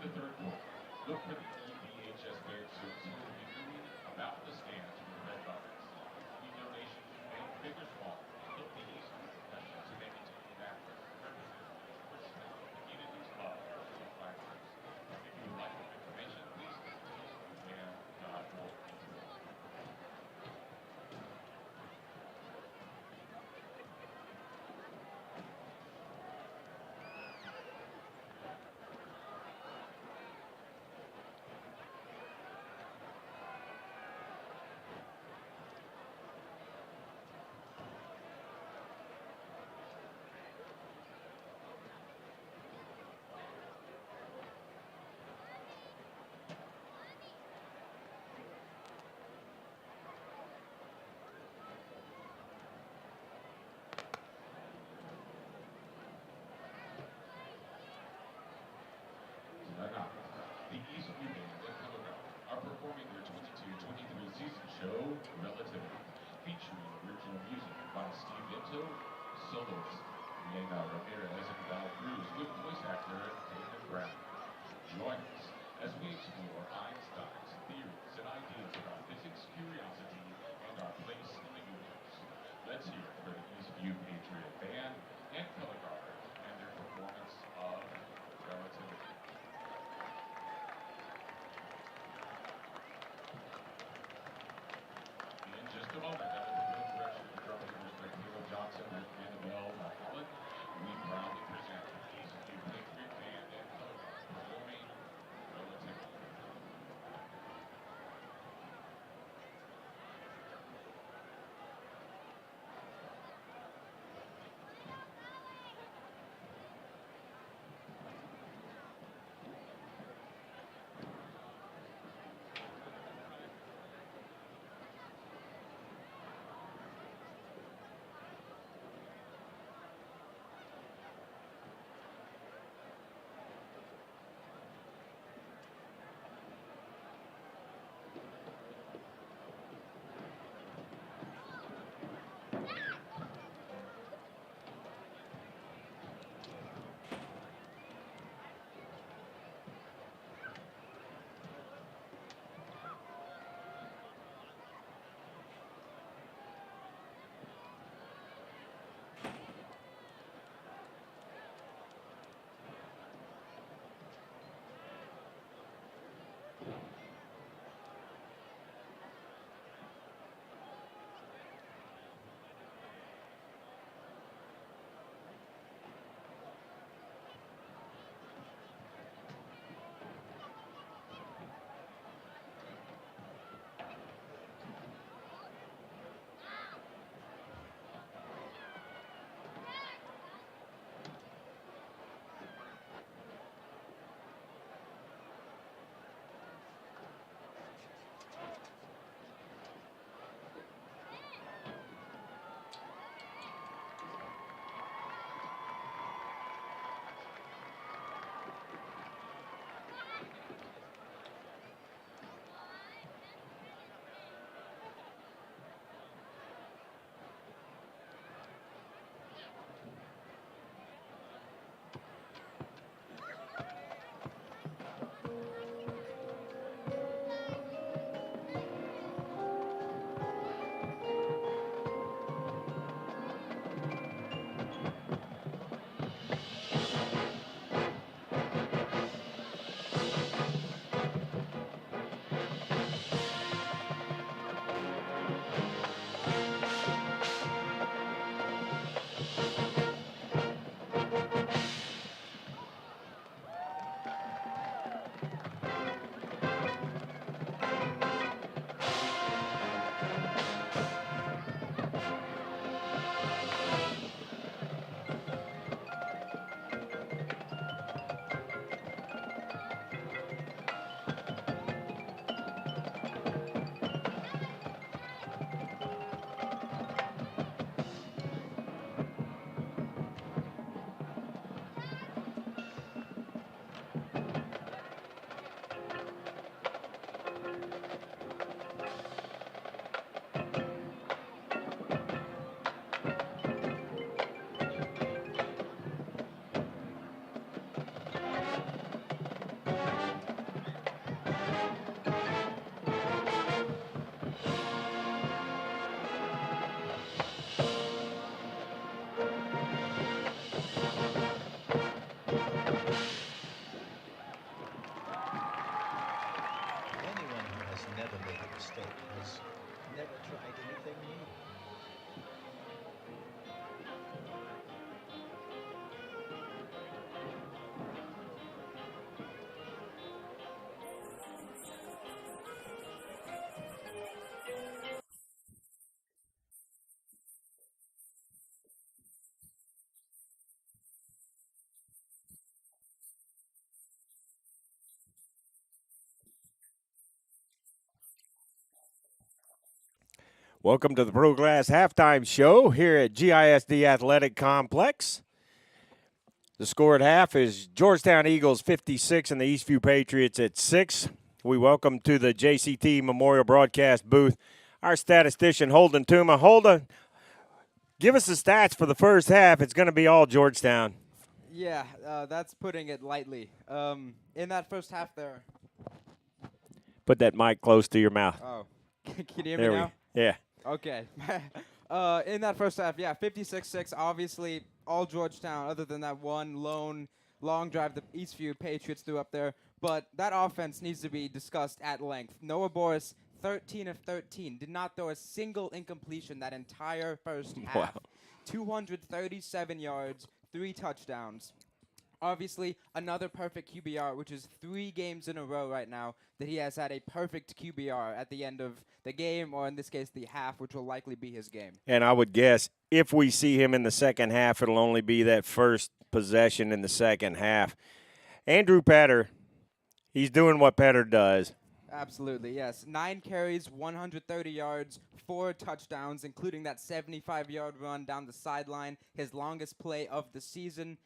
the third quarter. Look for the EBHS band soon to be moving about the stands with the red buttons. We donations made big or small. Help the East professionals to make it to the back Crosstown Communities Club for Flagships. If you would like more information, please visit band.org. The Eastview Band and Birkelbach are performing their 22-23 season show, Relativity, featuring original music by Steve Vento, soloist Elena Ramirez, and Val Cruz, with voice actor David Brown. Join us as we explore Einstein's theories and ideas about physics, curiosity, and our place in the universe. Let's hear it for the Eastview Patriot Band and Birkelbach and their performance of Relativity. In just a moment, under the field direction of drum majors like Caleb Johnson and Annabelle Mulholland, we proudly present the Eastview Patriot Band and Birkelbach performing Relativity. never made a mistake, has never tried anything new. Welcome to the Pro Glass Halftime Show here at GISD Athletic Complex. The score at half is Georgetown Eagles 56 and the Eastview Patriots at 6. We welcome to the JCT Memorial Broadcast booth our statistician Holden Tuma. Holden, give us the stats for the first half. It's going to be all Georgetown. Yeah, that's putting it lightly. In that first half there. Put that mic close to your mouth. Oh, can you hear There me now? Yeah. Okay. In that first half, yeah, 56-6, obviously all Georgetown other than that one lone long drive the Eastview Patriots threw up there. But that offense needs to be discussed at length. Noah Boris, 13 of 13, did not throw a single incompletion that entire first half. Wow. 237 yards, 3 touchdowns. Obviously, another perfect QBR, which is 3 games in a row right now that he has had a perfect QBR at the end of the game, or in this case, the half, which will likely be his game. And I would guess if we see him in the second half, it'll only be that first possession in the second half. Andrew Petter, he's doing what Petter does. Absolutely, yes. 9 carries, 130 yards, 4 touchdowns, including that 75-yard run down the sideline, his longest play of the season.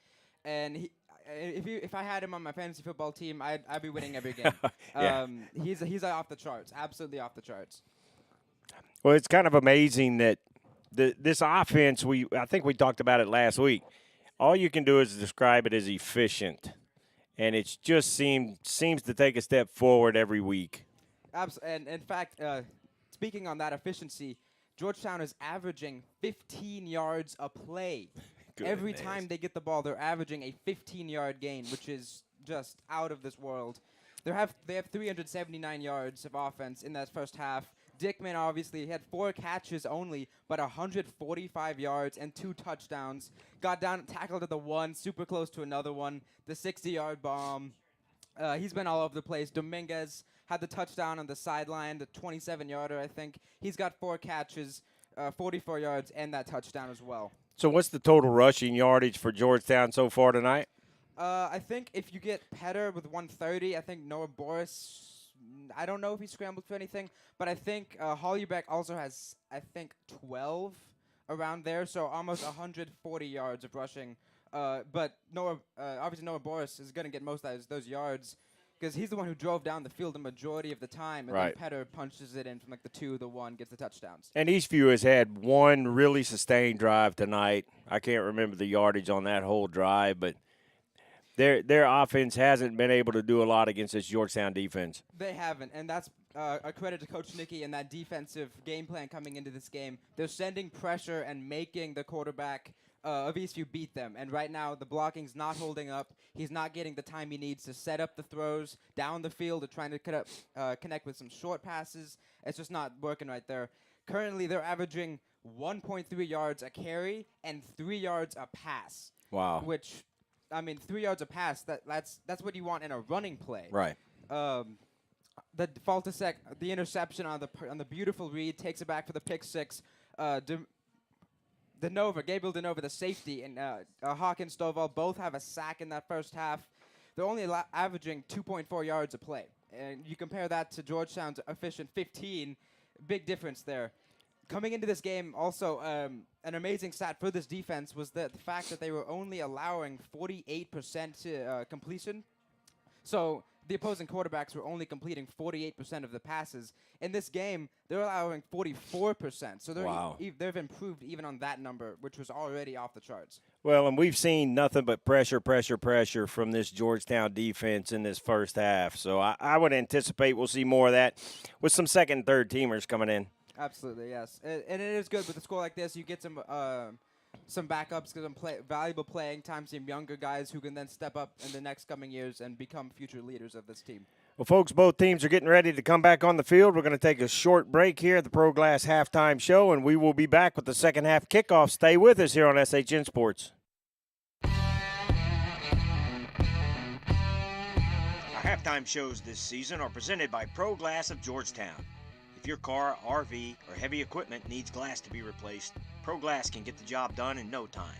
And if I had him on my fantasy football team, I'd be winning every game. Yeah. He's off the charts, absolutely off the charts. Well, it's kind of amazing that this offense, I think we talked about it last week. All you can do is describe it as efficient, and it just seems to take a step forward every week. And in fact, speaking on that efficiency, Georgetown is averaging 15 yards a play. Every time they get the ball, they're averaging a 15-yard gain, which is just out of this world. They have 379 yards of offense in that first half. Dickman obviously had 4 catches only, but 145 yards and 2 touchdowns. Got down, tackled at the 1, super close to another one. The 60-yard bomb. He's been all over the place. Dominguez had the touchdown on the sideline, the 27-yarder, I think. He's got 4 catches, 44 yards, and that touchdown as well. So what's the total rushing yardage for Georgetown so far tonight? I think if you get Petter with 130, I think Noah Boris, I don't know if he scrambled for anything, but I think Hollybeck also has, 12 around there, so almost 140 yards of rushing. But obviously Noah Boris is going to get most of those yards because he's the one who drove down the field the majority of the time, and then Petter punches it in from the 2, the 1, gets the touchdowns. And Eastview has had one really sustained drive tonight. I can't remember the yardage on that whole drive, but their offense hasn't been able to do a lot against this Georgetown defense. They haven't, and that's a credit to Coach Nicky and that defensive game plan coming into this game. They're sending pressure and making the quarterback of Eastview beat them. And right now, the blocking's not holding up. He's not getting the time he needs to set up the throws down the field or trying to connect with some short passes. It's just not working right there. Currently, they're averaging 1.3 yards a carry and 3 yards a pass. Wow. Which, 3 yards a pass, that's what you want in a running play. Right. The the interception on the beautiful read takes it back for the pick 6. Gabriel Denova, the safety, and Hawkins Stovall both have a sack in that first half. They're only averaging 2.4 yards a play. And you compare that to Georgetown's efficient 15, big difference there. Coming into this game, also, an amazing stat for this defense was the fact that they were only allowing 48% to completion. So the opposing quarterbacks were only completing 48% of the passes. In this game, they're allowing 44%. So they've improved even on that number, which was already off the charts. Well, and we've seen nothing but pressure from this Georgetown defense in this first half. So I would anticipate we'll see more of that with some second and third teamers coming in. Absolutely, yes. And it is good with a score like this. You get some backups, get some valuable playing time, some younger guys who can then step up in the next coming years and become future leaders of this team. Well, folks, both teams are getting ready to come back on the field. We're going to take a short break here at the Pro Glass halftime show, and we will be back with the second half kickoff. Stay with us here on SHN Sports. Our halftime shows this season are presented by Pro Glass of Georgetown. If your car, RV, or heavy equipment needs glass to be replaced, Pro Glass can get the job done in no time.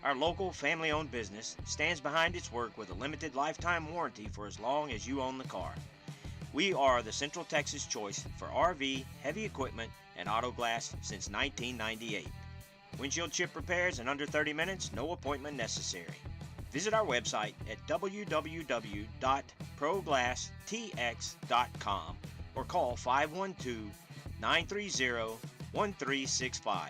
Our local, family-owned business stands behind its work with a limited lifetime warranty for as long as you own the car. We are the Central Texas choice for RV, heavy equipment, and auto glass since 1998. Windshield chip repairs in under 30 minutes, no appointment necessary. Visit our website at www.proglasstx.com or call 512-930-1365.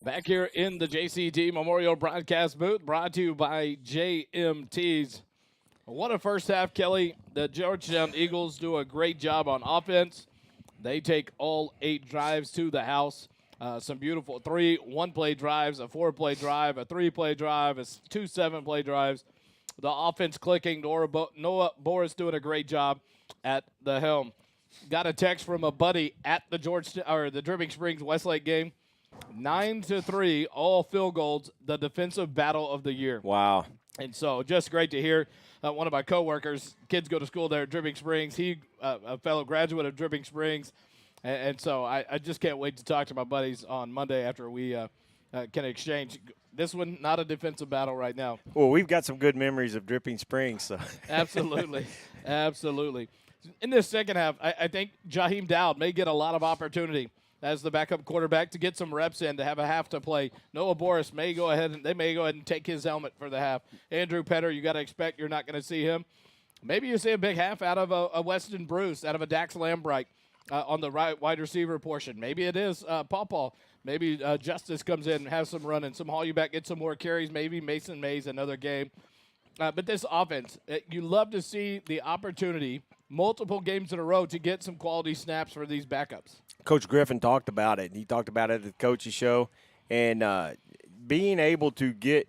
Back here in the JCT Memorial Broadcast booth, brought to you by JMTs. What a first half, Kelly. The Georgetown Eagles do a great job on offense. They take all 8 drives to the house. Some beautiful 3 one-play drives, a 4-play drive, a 3-play drive, 2 7-play drives. The offense clicking. Noah Boris doing a great job at the helm. Got a text from a buddy at the the Dripping Springs Westlake game. 9-3, all field goals, the defensive battle of the year. Wow. And so just great to hear. One of my coworkers, kids go to school there at Dripping Springs. He, a fellow graduate of Dripping Springs. And so I just can't wait to talk to my buddies on Monday after we can exchange. This one, not a defensive battle right now. Well, we've got some good memories of Dripping Springs. So. Absolutely. Absolutely. In this second half, I think Jaheim Dowd may get a lot of opportunity as the backup quarterback to get some reps in, to have a half to play. Noah Boris may go ahead and take his helmet for the half. Andrew Petter, you got to expect you're not going to see him. Maybe you see a big half out of a Weston Bruce, out of a Dax Lambright on the right wide receiver portion. Maybe it is Paw. Maybe Justice comes in and has some running. Some Hallback gets some more carries. Maybe Mason Mays another game. But this offense, you love to see the opportunity, multiple games in a row, to get some quality snaps for these backups. Coach Griffin talked about it. He talked about it at the coach's show. And being able to get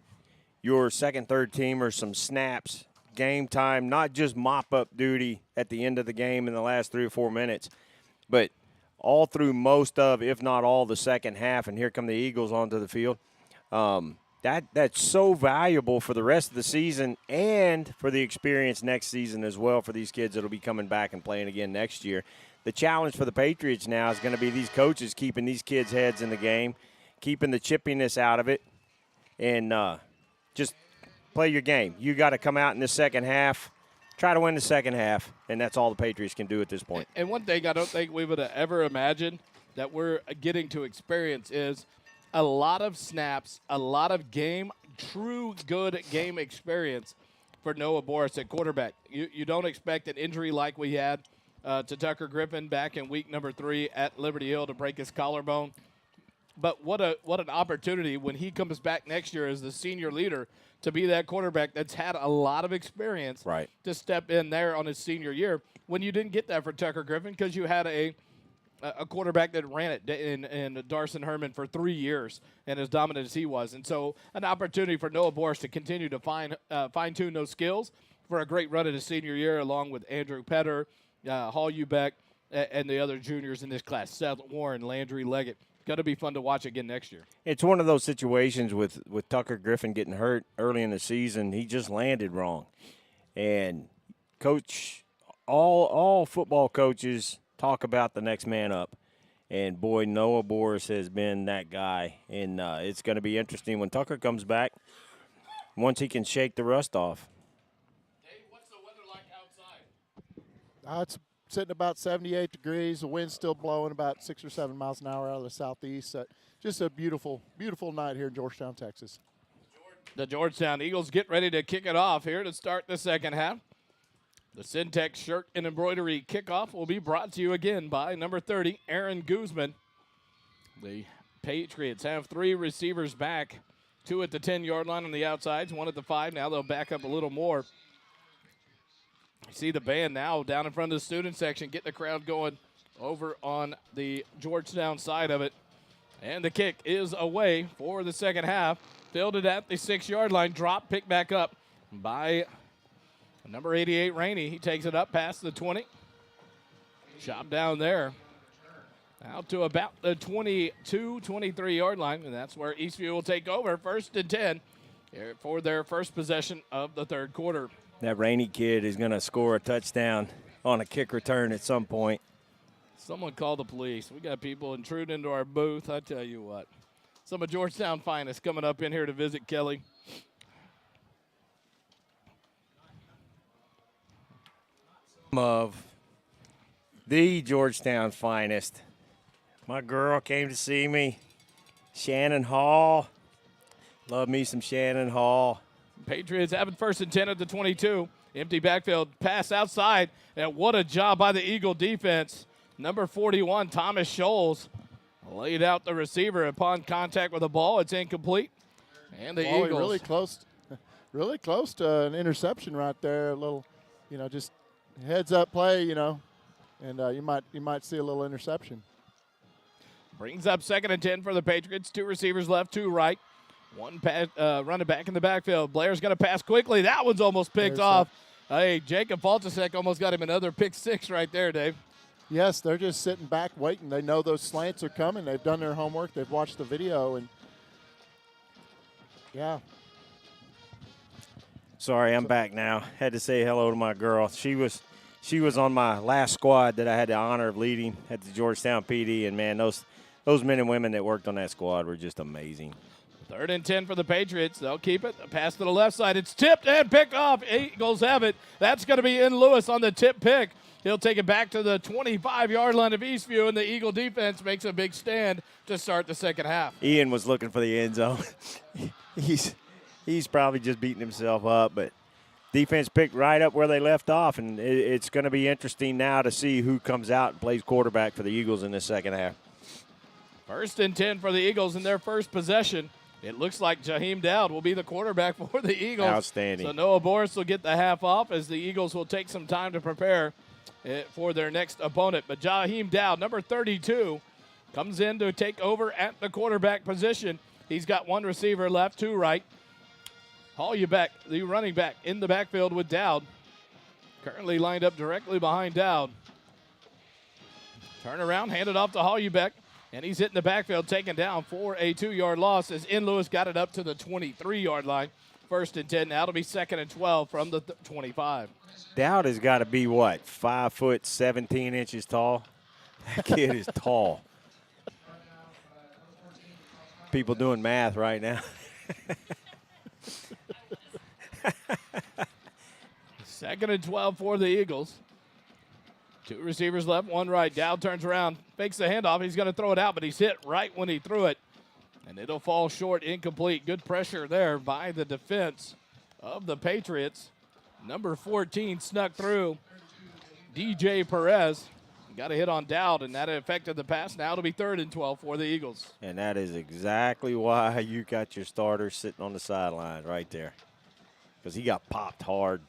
your second, third teamers some snaps, game time, not just mop-up duty at the end of the game in the last 3 or 4 minutes, but all through most of, if not all, the second half, and here come the Eagles onto the field. That's so valuable for the rest of the season and for the experience next season as well for these kids that will be coming back and playing again next year. The challenge for the Patriots now is going to be these coaches keeping these kids' heads in the game, keeping the chippiness out of it, and just play your game. You got to come out in the second half, try to win the second half, and that's all the Patriots can do at this point. And one thing I don't think we would have ever imagined that we're getting to experience is a lot of snaps, a lot of true good game experience for Noah Boris at quarterback. You don't expect an injury like we had to Tucker Griffin back in week number 3 at Liberty Hill to break his collarbone. But what an opportunity when he comes back next year as the senior leader to be that quarterback that's had a lot of experience to step in there on his senior year, when you didn't get that for Tucker Griffin because you had a quarterback that ran it in Darson Herman for 3 years and as dominant as he was. And so an opportunity for Noah Boris to continue to fine-tune those skills for a great run in his senior year, along with Andrew Petter, Hall Ubeck, and the other juniors in this class, Seth Warren, Landry Leggett. Going to be fun to watch again next year. It's one of those situations with Tucker Griffin getting hurt early in the season. He just landed wrong. And coach, all football coaches talk about the next man up. And, boy, Noah Boris has been that guy. And it's going to be interesting when Tucker comes back, once he can shake the rust off. It's sitting about 78 degrees. The wind's still blowing about 6 or 7 miles an hour out of the southeast. Just a beautiful, beautiful night here in Georgetown, Texas. The Georgetown Eagles get ready to kick it off here to start the second half. The Syntex shirt and embroidery kickoff will be brought to you again by number 30, Aaron Guzman. The Patriots have 3 receivers back, 2 at the 10-yard line on the outsides, 1 at the 5. Now they'll back up a little more. You see the band now down in front of the student section, getting the crowd going over on the Georgetown side of it. And the kick is away for the second half. Fielded at the 6-yard line, drop, pick back up by number 88, Rainey. He takes it up past the 20. Shot down there. Out to about the 22, 23-yard line, and that's where Eastview will take over. 1st and 10 here for their first possession of the third quarter. That Rainey kid is going to score a touchdown on a kick return at some point. Someone call the police. We got people intruding into our booth. I tell you what. Some of Georgetown finest coming up in here to visit Kelly. Of the Georgetown finest. My girl came to see me. Shannon Hall. Love me some Shannon Hall. Patriots having 1st and 10 at the 22. Empty backfield, pass outside. And what a job by the Eagle defense. Number 41, Thomas Scholes, laid out the receiver upon contact with the ball. It's incomplete. And the Eagles. Really close to an interception right there. A little, just heads up play, and you might see a little interception. Brings up 2nd and 10 for the Patriots. 2 receivers left, 2 right. 1 pass, running back in the backfield. Blair's going to pass quickly. That one's almost picked off. Hey, Jacob Faltasek almost got him another pick 6 right there, Dave. Yes, they're just sitting back waiting. They know those slants are coming. They've done their homework. They've watched the video, and yeah. Sorry, I'm back now. Had to say hello to my girl. She was on my last squad that I had the honor of leading at the Georgetown PD, and man, those men and women that worked on that squad were just amazing. 3rd and 10 for the Patriots. They'll keep it. A pass to the left side. It's tipped and picked off. Eagles have it. That's going to be in Lewis on the tip pick. He'll take it back to the 25-yard line of Eastview, and the Eagle defense makes a big stand to start the second half. Ian was looking for the end zone. He's probably just beating himself up, but defense picked right up where they left off, and it's going to be interesting now to see who comes out and plays quarterback for the Eagles in the second half. 1st and 10 for the Eagles in their first possession. It looks like Jaheim Dowd will be the quarterback for the Eagles. Outstanding. So Noah Boris will get the half off as the Eagles will take some time to prepare for their next opponent. But Jaheim Dowd, number 32, comes in to take over at the quarterback position. He's got 1 receiver left, 2 right. Hollybeck, the running back, in the backfield with Dowd. Currently lined up directly behind Dowd. Turn around, hand it off to Hollybeck. And he's hitting the backfield, taken down for a 2-yard loss as In Lewis got it up to the 23-yard line. 1st and 10. Now it'll be 2nd and 12 from the 25. Dowd has got to be, 5 foot 17 inches tall? That kid is tall. People doing math right now. 2nd and 12 for the Eagles. 2 receivers left, 1 right. Dowd turns around, fakes the handoff. He's going to throw it out, but he's hit right when he threw it. And it'll fall short, incomplete. Good pressure there by the defense of the Patriots. Number 14 snuck through. DJ Perez got a hit on Dowd, and that affected the pass. Now it'll be 3rd and 12 for the Eagles. And that is exactly why you got your starter sitting on the sideline right there, because he got popped hard.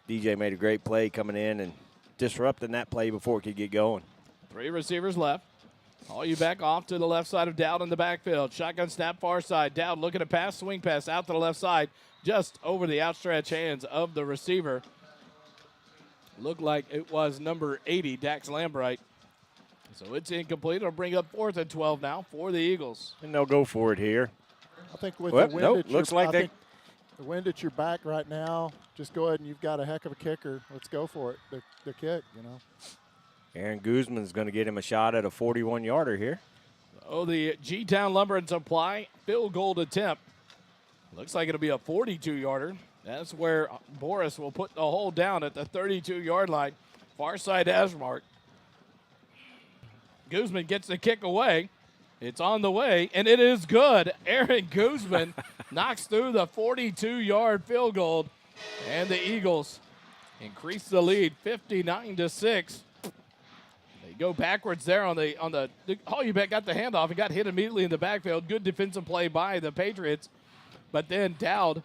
DJ made a great play coming in and disrupting that play before it could get going. 3 receivers left. All you back off to the left side of Dowd in the backfield. Shotgun snap far side. Dowd looking to pass, swing pass out to the left side, just over the outstretched hands of the receiver. Looked like it was number 80, Dax Lambright. So it's incomplete. It'll bring up 4th and 12 now for the Eagles. And they'll go for it here. I think with the wind the wind at your back right now, just go ahead and you've got a heck of a kicker. Let's go for it. The kick, Aaron Guzman's going to get him a shot at a 41-yarder here. Oh, the G-Town Lumber and Supply field goal attempt. Looks like it'll be a 42-yarder. That's where Boris will put the hole down at the 32-yard line. Far side hash mark. Guzman gets the kick away. It's on the way, and it is good. Aaron Guzman knocks through the 42-yard field goal, and the Eagles increase the lead 59-6. They go backwards there on the Holubek got the handoff. He got hit immediately in the backfield. Good defensive play by the Patriots. But then Dowd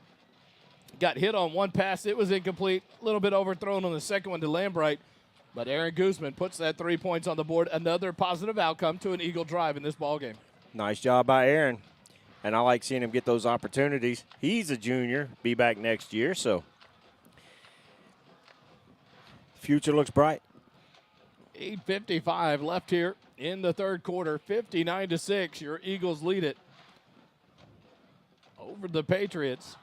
got hit on one pass. It was incomplete. A little bit overthrown on the second one to Lambright. But Aaron Guzman puts that 3 points on the board. Another positive outcome to an Eagle drive in this ballgame. Nice job by Aaron. And I like seeing him get those opportunities. He's a junior, be back next year, so future looks bright. 8:55 left here in the third quarter. 59-6. Your Eagles lead it over the Patriots.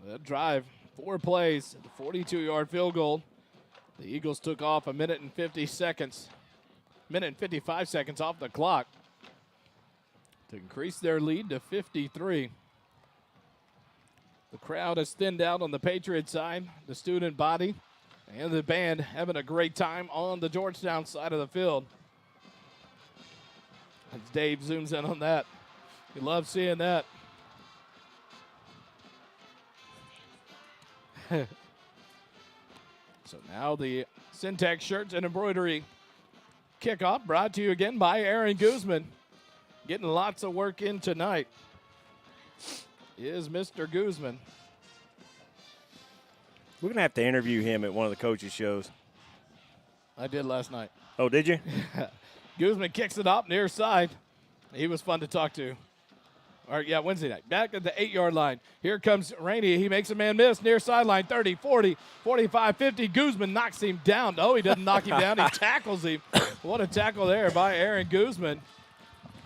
That drive, 4 plays, 42-yard field goal. The Eagles took off a minute and 55 seconds off the clock to increase their lead to 53. The crowd has thinned out on the Patriots side, the student body, and the band having a great time on the Georgetown side of the field. As Dave zooms in on that, we love seeing that. So now the Syntax shirts and embroidery kickoff brought to you again by Aaron Guzman. Getting lots of work in tonight is Mr. Guzman. We're going to have to interview him at one of the coaches' shows. I did last night. Oh, did you? Guzman kicks it up near side. He was fun to talk to. Wednesday night. Back at the 8-yard line. Here comes Rainey. He makes a man miss near sideline. 30, 40, 45, 50. Guzman knocks him down. No, he doesn't knock him down. He tackles him. What a tackle there by Aaron Guzman.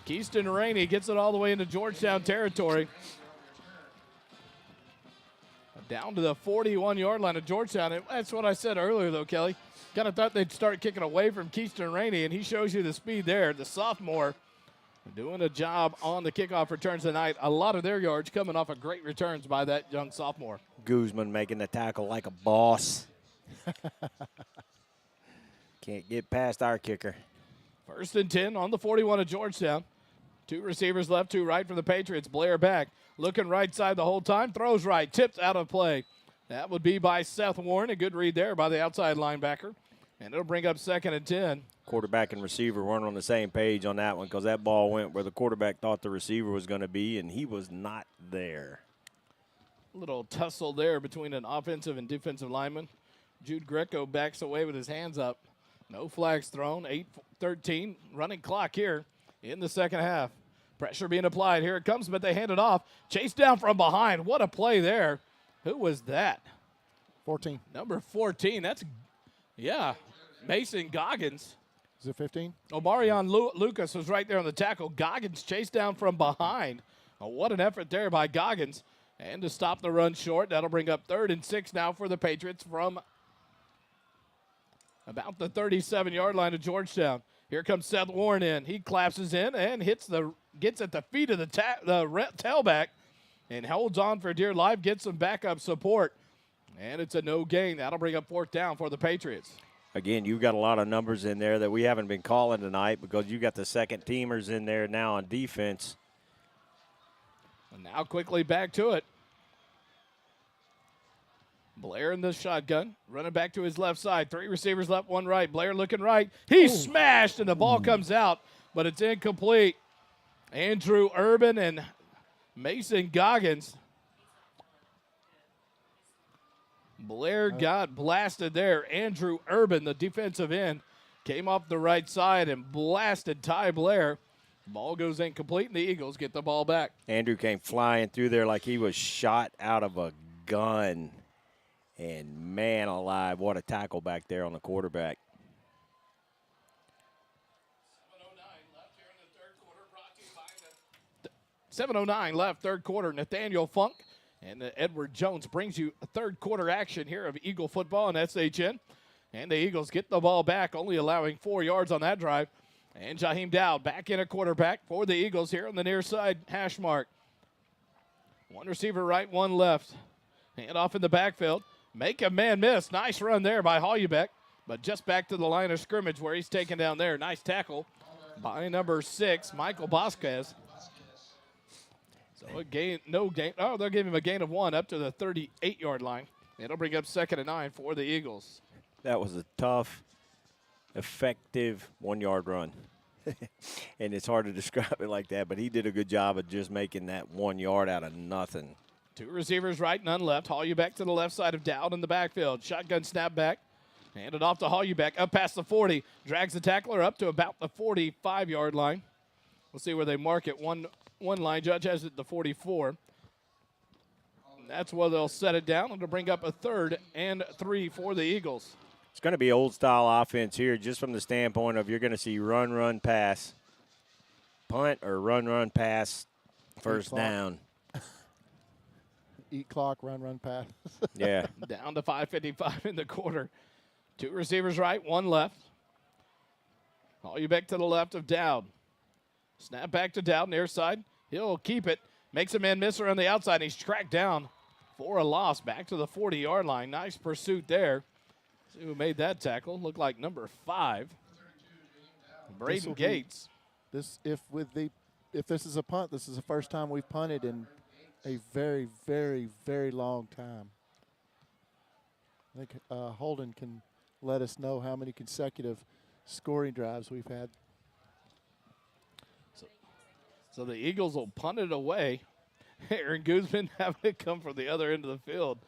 Keyston Rainey gets it all the way into Georgetown territory. Down to the 41-yard line of Georgetown. And that's what I said earlier, though, Kelly. Kind of thought they'd start kicking away from Keyston Rainey, and he shows you the speed there. The sophomore doing a job on the kickoff returns tonight. A lot of their yards coming off of great returns by that young sophomore. Guzman making the tackle like a boss. Can't get past our kicker. 1st and 10 on the 41 of Georgetown. 2 receivers left, 2 right for the Patriots. Blair back, looking right side the whole time. Throws right, tips out of play. That would be by Seth Warren. A good read there by the outside linebacker. And it'll bring up 2nd and 10. Quarterback and receiver weren't on the same page on that one because that ball went where the quarterback thought the receiver was going to be, and he was not there. Little tussle there between an offensive and defensive lineman. Jude Greco backs away with his hands up. No flags thrown. 8-13 running clock here in the second half. Pressure being applied. Here it comes, but they hand it off. Chased down from behind. What a play there. Who was that? 14. Number 14. That's, Mason Goggins. Is it 15? Omarion Lucas was right there on the tackle. Goggins chased down from behind. Oh, what an effort there by Goggins. And to stop the run short, that'll bring up 3rd and 6 now for the Patriots from about the 37-yard line of Georgetown. Here comes Seth Warren in. He collapses in and gets at the feet of the tailback and holds on for dear life, gets some backup support. And it's a no gain. That'll bring up 4th down for the Patriots. Again, you've got a lot of numbers in there that we haven't been calling tonight because you got the second teamers in there now on defense. And now quickly back to it. Blair in the shotgun, running back to his left side. 3 receivers left, 1 right. Blair looking right. He's smashed, and the ball comes out, but it's incomplete. Andrew Urban and Mason Goggins. Blair got blasted there. Andrew Urban, the defensive end, came off the right side and blasted Ty Blair. Ball goes incomplete, and the Eagles get the ball back. Andrew came flying through there like he was shot out of a gun. And, man alive, what a tackle back there on the quarterback. 7:09 left, third quarter. Nathaniel Funk and Edward Jones brings you a third quarter action here of Eagle football and SHN. And the Eagles get the ball back, only allowing 4 yards on that drive. And Jaheim Dowd back in a quarterback for the Eagles here on the near side hash mark. 1 receiver right, 1 left. Hand off in the backfield. Make a man miss. Nice run there by Holubeck, but just back to the line of scrimmage where he's taken down there. Nice tackle by number 6, Michael Vasquez. So a gain, no gain. Oh, they'll give him a gain of 1 up to the 38-yard line. It'll bring up 2nd and 9 for the Eagles. That was a tough, effective 1-yard run. And it's hard to describe it like that, but he did a good job of just making that 1 yard out of nothing. 2 receivers right, none left. Holubeck to the left side of Dowd in the backfield. Shotgun snap back. Handed off to Holubeck, up past the 40. Drags the tackler up to about the 45-yard line. We'll see where they mark it. One line judge has it the 44. And that's where they'll set it down. It'll bring up a 3rd and 3 for the Eagles. It's going to be old-style offense here just from the standpoint of you're going to see run, run, pass, punt, or run, run, pass, first down. Eat clock, run, run, pass. Yeah. Down to 5:55 in the quarter. 2 receivers right, 1 left. Holubeck to the left of Dowd. Snap back to Dowd, near side. He'll keep it. Makes a man miss around the outside. He's tracked down for a loss back to the 40-yard line. Nice pursuit there. See who made that tackle. Looked like number 5, Braden Gates. If this is a punt, this is the first time we've punted in a very, very, very long time. I think Holden can let us know how many consecutive scoring drives we've had. So the Eagles will punt it away. Aaron Guzman having it come from the other end of the field.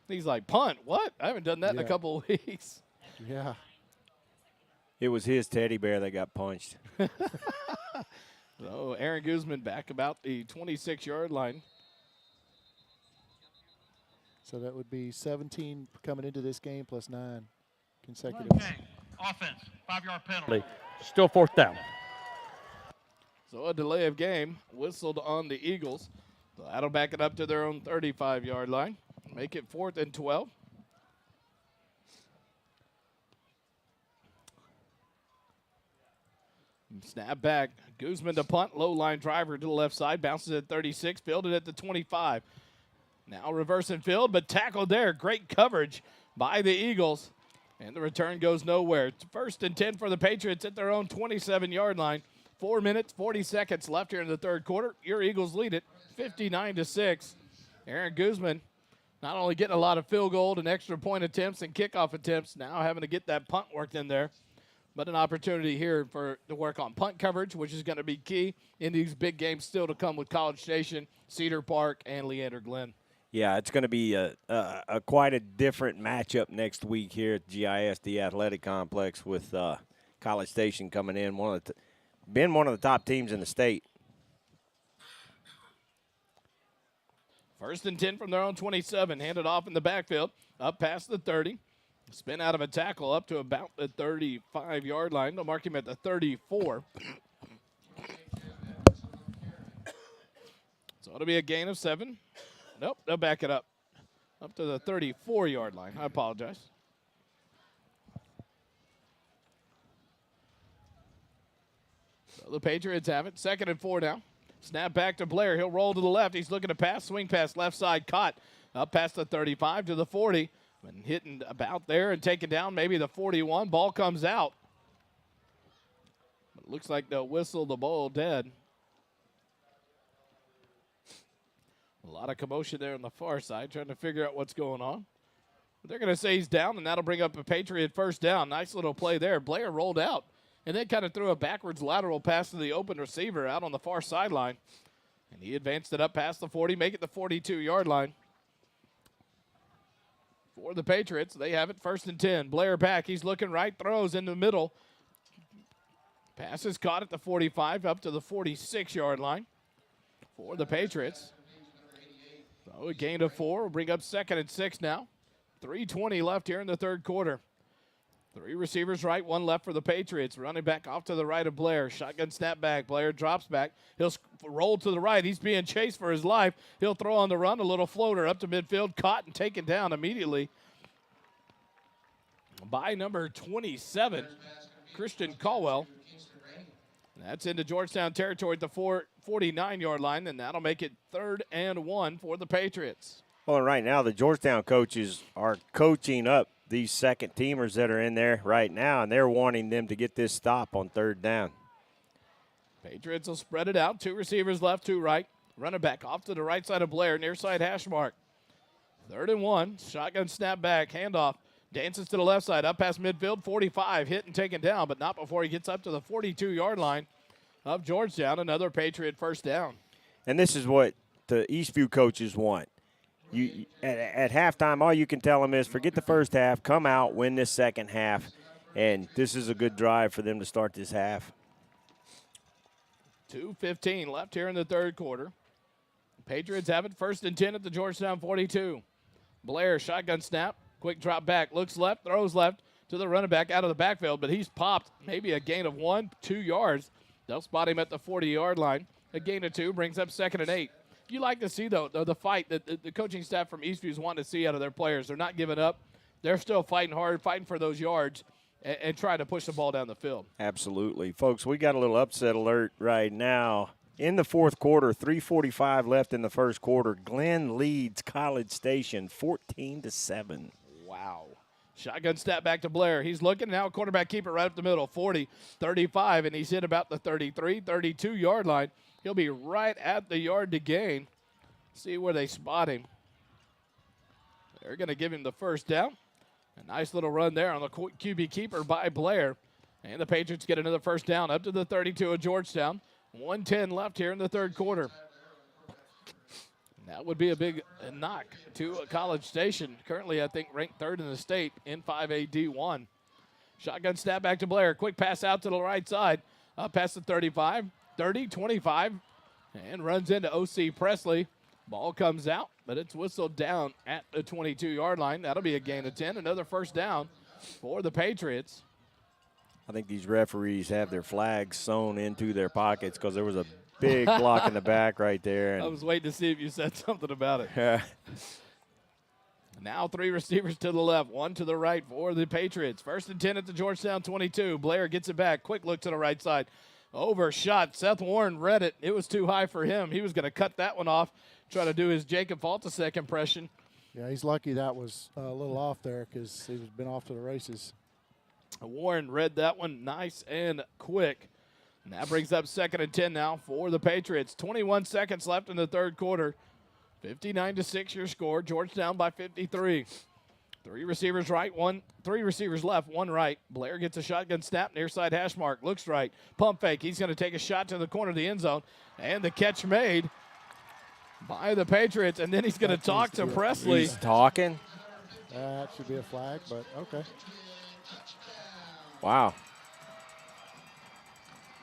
He's like, punt? What? I haven't done that in a couple of weeks. Yeah. It was his teddy bear that got punched. So Aaron Guzman back about the 26-yard line. So that would be 17 coming into this game plus 9 consecutive. Okay. Offense, 5-yard penalty. Still 4th down. So a delay of game whistled on the Eagles. So that'll back it up to their own 35-yard line. Make it 4th and 12. Snap back. Guzman to punt. Low line driver to the left side. Bounces at 36. Fielded at the 25. Now reversing field, but tackled there. Great coverage by the Eagles. And the return goes nowhere. 1st and 10 for the Patriots at their own 27-yard line. 4 minutes, 40 seconds left here in the 3rd quarter. Your Eagles lead it 59-6. Aaron Guzman not only getting a lot of field goal and extra point attempts and kickoff attempts, now having to get that punt worked in there. But an opportunity here to work on punt coverage, which is going to be key in these big games still to come with College Station, Cedar Park, and Leander Glenn. Yeah, it's going to be a quite a different matchup next week here at GIS, the athletic complex, with College Station coming in, been one of the top teams in the state. 1st and 10 from their own 27. Handed off in the backfield, up past the 30. Spin out of a tackle up to about the 35-yard line. They'll mark him at the 34. So it'll be a gain of 7. Nope, they'll back it up to the 34-yard line. I apologize. So the Patriots have it. 2nd and 4 now. Snap back to Blair. He'll roll to the left. He's looking to pass. Swing pass left side. Caught up past the 35 to the 40. And hitting about there and taken down maybe the 41. Ball comes out. It looks like they'll whistle the ball dead. A lot of commotion there on the far side, trying to figure out what's going on. But they're going to say he's down, and that'll bring up a Patriot 1st down. Nice little play there. Blair rolled out and then kind of threw a backwards lateral pass to the open receiver out on the far sideline. And he advanced it up past the 40, make it the 42-yard line. For the Patriots, they have it 1st and 10. Blair back. He's looking right, throws in the middle. Pass is caught at the 45 up to the 46-yard line for the Patriots. So a gain of 4 will bring up 2nd and 6 now. 3:20 left here in the 3rd quarter. 3 receivers right, 1 left for the Patriots. Running back off to the right of Blair. Shotgun snap back. Blair drops back. He'll roll to the right. He's being chased for his life. He'll throw on the run. A little floater up to midfield. Caught and taken down immediately by number 27, Christian Caldwell. That's into Georgetown territory at the 49-yard line, and that'll make it 3rd and 1 for the Patriots. Well, right now the Georgetown coaches are coaching up these second teamers that are in there right now, and they're wanting them to get this stop on third down. Patriots will spread it out. 2 receivers left, 2 right. Running back off to the right side of Blair, near side hash mark. 3rd and 1. Shotgun snap back, handoff. Dances to the left side, up past midfield, 45, hit and taken down, but not before he gets up to the 42-yard line of Georgetown. Another Patriot first down. And this is what the Eastview coaches want. You at halftime, all you can tell them is forget the first half, come out, win this second half, and this is a good drive for them to start this half. 2:15 left here in the third quarter. Patriots have it 1st and 10 at the Georgetown 42. Blair, shotgun snap, quick drop back, looks left, throws left to the running back out of the backfield, but he's popped, maybe a gain of 1-2 yards. They'll spot him at the 40-yard line. A gain of 2 brings up 2nd and 8. You like to see, though, the fight that the coaching staff from Eastview is wanting to see out of their players. They're not giving up. They're still fighting hard, fighting for those yards, and trying to push the ball down the field. Absolutely. Folks, we got a little upset alert right now. In the fourth quarter, 3:45 left in the first quarter, Glenn leads College Station 14-7. Wow. Shotgun snap back to Blair. He's looking now, quarterback keeper right up the middle, 40, 35, and he's hit about the 33, 32-yard line. He'll be right at the yard to gain. See where they spot him. They're going to give him the first down. A nice little run there on the QB keeper by Blair. And the Patriots get another first down up to the 32 of Georgetown. 1:10 left here in the third quarter. That would be a big knock to College Station. Currently, I think, ranked 3rd in the state in 5A D1. Shotgun snap back to Blair. Quick pass out to the right side. Up past the 35, 30, 25. And runs into O.C. Presley. Ball comes out, but it's whistled down at the 22-yard line. That'll be a gain of 10. Another first down for the Patriots. I think these referees have their flags sewn into their pockets because there was a big block in the back right there. And I was waiting to see if you said something about it. Now 3 receivers to the left, 1 to the right for the Patriots. 1st and 10 at the Georgetown 22. Blair gets it back. Quick look to the right side. Overshot. Seth Warren read it. It was too high for him. He was going to cut that one off, try to do his Jacob Faltasek impression. Yeah, he's lucky that was a little off there because he's been off to the races. Warren read that one nice and quick. And that brings up 2nd and 10 now for the Patriots. 21 seconds left in the third quarter. 59-6 your score. Georgetown by 53. 3 receivers right, 3 receivers left, 1 right. Blair gets a shotgun snap near side hash mark. Looks right. Pump fake. He's going to take a shot to the corner of the end zone. And the catch made by the Patriots. And then he's going to talk to Presley. He's talking. That should be a flag, but okay. Wow.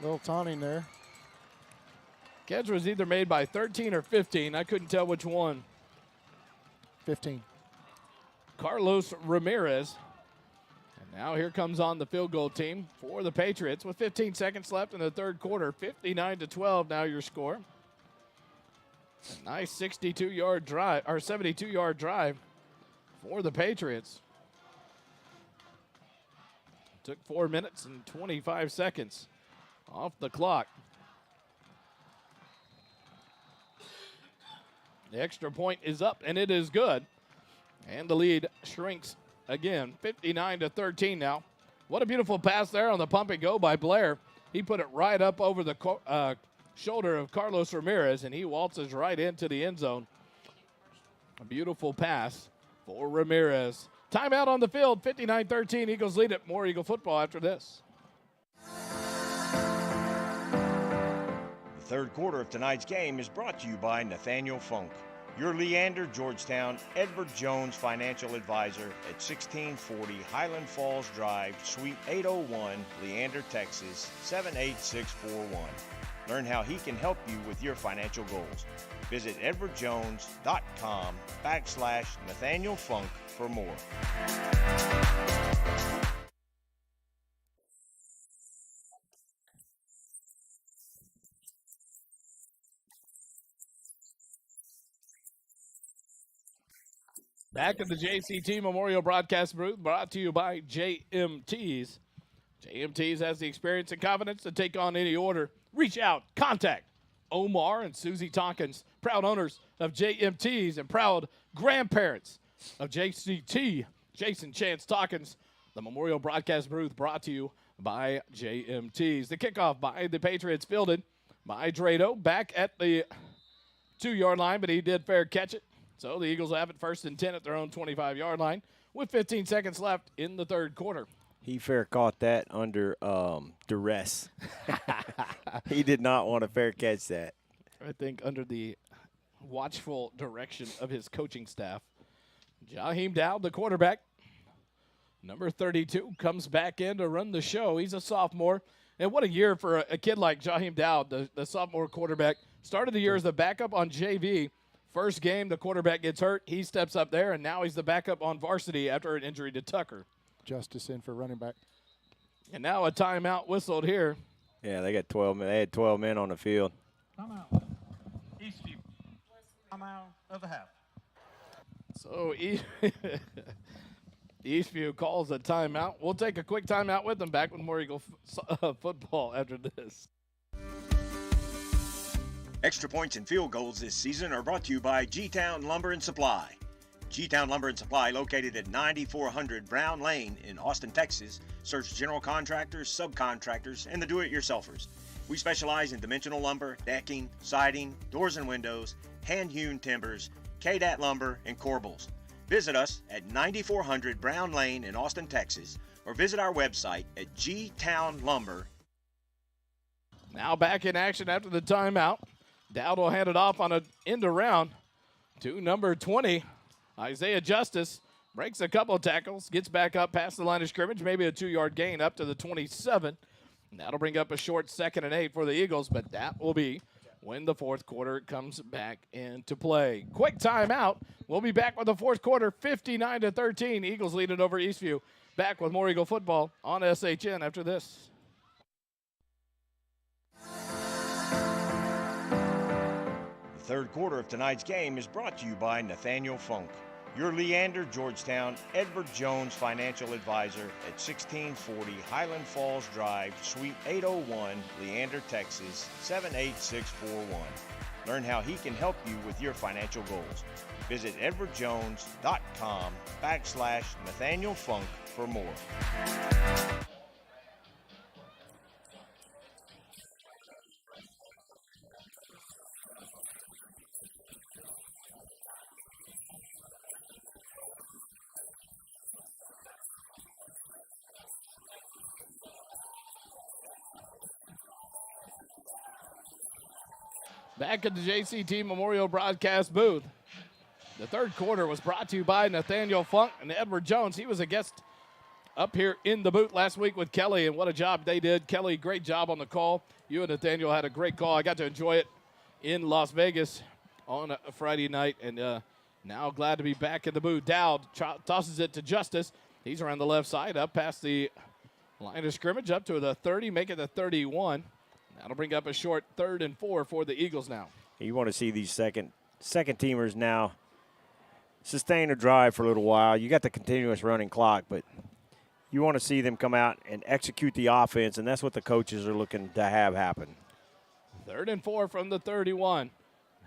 Little taunting there. Catch was either made by 13 or 15. I couldn't tell which one. 15. Carlos Ramirez. And now here comes on the field goal team for the Patriots with 15 seconds left in the third quarter. 59-12 now your score. A nice 62-yard drive, or 72-yard drive for the Patriots. Took 4 minutes and 25 seconds off the clock. The extra point is up, and it is good. And the lead shrinks again, 59-13 now. What a beautiful pass there on the pump and go by Blair. He put it right up over the shoulder of Carlos Ramirez, and he waltzes right into the end zone. A beautiful pass for Ramirez. Timeout on the field, 59-13. Eagles lead it. More Eagle football after this. The third quarter of tonight's game is brought to you by Nathaniel Funk, your Leander, Georgetown, Edward Jones financial advisor at 1640 Highland Falls Drive, Suite 801, Leander, Texas, 78641. Learn how he can help you with your financial goals. Visit edwardjones.com/Nathaniel Funk for more. Back in the JCT Memorial Broadcast booth, brought to you by JMTs. JMTs has the experience and confidence to take on any order. Reach out, contact Omar and Susie Tompkins, proud owners of JMTs and proud grandparents of JCT, Jason Chance Talkins. The Memorial Broadcast Booth brought to you by JMTs. The kickoff by the Patriots, fielded by Drado, back at the 2-yard line, but he did fair catch it. So the Eagles have it 1st and 10 at their own 25-yard line with 15 seconds left in the third quarter. He fair caught that under duress. He did not want to fair catch that. I think under the watchful direction of his coaching staff. Jaheim Dowd, the quarterback, number 32, comes back in to run the show. He's a sophomore. And what a year for a kid like Jaheim Dowd, the sophomore quarterback. Started the year as the backup on JV. First game, the quarterback gets hurt. He steps up there, and now he's the backup on varsity after an injury to Tucker. Justice in for running back. And now a timeout whistled here. Yeah, they got 12 men. They had 12 men on the field. Timeout. Eastview. Timeout of the half. So Eastview calls a timeout. We'll take a quick timeout with them. Back with more Eagle football after this. Extra points and field goals this season are brought to you by G-Town Lumber and Supply. G-Town Lumber and Supply, located at 9400 Brown Lane in Austin, Texas, serves general contractors, subcontractors, and the do-it-yourselfers. We specialize in dimensional lumber, decking, siding, doors and windows, hand-hewn timbers, KDAT lumber, and corbels. Visit us at 9400 Brown Lane in Austin, Texas, or visit our website at gtownlumber. Now back in action after the timeout. Dowd will hand it off on an end around to number 20. Isaiah Justice breaks a couple of tackles, gets back up past the line of scrimmage, maybe a 2-yard gain up to the 27. And that'll bring up a short 2nd and 8 for the Eagles, but that will be when the fourth quarter comes back into play. Quick timeout. We'll be back with the fourth quarter, 59-13. Eagles lead it over Eastview. Back with more Eagle football on SHN after this. The third quarter of tonight's game is brought to you by Nathaniel Funk, your Leander, Georgetown, Edward Jones financial advisor at 1640 Highland Falls Drive, Suite 801, Leander, Texas, 78641. Learn how he can help you with your financial goals. Visit edwardjones.com/Nathaniel Funk for more. Back at the JCT Memorial Broadcast booth. The third quarter was brought to you by Nathaniel Funk and Edward Jones. He was a guest up here in the booth last week with Kelly, and what a job they did. Kelly, great job on the call. You and Nathaniel had a great call. I got to enjoy it in Las Vegas on a Friday night, and now glad to be back in the booth. Dowd tosses it to Justice. He's around the left side, up past the line of scrimmage, up to the 30, make it the 31. That'll bring up a short 3rd and 4 for the Eagles now. You want to see these second teamers now sustain a drive for a little while. You got the continuous running clock, but you want to see them come out and execute the offense, and that's what the coaches are looking to have happen. 3rd and 4 from the 31.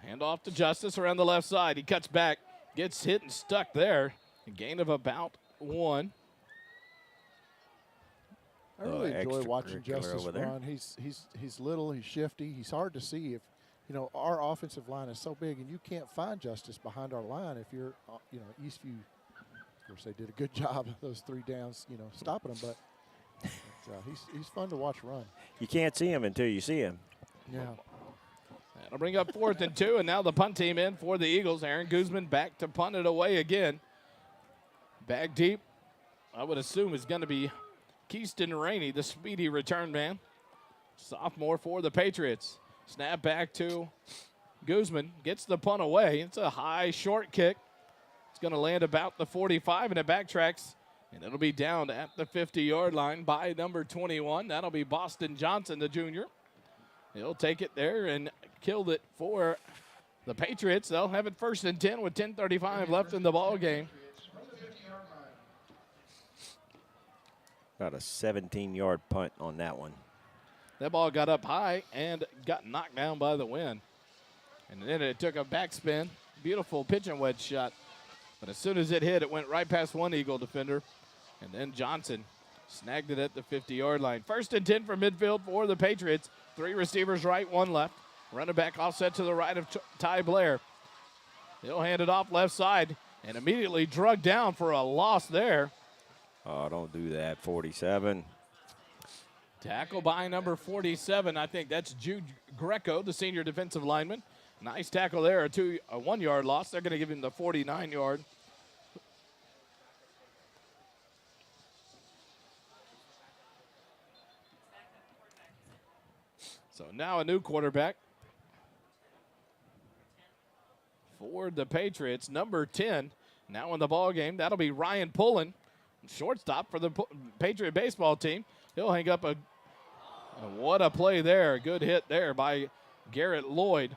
Hand off to Justice around the left side. He cuts back, gets hit and stuck there. A gain of about 1. I really enjoy watching Justice run. He's little, he's shifty, he's hard to see. If our offensive line is so big, and you can't find Justice behind our line if you're Eastview. Of course, they did a good job of those 3 downs, stopping him. But he's fun to watch run. You can't see him until you see him. Yeah. That'll bring up 4th and 2, and now the punt team in for the Eagles. Aaron Guzman back to punt it away again. Back deep, I would assume is going to be Keaston Rainey, the speedy return man. Sophomore for the Patriots. Snap back to Guzman. Gets the punt away. It's a high, short kick. It's going to land about the 45, and it backtracks. And it'll be down at the 50-yard line by number 21. That'll be Boston Johnson, the junior. He'll take it there and killed it for the Patriots. They'll have it 1st and 10 with 10:35 left in the ball game. Got a 17-yard punt on that one. That ball got up high and got knocked down by the wind. And then it took a backspin. Beautiful pitch and wedge shot But as soon as it hit, it went right past one Eagle defender. And then Johnson snagged it at the 50-yard line. 1st and 10 from midfield for the Patriots. 3 receivers right, 1 left. Running back offset to the right of Ty Blair. He'll hand it off left side and immediately drug down for a loss there. Oh, don't do that, 47. Tackle by number 47. I think that's Jude Greco, the senior defensive lineman. Nice tackle there, a 1-yard loss. They're going to give him the 49-yard. So now a new quarterback for the Patriots, number 10. Now in the ball game, that'll be Ryan Pullen, shortstop for the Patriot baseball team. He'll hang up what a play there. Good hit there by Garrett Lloyd.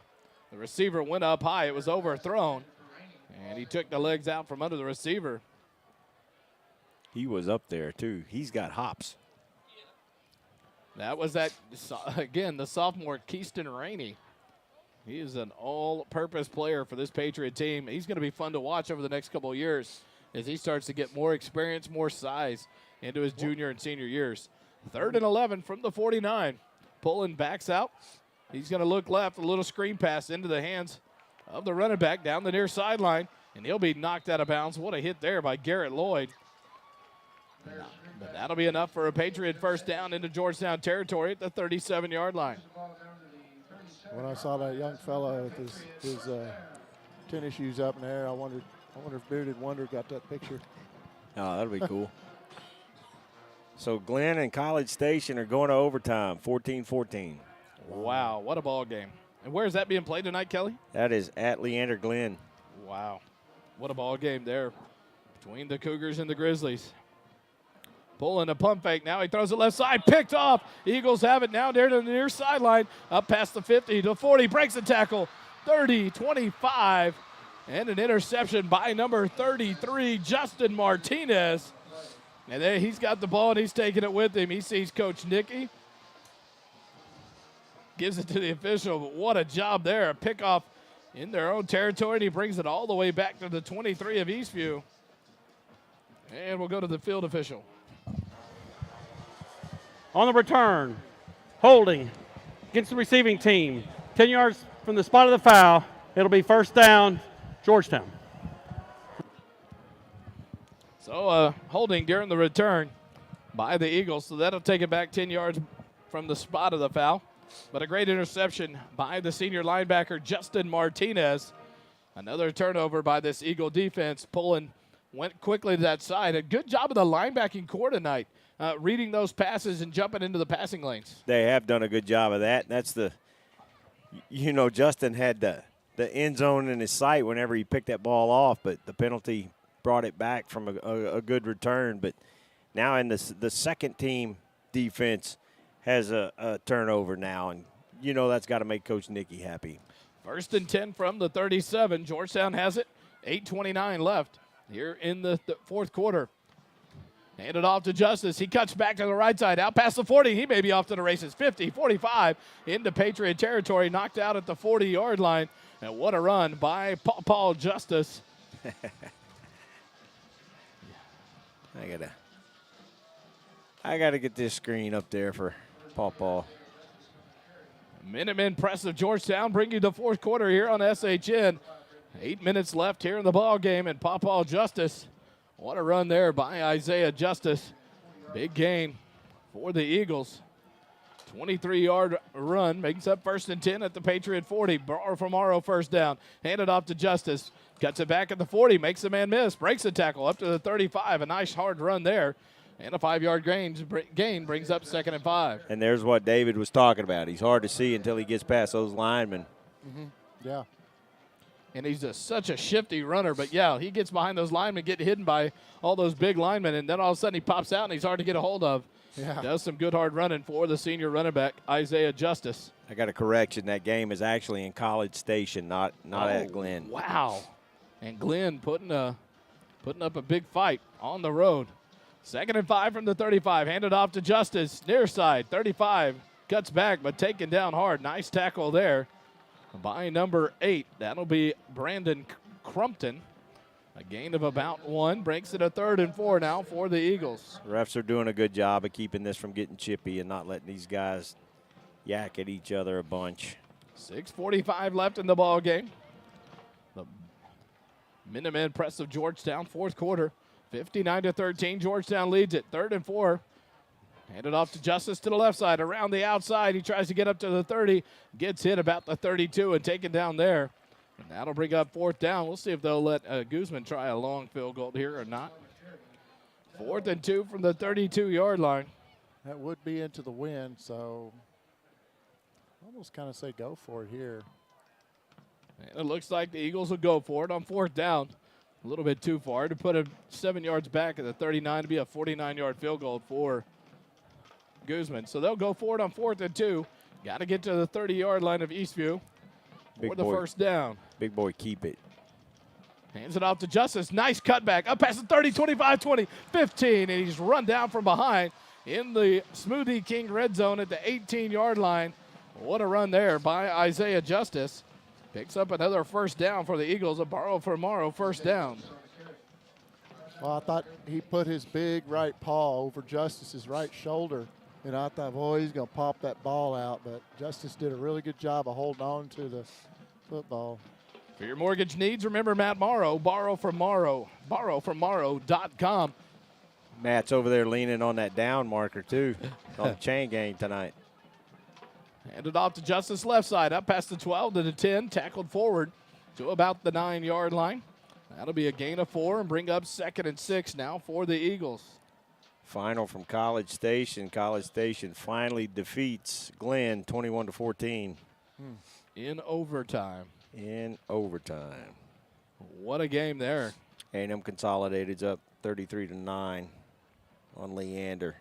The receiver went up high. It was overthrown, and he took the legs out from under the receiver. He was up there, too. He's got hops. That was again, the sophomore Keaston Rainey. He is an all-purpose player for this Patriot team. He's going to be fun to watch over the next couple of years as he starts to get more experience, more size into his junior and senior years. 3rd and 11 from the 49. Pullen backs out. He's going to look left, a little screen pass into the hands of the running back down the near sideline, and he'll be knocked out of bounds. What a hit there by Garrett Lloyd. But that'll be enough for a Patriot first down into Georgetown territory at the 37-yard line. When I saw that young fella with his tennis shoes up in the air, I wonder if Bearded Wonder got that picture. Oh, that'll be cool. So Glenn and College Station are going to overtime, 14-14. Wow, what a ball game. And where is that being played tonight, Kelly? That is at Leander Glenn. Wow, what a ball game there between the Cougars and the Grizzlies. Pulling a pump fake. Now he throws it left side. Picked off. Eagles have it now there to the near sideline. Up past the 50 to 40. Breaks the tackle. 30, 25. And an interception by number 33, Justin Martinez. And there he's got the ball and he's taking it with him. He sees Coach Nicky. Gives it to the official. But what a job there. A pickoff in their own territory. And he brings it all the way back to the 23 of Eastview. And we'll go to the field official. On the return, holding against the receiving team. 10 yards from the spot of the foul. It'll be first down, Georgetown. So holding during the return by the Eagles. So that'll take it back 10 yards from the spot of the foul. But a great interception by the senior linebacker, Justin Martinez. Another turnover by this Eagle defense. Pullen went quickly to that side. A good job of the linebacking core tonight. Reading those passes and jumping into the passing lanes. They have done a good job of that. That's Justin had the end zone in his sight whenever he picked that ball off, but the penalty brought it back from a good return. But now in the second team defense has a turnover now, and that's got to make Coach Nicky happy. 1st and 10 from the 37. Georgetown has it. 8:29 left here in the fourth quarter. Hand it off to Justice. He cuts back to the right side. Out past the 40. He may be off to the races. 50, 45 into Patriot territory. Knocked out at the 40-yard line. And what a run by Paul Justice. I gotta get this screen up there for Paul. Minutemen press of Georgetown bring you the fourth quarter here on SHN. 8 minutes left here in the ball game, and Paul Justice. What a run there by Isaiah Justice. Big gain for the Eagles. 23-yard run makes up 1st and 10 at the Patriot 40. From Morrow first down. Handed off to Justice. Cuts it back at the 40. Makes the man miss. Breaks the tackle up to the 35. A nice hard run there. And a 5-yard gain brings up 2nd and 5. And there's what David was talking about. He's hard to see until he gets past those linemen. Mm-hmm. Yeah. And he's such a shifty runner. But, yeah, he gets behind those linemen, get hidden by all those big linemen, and then all of a sudden he pops out and he's hard to get a hold of. Yeah. Does some good hard running for the senior running back, Isaiah Justice. I got a correction. That game is actually in College Station, not at Glenn. Wow. And Glenn putting up a big fight on the road. 2nd and 5 from the 35. Handed off to Justice. Near side, 35. Cuts back, but taken down hard. Nice tackle there by number 8. That'll be Brandon Crumpton. A gain of about 1 breaks it a 3rd and 4 now for the Eagles. Refs are doing a good job of keeping this from getting chippy and not letting these guys yak at each other a bunch. 6:45 left in the ball game. The Minutemen press of Georgetown, 4th quarter, 59-13. Georgetown leads it, 3rd and 4. Handed off to Justice to the left side, around the outside. He tries to get up to the 30, gets hit about the 32 and taken down there. And that'll bring up 4th down. We'll see if they'll let Guzman try a long field goal here or not. 4th and 2 from the 32-yard line. That would be into the wind, so almost kind of say go for it here. And it looks like the Eagles will go for it on 4th down. A little bit too far to put him 7 yards back at the 39 to be a 49-yard field goal for Guzman. So they'll go for it on 4th and 2. Got to get to the 30-yard line of Eastview for the first down. Big boy, keep it. Hands it off to Justice. Nice cutback. Up past the 30, 25, 20, 15. And he's run down from behind in the Smoothie King red zone at the 18-yard line. What a run there by Isaiah Justice. Picks up another first down for the Eagles. A borrow for Morrow first down. Well, I thought he put his big right paw over Justice's right shoulder. And I thought, boy, he's going to pop that ball out. But Justice did a really good job of holding on to the football. For your mortgage needs, remember Matt Morrow. Borrow from Morrow. Borrowfrommorrow.com. Matt's over there leaning on that down marker, too, on the chain gang tonight. Handed off to Justice left side. Up past the 12 to the 10. Tackled forward to about the 9-yard line. That'll be a gain of 4 and bring up 2nd and 6 now for the Eagles. Final from College Station. College Station finally defeats Glenn 21-14. In overtime. In overtime. What a game there. A&M Consolidated's up 33-9 on Leander.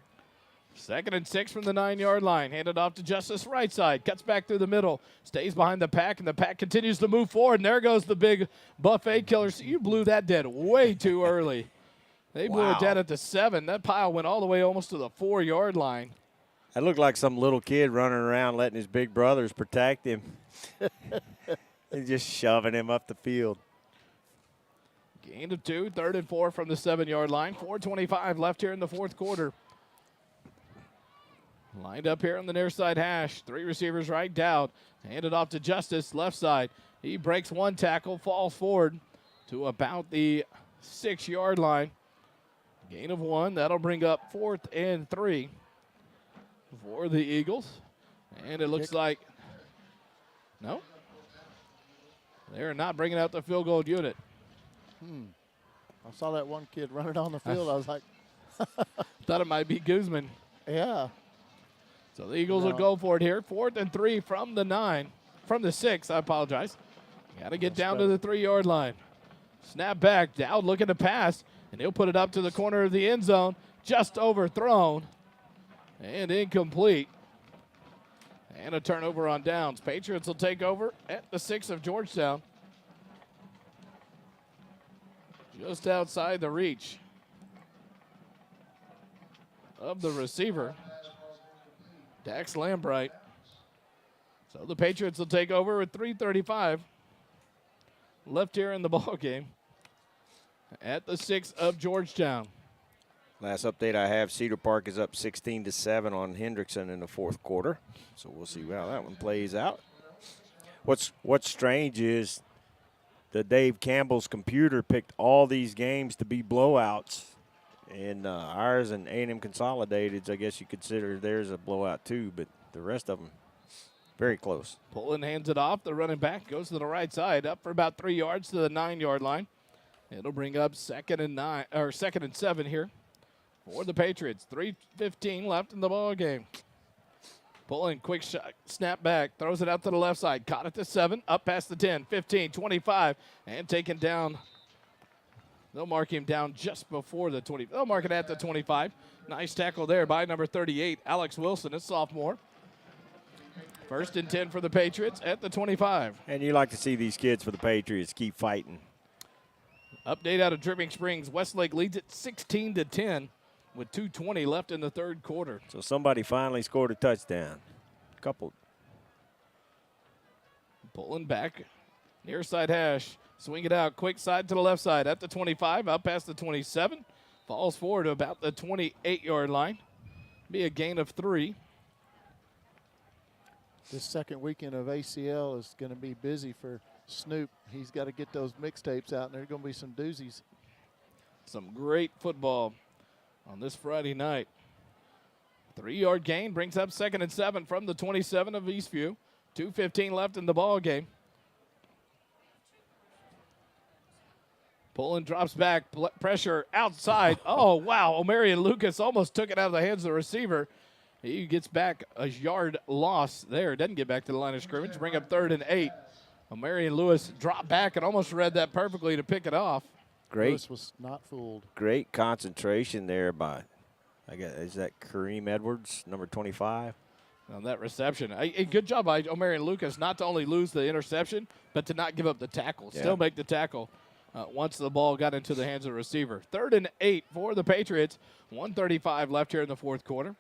2nd and 6 from the 9-yard line. Handed off to Justice right side. Cuts back through the middle. Stays behind the pack, and the pack continues to move forward. And there goes the big buffet killer. So you blew that dead way too early. They blew it dead at the 7. That pile went all the way almost to the 4-yard line. That looked like some little kid running around letting his big brothers protect him. And just shoving him up the field. Gain of 2, 3rd and 4 from the 7-yard line. 4:25 left here in the 4th quarter. Lined up here on the near side hash. 3 receivers right down. Handed off to Justice left side. He breaks 1 tackle, falls forward to about the 6-yard line. Gain of 1. That'll bring up 4th and 3 for the Eagles. And it looks like, no, they're not bringing out the field goal unit. I saw that one kid running on the field. I was like, thought it might be Guzman. yeah. So the Eagles will go for it here. 4th and 3 from the 9, from the 6, I apologize. Got to get down to the 3-yard line. Snap back, Dowd looking to pass, and he'll put it up to the corner of the end zone. Just overthrown and incomplete. And a turnover on downs. Patriots will take over at the 6 of Georgetown. Just outside the reach of the receiver, Dax Lambright. So the Patriots will take over with 3:35 left here in the ball game at the 6 of Georgetown. Last update I have, Cedar Park is up 16-7 on Hendrickson in the 4th quarter. So we'll see how that one plays out. What's strange is that Dave Campbell's computer picked all these games to be blowouts. And ours and A&M Consolidated, I guess you consider theirs a blowout too, but the rest of them, very close. Pullen hands it off. The running back goes to the right side, up for about 3 yards to the 9-yard line. It'll bring up 2nd and 7 here for the Patriots. 3:15 left in the ball game. Pullen, quick shot, snap back, throws it out to the left side. Caught at the 7, up past the 10, 15, 25, and taken down. They'll mark him down just before the 20. They'll mark it at the 25. Nice tackle there by number 38, Alex Wilson, a sophomore. 1st and 10 for the Patriots at the 25. And you like to see these kids for the Patriots keep fighting. Update out of Dripping Springs. Westlake leads it 16-10 with 2:20 left in the 3rd quarter. So somebody finally scored a touchdown. Couple. Pulling back, near side hash. Swing it out, quick side to the left side at the 25, up past the 27. Falls forward to about the 28-yard line. Be a gain of 3. This second weekend of ACL is going to be busy for Snoop. He's got to get those mixtapes out, and there's going to be some doozies. Some great football on this Friday night. 3-yard gain brings up 2nd and 7 from the 27 of Eastview. 2:15 left in the ball game. Pullen drops back, pressure outside. Oh, wow. Omarion Lucas almost took it out of the hands of the receiver. He gets back a yard loss there. Doesn't get back to the line of scrimmage. Bring up 3rd and 8. Omarion Lewis dropped back and almost read that perfectly to pick it off. Great. Lewis was not fooled. Great concentration there by, I guess, is that Kareem Edwards, number 25? On that reception. A good job by Omarion Lucas not to only lose the interception, but to not give up the tackle. Yeah. Still make the tackle once the ball got into the hands of the receiver. 3rd and 8 for the Patriots. 1:35 left here in the fourth quarter.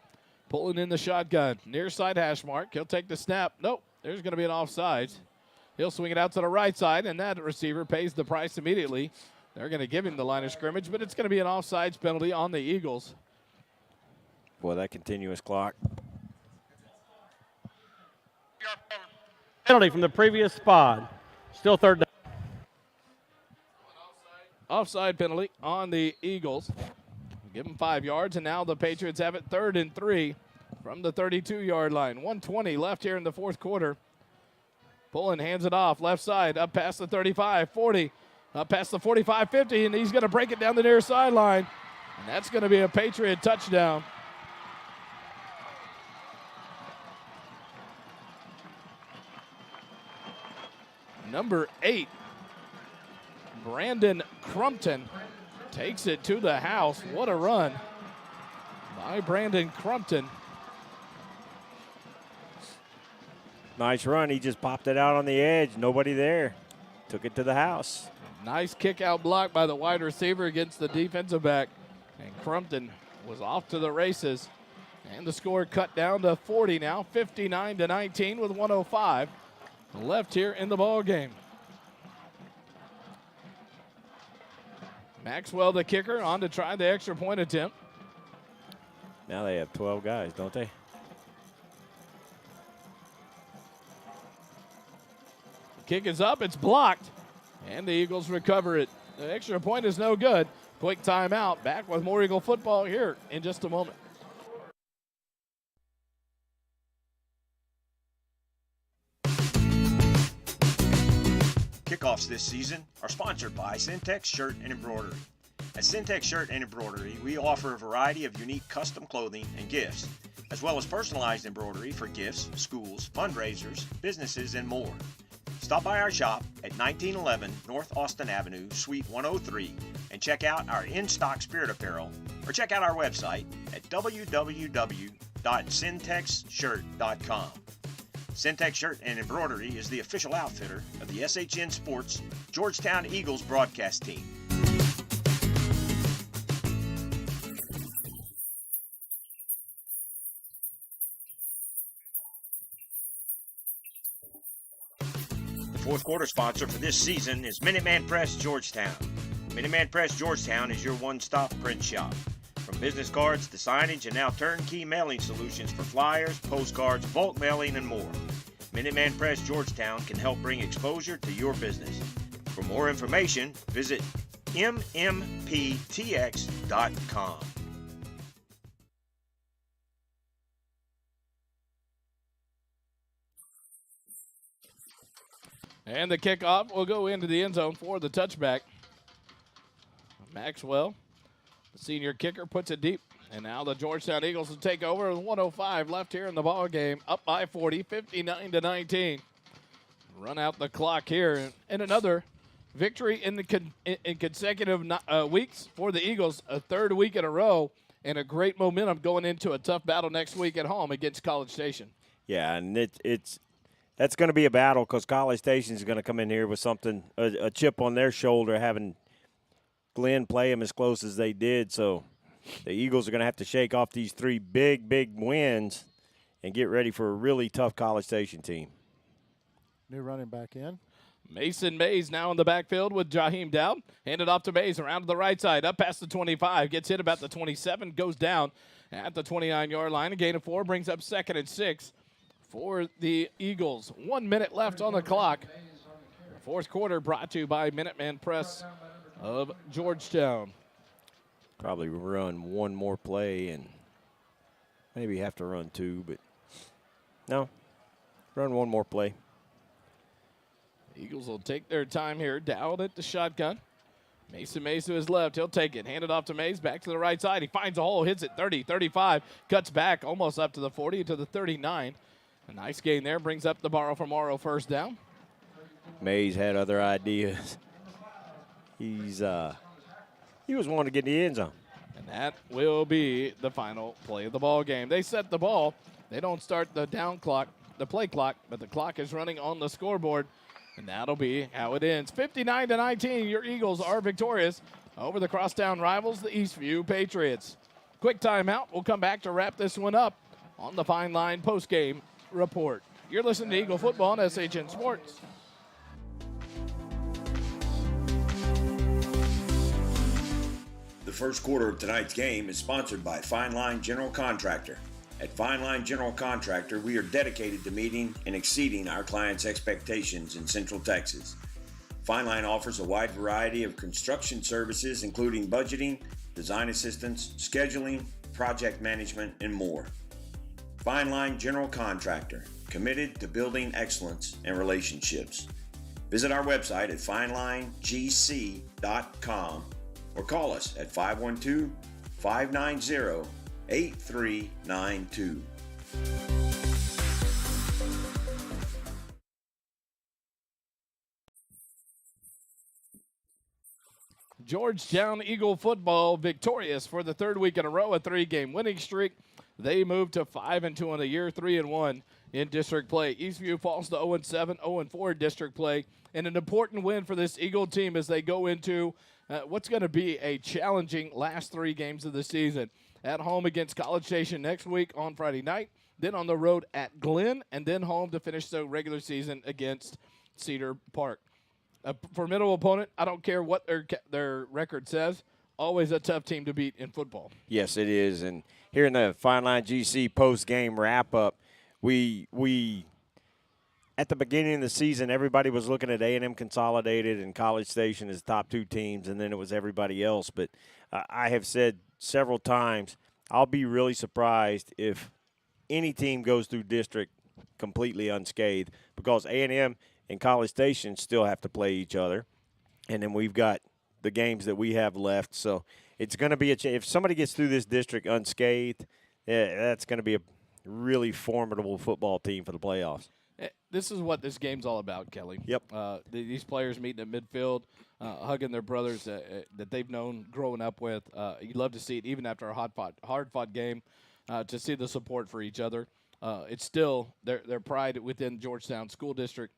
Pulling in the shotgun. Near side hash mark. He'll take the snap. Nope. There's going to be an offside. He'll swing it out to the right side, and that receiver pays the price immediately. They're going to give him the line of scrimmage, but it's going to be an offsides penalty on the Eagles. Boy, that continuous clock. Penalty from the previous spot. Still 3rd down. Offside penalty on the Eagles. Give them 5 yards, and now the Patriots have it 3rd and 3 from the 32-yard line. 1:20 left here in the fourth quarter. Pullen hands it off, left side, up past the 35, 40, up past the 45, 50, and he's going to break it down the near sideline. And that's going to be a Patriot touchdown. Number 8, Brandon Crumpton takes it to the house. What a run by Brandon Crumpton. Nice run. He just popped it out on the edge. Nobody there. Took it to the house. Nice kick out block by the wide receiver against the defensive back. And Crumpton was off to the races. And the score cut down to 40 now, 59-19 with 1:05 left here in the ball game. Maxwell, the kicker, on to try the extra point attempt. Now they have 12 guys, don't they? Kick is up, it's blocked, and the Eagles recover it. The extra point is no good. Quick timeout. Back with more Eagle football here in just a moment. Kickoffs this season are sponsored by Syntex Shirt and Embroidery. At Syntex Shirt and Embroidery, we offer a variety of unique custom clothing and gifts, as well as personalized embroidery for gifts, schools, fundraisers, businesses, and more. Stop by our shop at 1911 North Austin Avenue, Suite 103, and check out our in-stock spirit apparel, or check out our website at www.syntexshirt.com. Syntex Shirt and Embroidery is the official outfitter of the SHN Sports Georgetown Eagles broadcast team. The fourth quarter sponsor for this season is Minuteman Press Georgetown. Minuteman Press Georgetown is your one-stop print shop. From business cards to signage and now turnkey mailing solutions for flyers, postcards, bulk mailing, and more. Minuteman Press Georgetown can help bring exposure to your business. For more information, visit mmptx.com. And the kickoff will go into the end zone for the touchback. Maxwell, the senior kicker, puts it deep. And now the Georgetown Eagles will take over with 1:05 left here in the ball game. Up by 40, 59-19. Run out the clock here. And another victory in consecutive weeks for the Eagles. A third week in a row. And a great momentum going into a tough battle next week at home against College Station. Yeah, and that's going to be a battle because College Station is going to come in here with something, a chip on their shoulder, having Glenn play them as close as they did. So the Eagles are going to have to shake off these three big wins and get ready for a really tough College Station team. New running back in. Mason Mays now in the backfield with Jaheim Dowd. Handed off to Mays around to the right side, up past the 25, gets hit about the 27, goes down at the 29-yard line. A gain of 4 brings up 2nd and 6 for the Eagles. 1 minute left on the clock. Fourth quarter brought to you by Minuteman Press of Georgetown. Probably run one more play and maybe have to run 2, but no, run one more play. Eagles will take their time here. Dowd at the shotgun. Mason Mays to his left. He'll take it. Hand it off to Mays. Back to the right side. He finds a hole. Hits it 30, 35. Cuts back almost up to the 40, to the 39. A nice gain there. Brings up the borrow for Morrow first down. Mays had other ideas. He was wanting to get in the end zone. And that will be the final play of the ball game. They set the ball. They don't start the down clock, the play clock, but the clock is running on the scoreboard. And that'll be how it ends. 59-19, your Eagles are victorious over the Crosstown rivals, the Eastview Patriots. Quick timeout. We'll come back to wrap this one up on the Fine Line postgame report. You're listening to Eagle Football on SHN Sports. The first quarter of tonight's game is sponsored by Fine Line General Contractor. At Fine Line General Contractor, we are dedicated to meeting and exceeding our clients' expectations in Central Texas. Fine Line offers a wide variety of construction services, including budgeting, design assistance, scheduling, project management, and more. Fine Line General Contractor, committed to building excellence and relationships. Visit our website at finelinegc.com or call us at 512-590-8392. Georgetown Eagle football victorious for the third week in a row, a 3-game winning streak. They move to 5-2 on the year, 3-1 in district play. Eastview falls to 0-7, 0-4 in district play, and an important win for this Eagle team as they go into what's going to be a challenging last 3 games of the season. At home against College Station next week on Friday night, then on the road at Glenn, and then home to finish the regular season against Cedar Park. A formidable opponent. I don't care what their record says. Always a tough team to beat in football. Yes, it is. And here in the Fine Line GC post-game wrap-up, we at the beginning of the season, everybody was looking at A&M Consolidated and College Station as top 2 teams, and then it was everybody else. But I have said several times, I'll be really surprised if any team goes through district completely unscathed, because A&M and College Station still have to play each other, and then we've got the games that we have left. So it's going to be if somebody gets through this district unscathed, that's going to be a really formidable football team for the playoffs. This is what this game's all about, Kelly. Yep. These players meeting at midfield, hugging their brothers that they've known growing up with. You love to see it, even after a hard-fought game, to see the support for each other. It's still their pride within Georgetown School District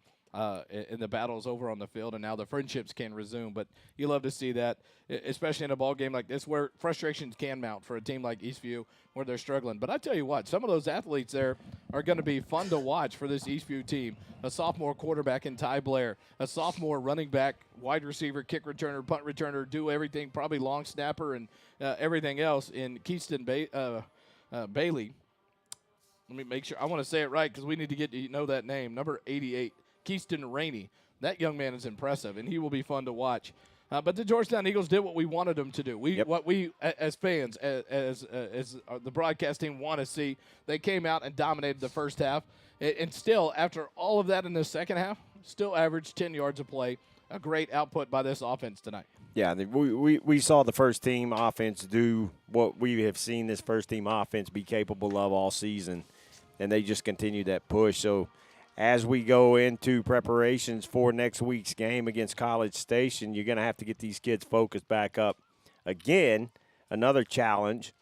in the battles over on the field, and now the friendships can resume. But you love to see that, especially in a ball game like this where frustrations can mount for a team like Eastview where they're struggling. But I tell you what, some of those athletes there are going to be fun to watch for this Eastview team. A sophomore quarterback in Ty Blair, a sophomore running back, wide receiver, kick returner, punt returner, do everything, probably long snapper and everything else in Keyston Bailey. Let me make sure. I want to say it right because we need to get to know that name. Number 88. Keyston Rainey. That young man is impressive, and he will be fun to watch. But the Georgetown Eagles did what we wanted them to do. What we, as fans, as the broadcast team, want to see. They came out and dominated the first half, and still, after all of that in the second half, still averaged 10 yards a play. A great output by this offense tonight. Yeah, we saw the first team offense do what we have seen this first team offense be capable of all season, and they just continued that push. So as we go into preparations for next week's game against College Station, you're going to have to get these kids focused back up. Again, another challenge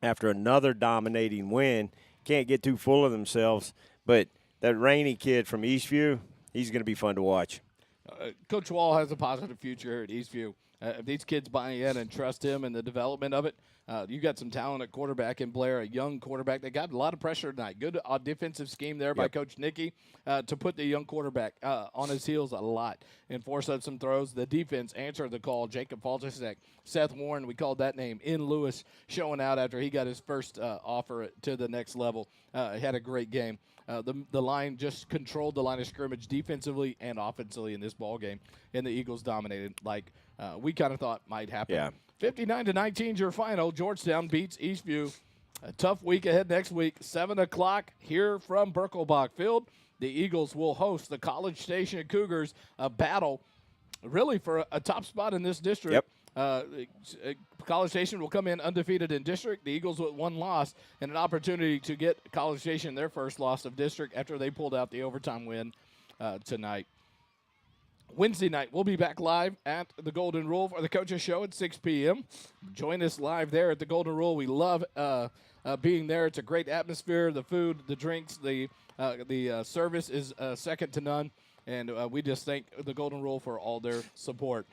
after another dominating win. Can't get too full of themselves, but that Rainey kid from Eastview, he's going to be fun to watch. Coach Wall has a positive future here at Eastview. If these kids buy in and trust him and the development of it, You got some talent at quarterback in Blair, a young quarterback. They got a lot of pressure tonight. Good defensive scheme there by Coach Nicky to put the young quarterback on his heels a lot and force up some throws. The defense answered the call. Jacob Falchesek, Seth Warren, we called that name, in Lewis, showing out after he got his first offer to the next level. Had a great game. The line just controlled the line of scrimmage defensively and offensively in this ball game, and the Eagles dominated like we kind of thought might happen. Yeah. 59-19 is your final. Georgetown beats Eastview. A tough week ahead next week. 7 o'clock here from Birkelbach Field. The Eagles will host the College Station Cougars, a battle really for a top spot in this district. College Station will come in undefeated in district. The Eagles with 1 loss and an opportunity to get College Station their first loss of district after they pulled out the overtime win tonight. Wednesday night, we'll be back live at the Golden Rule for the Coaches Show at 6 p.m. Join us live there at the Golden Rule. We love being there. It's a great atmosphere. The food, the drinks, the service is second to none. And we just thank the Golden Rule for all their support.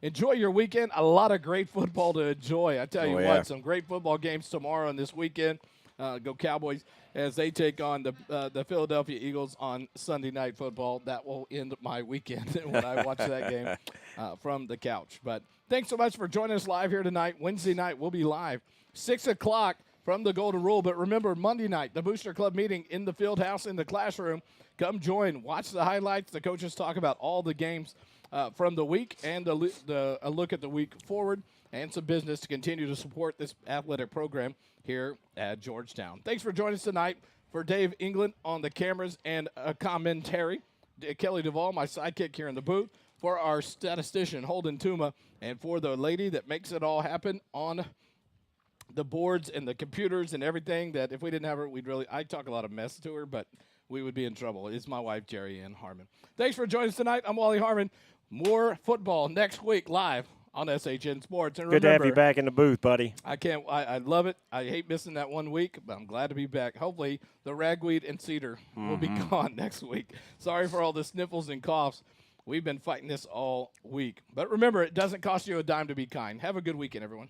Enjoy your weekend. A lot of great football to enjoy. I tell you what, some great football games tomorrow and this weekend. Go Cowboys as they take on the Philadelphia Eagles on Sunday Night Football. That will end my weekend when I watch that game from the couch. But thanks so much for joining us live here tonight. Wednesday night, we'll be live 6 o'clock from the Golden Rule. But remember, Monday night, the Booster Club meeting in the field house in the classroom. Come join. Watch the highlights. The coaches talk about all the games from the week and a look at the week forward and some business to continue to support this athletic program here at Georgetown. Thanks for joining us tonight. For Dave England on the cameras and a commentary, Kelly Duvall, my sidekick here in the booth, for our statistician, Holden Tuma, and for the lady that makes it all happen on the boards and the computers and everything that if we didn't have her, I'd talk a lot of mess to her, but we would be in trouble. It's my wife, Jerry Ann Harmon. Thanks for joining us tonight. I'm Wally Harmon. More football next week live on SHN Sports. And good to have you back in the booth, buddy. I love it. I hate missing that 1 week, but I'm glad to be back. Hopefully the ragweed and cedar will be gone next week. Sorry for all the sniffles and coughs. We've been fighting this all week. But remember, it doesn't cost you a dime to be kind. Have a good weekend, everyone.